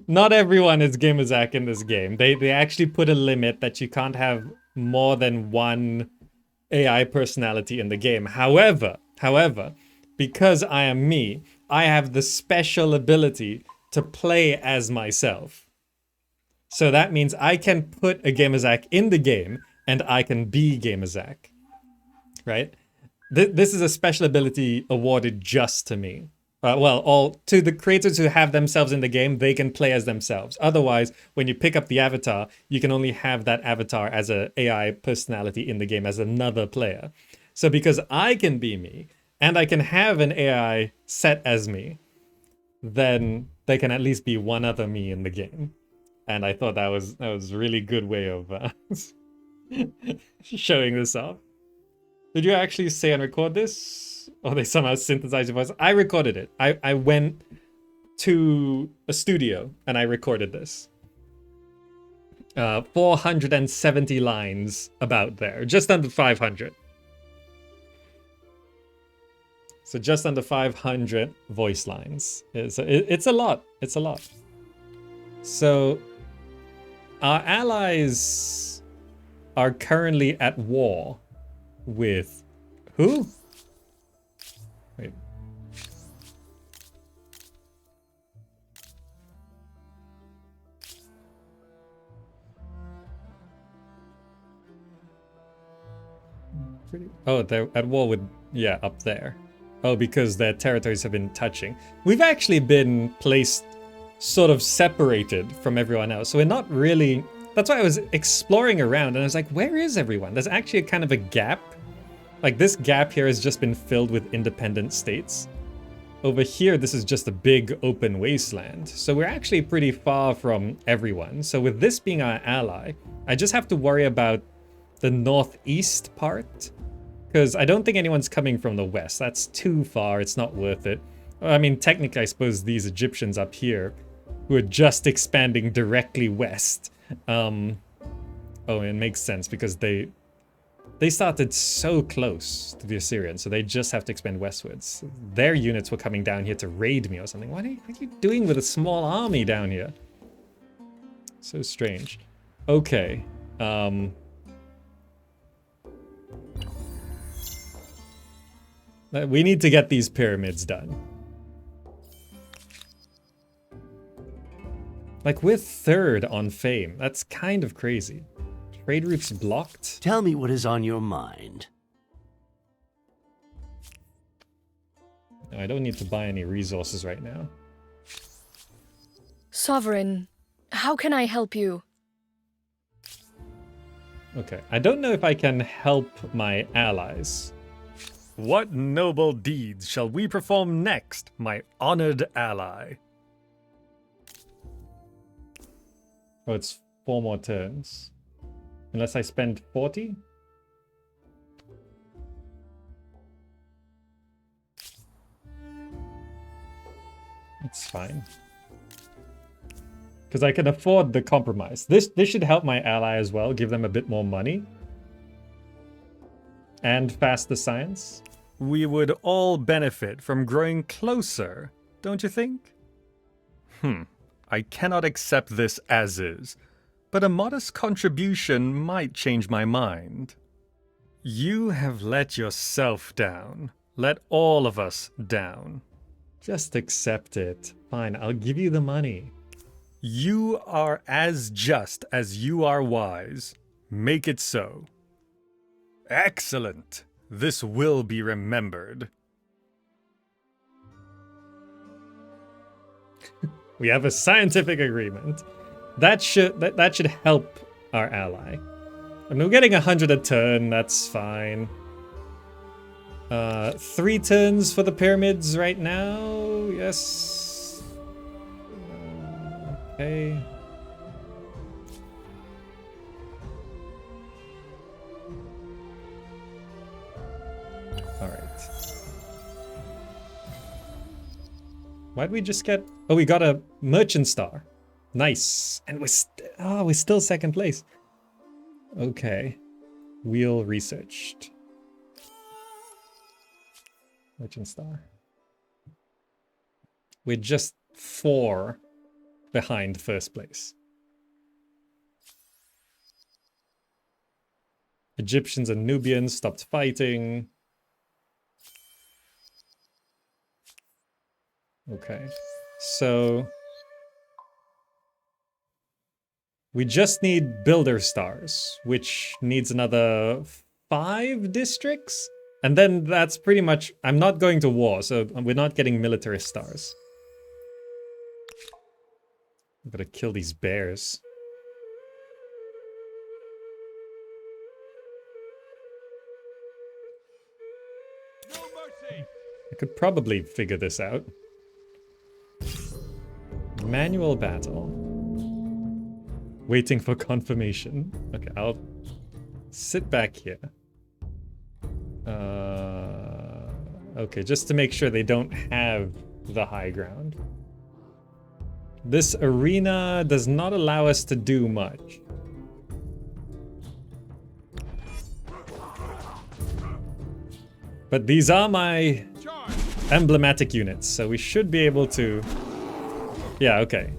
Not everyone is Gamazak in this game. They actually put a limit that you can't have more than one AI personality in the game. However, because I am me, I have the special ability to play as myself. So that means I can put a Gamazak in the game and I can be Gamazak. Right? This is a special ability awarded just to me. Well, to the creators who have themselves in the game, they can play as themselves. Otherwise, when you pick up the avatar, you can only have that avatar as an AI personality in the game, as another player. So because I can be me, and I can have an AI set as me, then they can at least be one other me in the game. And I thought that was a really good way of showing this off. Did you actually say and record this? Or they somehow synthesized your voice? I recorded it. I went to a studio and I recorded this. 470 lines about there. Just under 500. So just under 500 voice lines. It's a lot. It's a lot. So our allies are currently at war with who? Wait. Oh, they're at war with, yeah, up there. Oh, because their territories have been touching. We've actually been placed sort of separated from everyone else. So we're not really... That's why I was exploring around and I was like, where is everyone? There's actually a kind of a gap. Like this gap here has just been filled with independent states. Over here, this is just a big open wasteland. So we're actually pretty far from everyone. So with this being our ally, I just have to worry about the northeast part. Because I don't think anyone's coming from the west. That's too far. It's not worth it. I mean, technically, I suppose these Egyptians up here who are just expanding directly west. Oh, it makes sense because they started so close to the Assyrians, so they just have to expand westwards. Their units were coming down here to raid me or something. What are you doing with a small army down here? So strange. Okay. We need to get these pyramids done. Like, we're third on fame. That's kind of crazy. Trade routes blocked? Tell me what is on your mind. No, I don't need to buy any resources right now. Sovereign, how can I help you? Okay, I don't know if I can help my allies. What noble deeds shall we perform next, my honored ally? Oh, it's 4 more turns. Unless I spend 40? It's fine. Because I can afford the compromise. This should help my ally as well, give them a bit more money. And faster science. We would all benefit from growing closer, don't you think? I cannot accept this as is, but a modest contribution might change my mind. You have let yourself down. Let all of us down. Just accept it. Fine, I'll give you the money. You are as just as you are wise. Make it so. Excellent. This will be remembered. We have a scientific agreement. That should help our ally. I mean, we're getting 100 a turn, that's fine. 3 turns for the pyramids right now. Yes. Okay. All right. Why'd we just get... Oh, we got a merchant star. Nice. And we're still second place. Okay. Wheel researched. Merchant star. We're just 4 behind first place. Egyptians and Nubians stopped fighting. Okay, so we just need builder stars, which needs another 5 districts. And then that's pretty much... I'm not going to war, so we're not getting militarist stars. I'm gonna kill these bears. No mercy. I could probably figure this out. Manual battle. Waiting for confirmation. Okay, I'll sit back here. Okay, just to make sure they don't have the high ground. This arena does not allow us to do much. But these are my emblematic units, so we should be able to... Yeah, okay.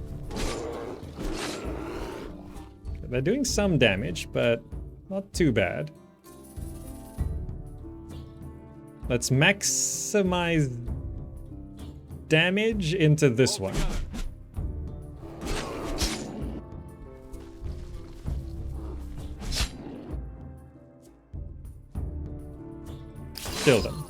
They're doing some damage, but not too bad. Let's maximize damage into this one. Kill them.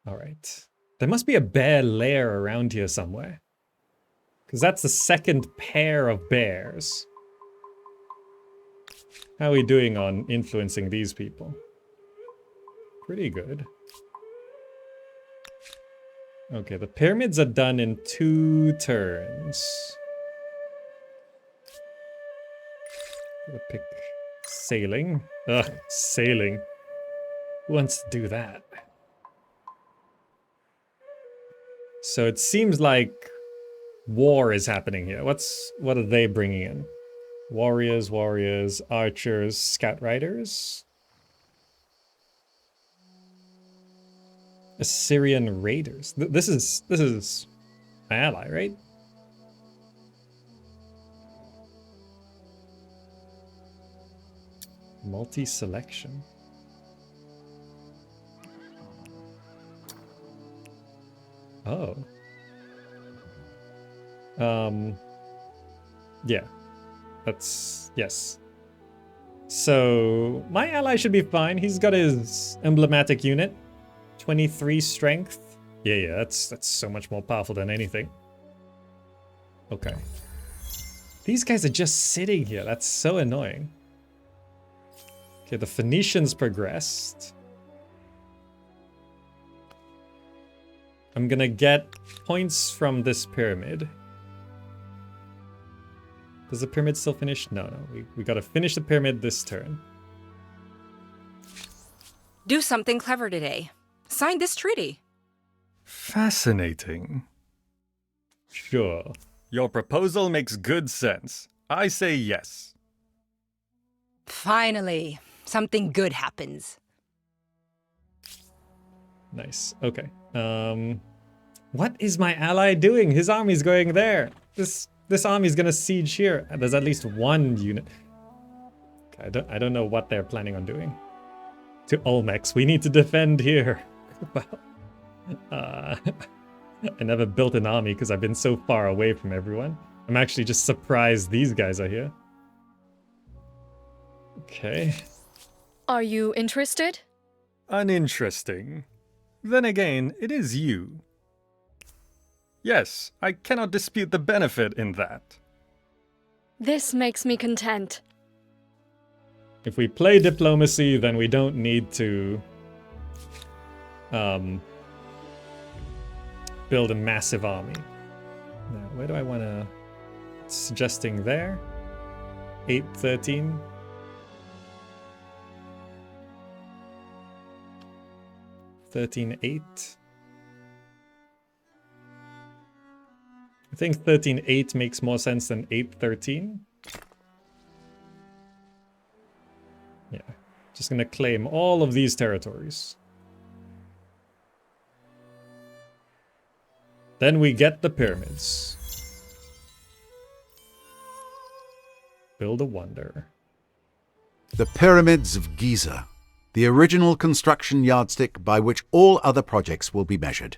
All right. There must be a bear lair around here somewhere. Because that's the second pair of bears. How are we doing on influencing these people? Pretty good. Okay, the pyramids are done in 2 turns. Gotta pick sailing. Ugh, sailing. Who wants to do that? So it seems like war is happening here. What are they bringing in? Warriors, archers, scout riders. Assyrian raiders. This is my ally, right? Multi-selection. Oh. Yeah. That's... yes. So, my ally should be fine. He's got his emblematic unit. 23 strength. Yeah, that's so much more powerful than anything. Okay. These guys are just sitting here. That's so annoying. Okay, the Phoenicians progressed. I'm gonna get points from this pyramid. Does the pyramid still finish? No. We gotta finish the pyramid this turn. Do something clever today. signed this treaty. Fascinating. Sure. Your proposal makes good sense. I say yes. Finally, something good happens. Nice. Okay. What is my ally doing? His army's going there. This army's gonna siege here. There's at least one unit. Okay, I don't know what they're planning on doing. To Olmecs, we need to defend here. Well, I never built an army because I've been so far away from everyone. I'm actually just surprised these guys are here. Okay. Are you interested? Uninteresting. Then again, it is you. Yes, I cannot dispute the benefit in that. This makes me content. If we play diplomacy, then we don't need to build a massive army. Now, where do I want to... Suggesting there. 813. $13.8. I think 13.8 makes more sense than 8.13. Yeah, just gonna claim all of these territories. Then we get the pyramids. Build a wonder. The Pyramids of Giza, the original construction yardstick by which all other projects will be measured.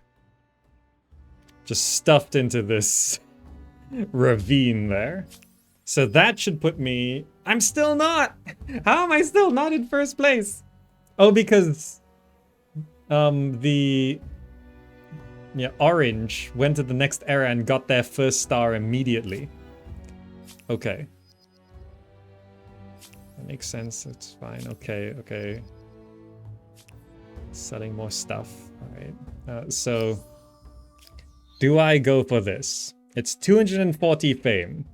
Just stuffed into this ravine there. So that should put me... I'm still not! How am I still not in first place? Oh, because the orange went to the next era and got their first star immediately. Okay. That makes sense. It's fine. Okay. Selling more stuff. Alright. So... do I go for this? It's 240 fame.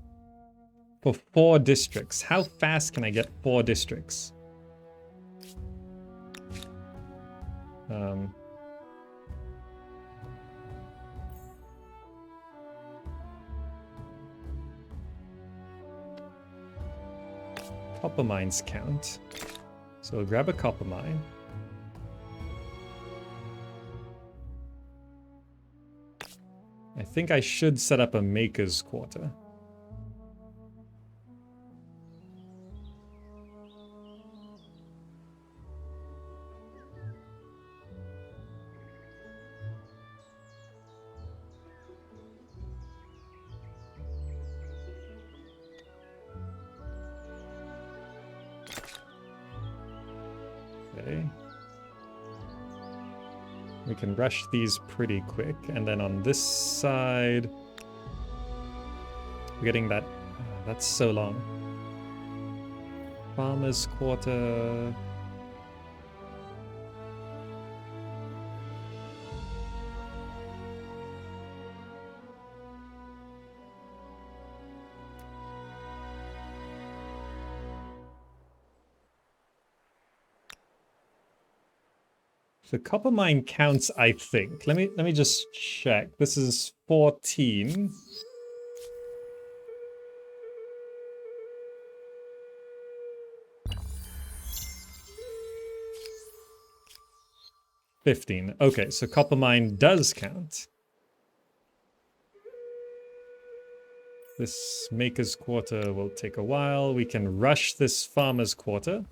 For 4 districts. How fast can I get 4 districts? Copper mines count. So we'll grab a copper mine. I think I should set up a maker's quarter. Okay. We can rush these pretty quick, and then on this side, we're getting that. That's so long. Farmer's quarter. The copper mine counts, I think. Let me just check. This is 14. $15. Okay, so copper mine does count. This maker's quarter will take a while. We can rush this farmer's quarter.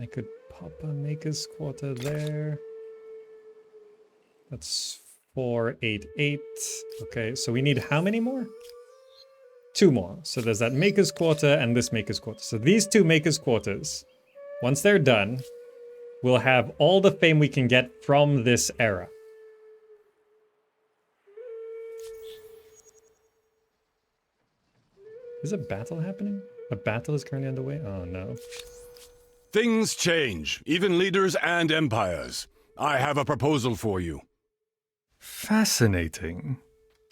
I could pop a maker's quarter there. That's 488. Okay, so we need how many more? 2 more. So there's that maker's quarter and this maker's quarter. So these 2 maker's quarters, once they're done, we'll have all the fame we can get from this era. Is a battle happening? A battle is currently underway? Oh no. Things change, even leaders and empires. I have a proposal for you. Fascinating.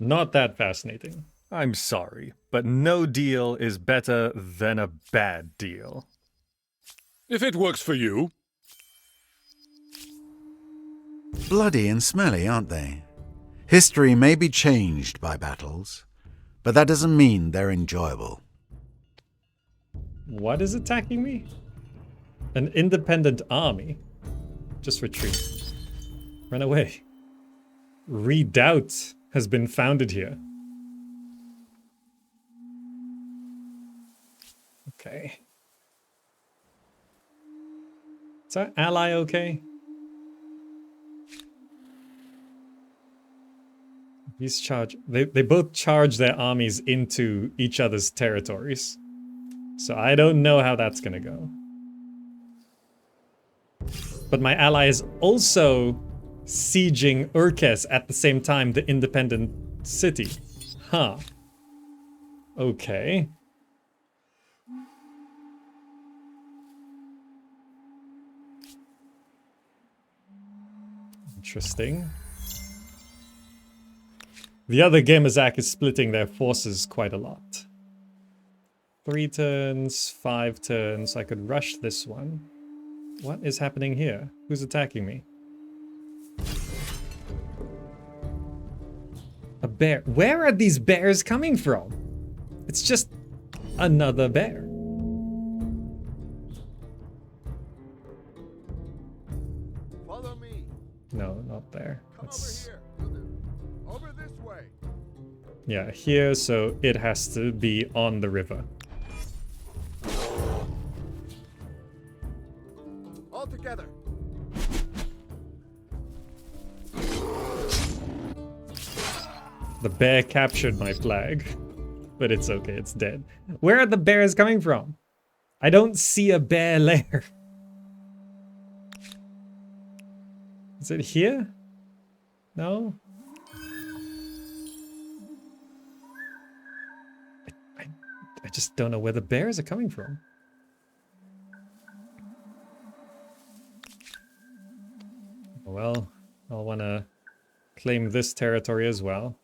Not that fascinating. I'm sorry, but no deal is better than a bad deal. If it works for you. Bloody and smelly, aren't they? History may be changed by battles, but that doesn't mean they're enjoyable. What is attacking me? An independent army. Just retreat. Run away. Redoubt has been founded here. Okay. Is our ally okay? He's charged. They both charge their armies into each other's territories. So I don't know how that's gonna go. But my ally is also sieging Urkes at the same time, the independent city. Huh. Okay. Interesting. The other Gamazak is splitting their forces quite a lot. 3 turns, 5 turns. I could rush this one. What is happening here? Who's attacking me? A bear. Where are these bears coming from? It's just another bear. Follow me. No, not there. Come That's... over here. Over this way. Yeah, here, so it has to be on the river. All together. The bear captured my flag. But it's okay, it's dead. Where are the bears coming from? I don't see a bear lair. Is it here? No? I just don't know where the bears are coming from. Well, I'll want to claim this territory as well.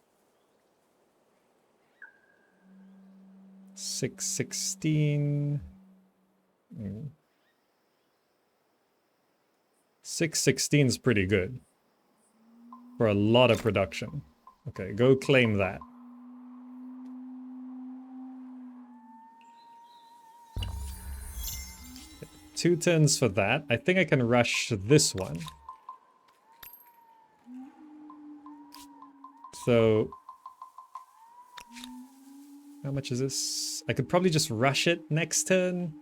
616. 616 is pretty good for a lot of production. Okay, go claim that. Okay, 2 turns for that. I think I can rush this one. So, how much is this? I could probably just rush it next turn.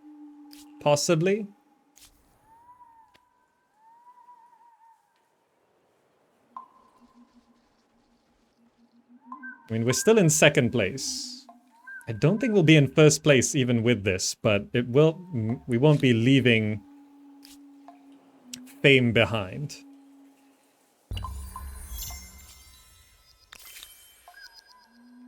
Possibly. I mean, we're still in second place. I don't think we'll be in first place even with this, but it will. We won't be leaving fame behind.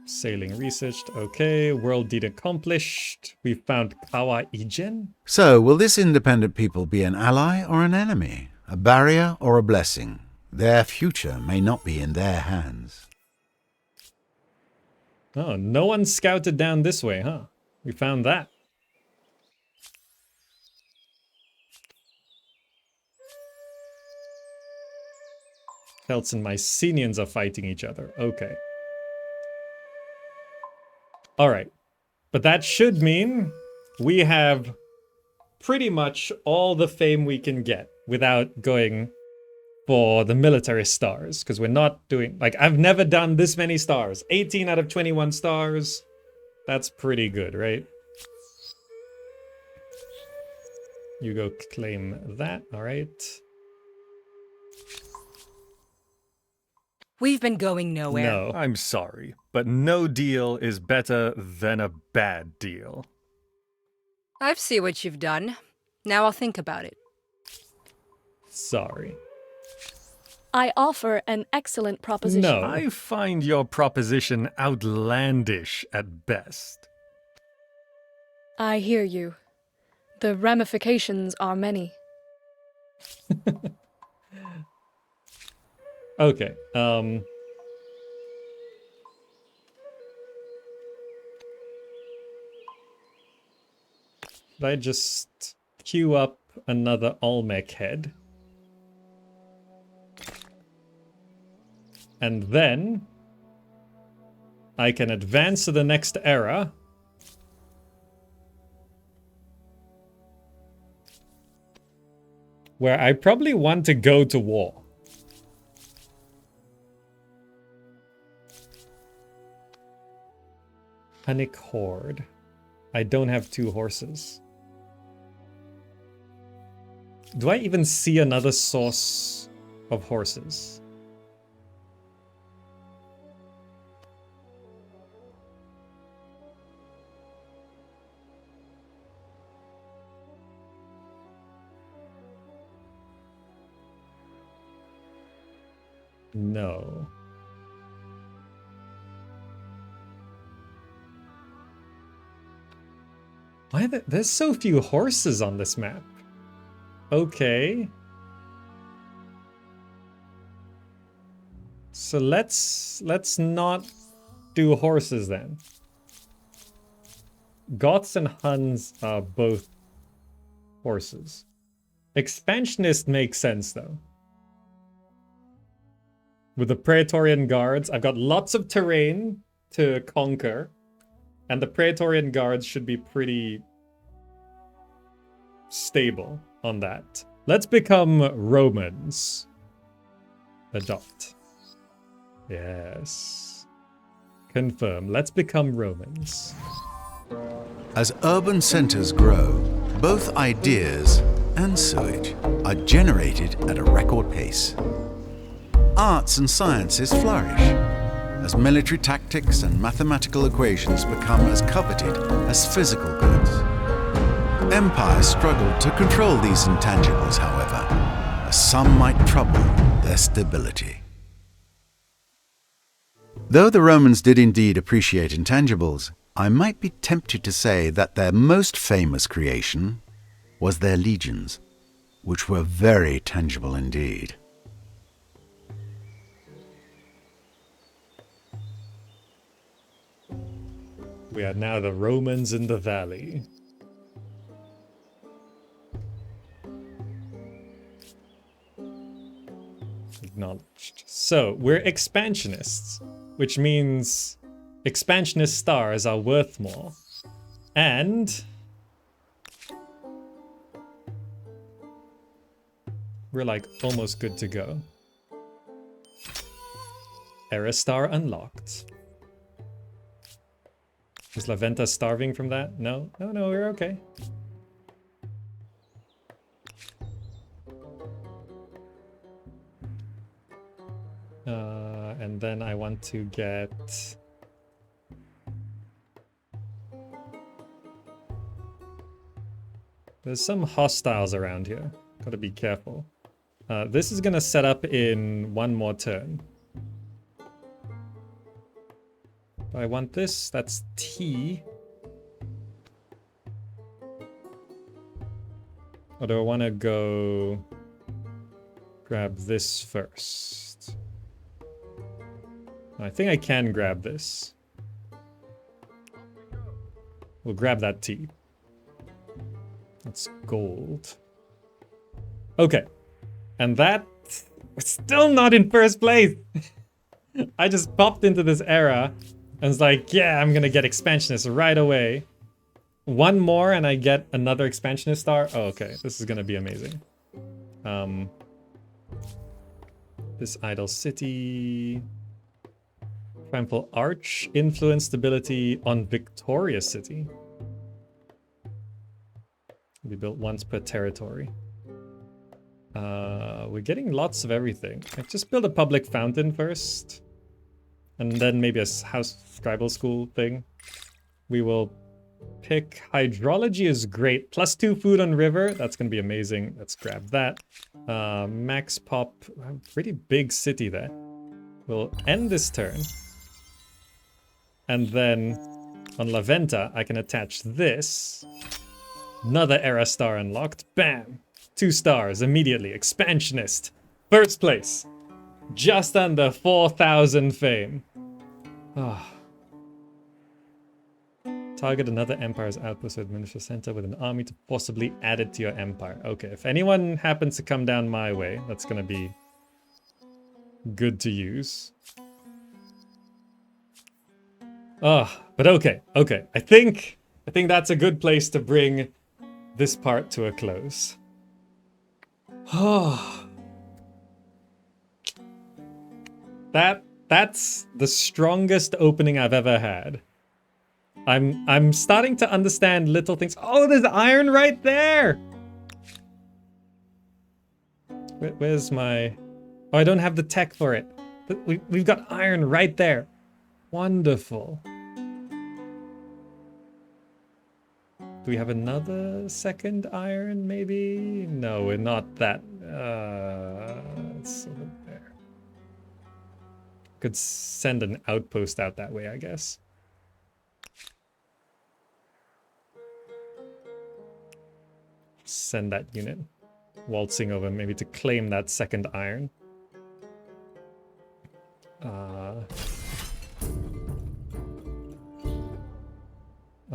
Sailing researched, okay. World deed accomplished. We found Kawa Ijen. So, will this independent people be an ally or an enemy? A barrier or a blessing? Their future may not be in their hands. Oh, no one scouted down this way, huh? We found that. Celts and Mycenaeans are fighting each other. Okay. Alright. But that should mean we have pretty much all the fame we can get without going for the military stars. Because we're not doing... Like, I've never done this many stars. 18 out of 21 stars. That's pretty good, right? You go claim that. Alright. We've been going nowhere. No. I'm sorry, but no deal is better than a bad deal. I see what you've done. Now I'll think about it. Sorry. I offer an excellent proposition. No. I find your proposition outlandish at best. I hear you. The ramifications are many. Okay, I just queue up another Olmec head. And then I can advance to the next era. Where I probably want to go to war. Hunnic Horde. I don't have 2 horses. Do I even see another source of horses? No. Why there's so few horses on this map? Okay. So let's not do horses then. Goths and Huns are both horses. Expansionist makes sense though. With the Praetorian Guards, I've got lots of terrain to conquer. And the Praetorian Guards should be pretty stable on that. Let's become Romans. Adopt. Yes. Confirm. Let's become Romans. As urban centers grow, both ideas and sewage are generated at a record pace. Arts and sciences flourish as military tactics and mathematical equations become as coveted as physical goods. Empires struggled to control these intangibles, however, as some might trouble their stability. Though the Romans did indeed appreciate intangibles, I might be tempted to say that their most famous creation was their legions, which were very tangible indeed. We are now the Romans in the valley. Acknowledged. So, we're expansionists, which means expansionist stars are worth more. And we're like almost good to go. Era star unlocked. Is La Venta starving from that? No? No, we're okay. And then I want to get... There's some hostiles around here. Gotta be careful. This is gonna set up in one more turn. I want this, that's T. Or do I want to go grab this first? I think I can grab this. We'll grab that T. That's gold. Okay. And that... We're still not in first place! I just popped into this era and was like, yeah, I'm gonna get expansionist right away. One more and I get another expansionist star. Oh, okay. This is gonna be amazing. This idle city. Trample Arch. Influence stability on Victorious City. We built once per territory. We're getting lots of everything. I just build a public fountain first. And then maybe a house scribal school thing. We will pick hydrology is great. +2 food on river. That's going to be amazing. Let's grab that. Max pop. Pretty big city there. We'll end this turn. And then On La Venta, I can attach this. Another era star unlocked. Bam! 2 stars immediately. Expansionist. First place. Just under 4,000 fame. Ah. Target another empire's outpost or administrative center with an army to possibly add it to your empire. Okay, if anyone happens to come down my way, that's gonna be good to use. Ah, but okay. I think that's a good place to bring this part to a close. Oh. That's the strongest opening I've ever had. I'm starting to understand little things. Oh, there's iron right there! Where's my... Oh, I don't have the tech for it. But we've got iron right there. Wonderful. Do we have another second iron, maybe? No, we're not that... it's over there. Could send an outpost out that way, I guess. Send that unit waltzing over, maybe to claim that second iron. Are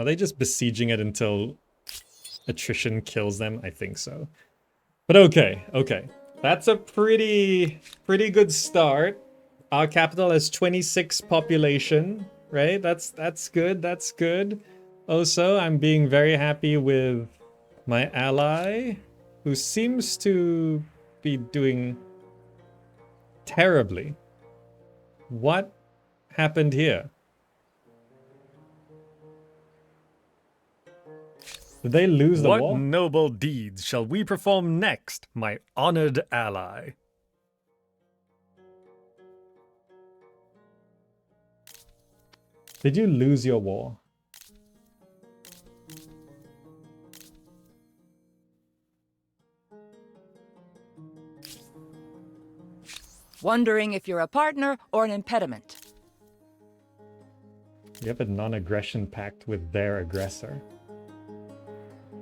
they just besieging it until attrition kills them? I think so. But okay. That's a pretty good start. Our capital has 26 population, right? That's good. Also, I'm being very happy with my ally, who seems to be doing terribly. What happened here? Did they lose the war? What noble deeds shall we perform next, my honored ally? Did you lose your war? Wondering if you're a partner or an impediment. You have a non-aggression pact with their aggressor.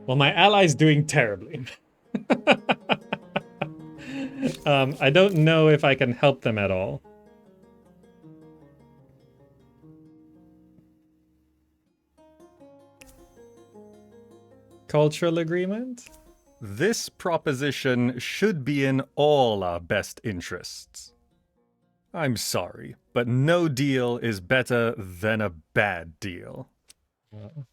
Well, my ally's doing terribly. I don't know if I can help them at all. Cultural agreement? This proposition should be in all our best interests. I'm sorry, but no deal is better than a bad deal.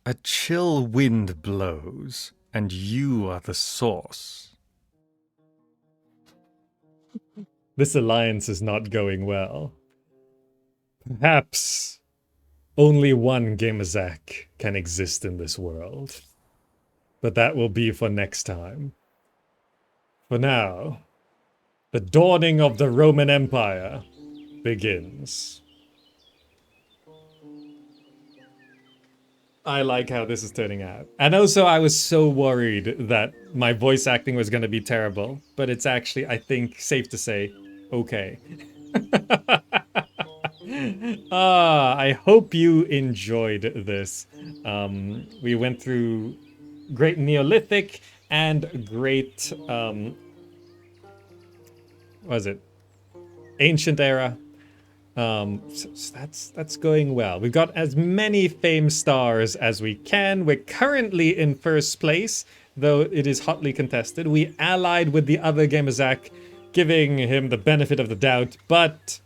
A chill wind blows, and you are the source. This alliance is not going well. Perhaps only one Gamazak can exist in this world. But that will be for next time. For now, the dawning of the Roman Empire begins. I like how this is turning out. And also, I was so worried that my voice acting was going to be terrible. But it's actually, I think, safe to say, okay. I hope you enjoyed this. We went through great Neolithic and great, what was it? Ancient era. So that's going well. We've got as many fame stars as we can. We're currently in first place, though it is hotly contested. We allied with the other Gamazak, giving him the benefit of the doubt, but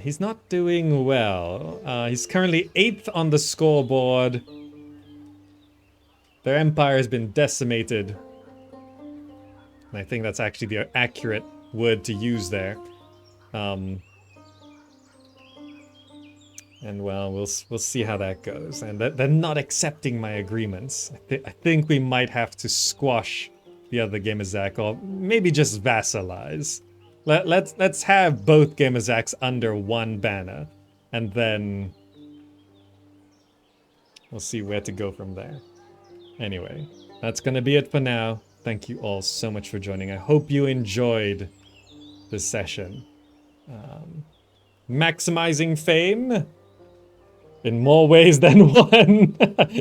he's not doing well. He's currently 8th on the scoreboard. Their empire has been decimated. And I think that's actually the accurate word to use there. And well, we'll see how that goes. And they're not accepting my agreements. I think we might have to squash the other Gamazak, or maybe just vassalize. Let's have both Gamazaks under one banner, and then we'll see where to go from there. Anyway, that's gonna be it for now. Thank you all so much for joining. I hope you enjoyed this session. Maximizing fame. in more ways than one.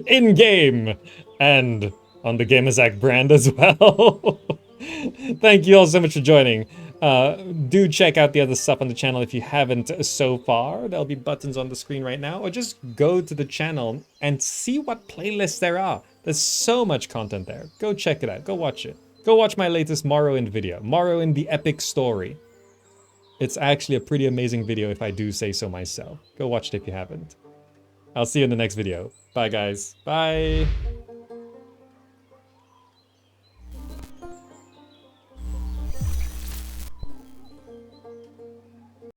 In-game and on the Gamersack brand as well. Thank you all so much for joining. Do check out the other stuff on the channel if you haven't so far. There'll be buttons on the screen right now, or just go to the channel and see what playlists there are. There's so much content there. Go check it out. Go watch it. Go watch my latest Morrowind video, Morrowind the Epic Story. It's actually a pretty amazing video if I do say so myself. Go watch it if you haven't. I'll see you in the next video. Bye guys. Bye.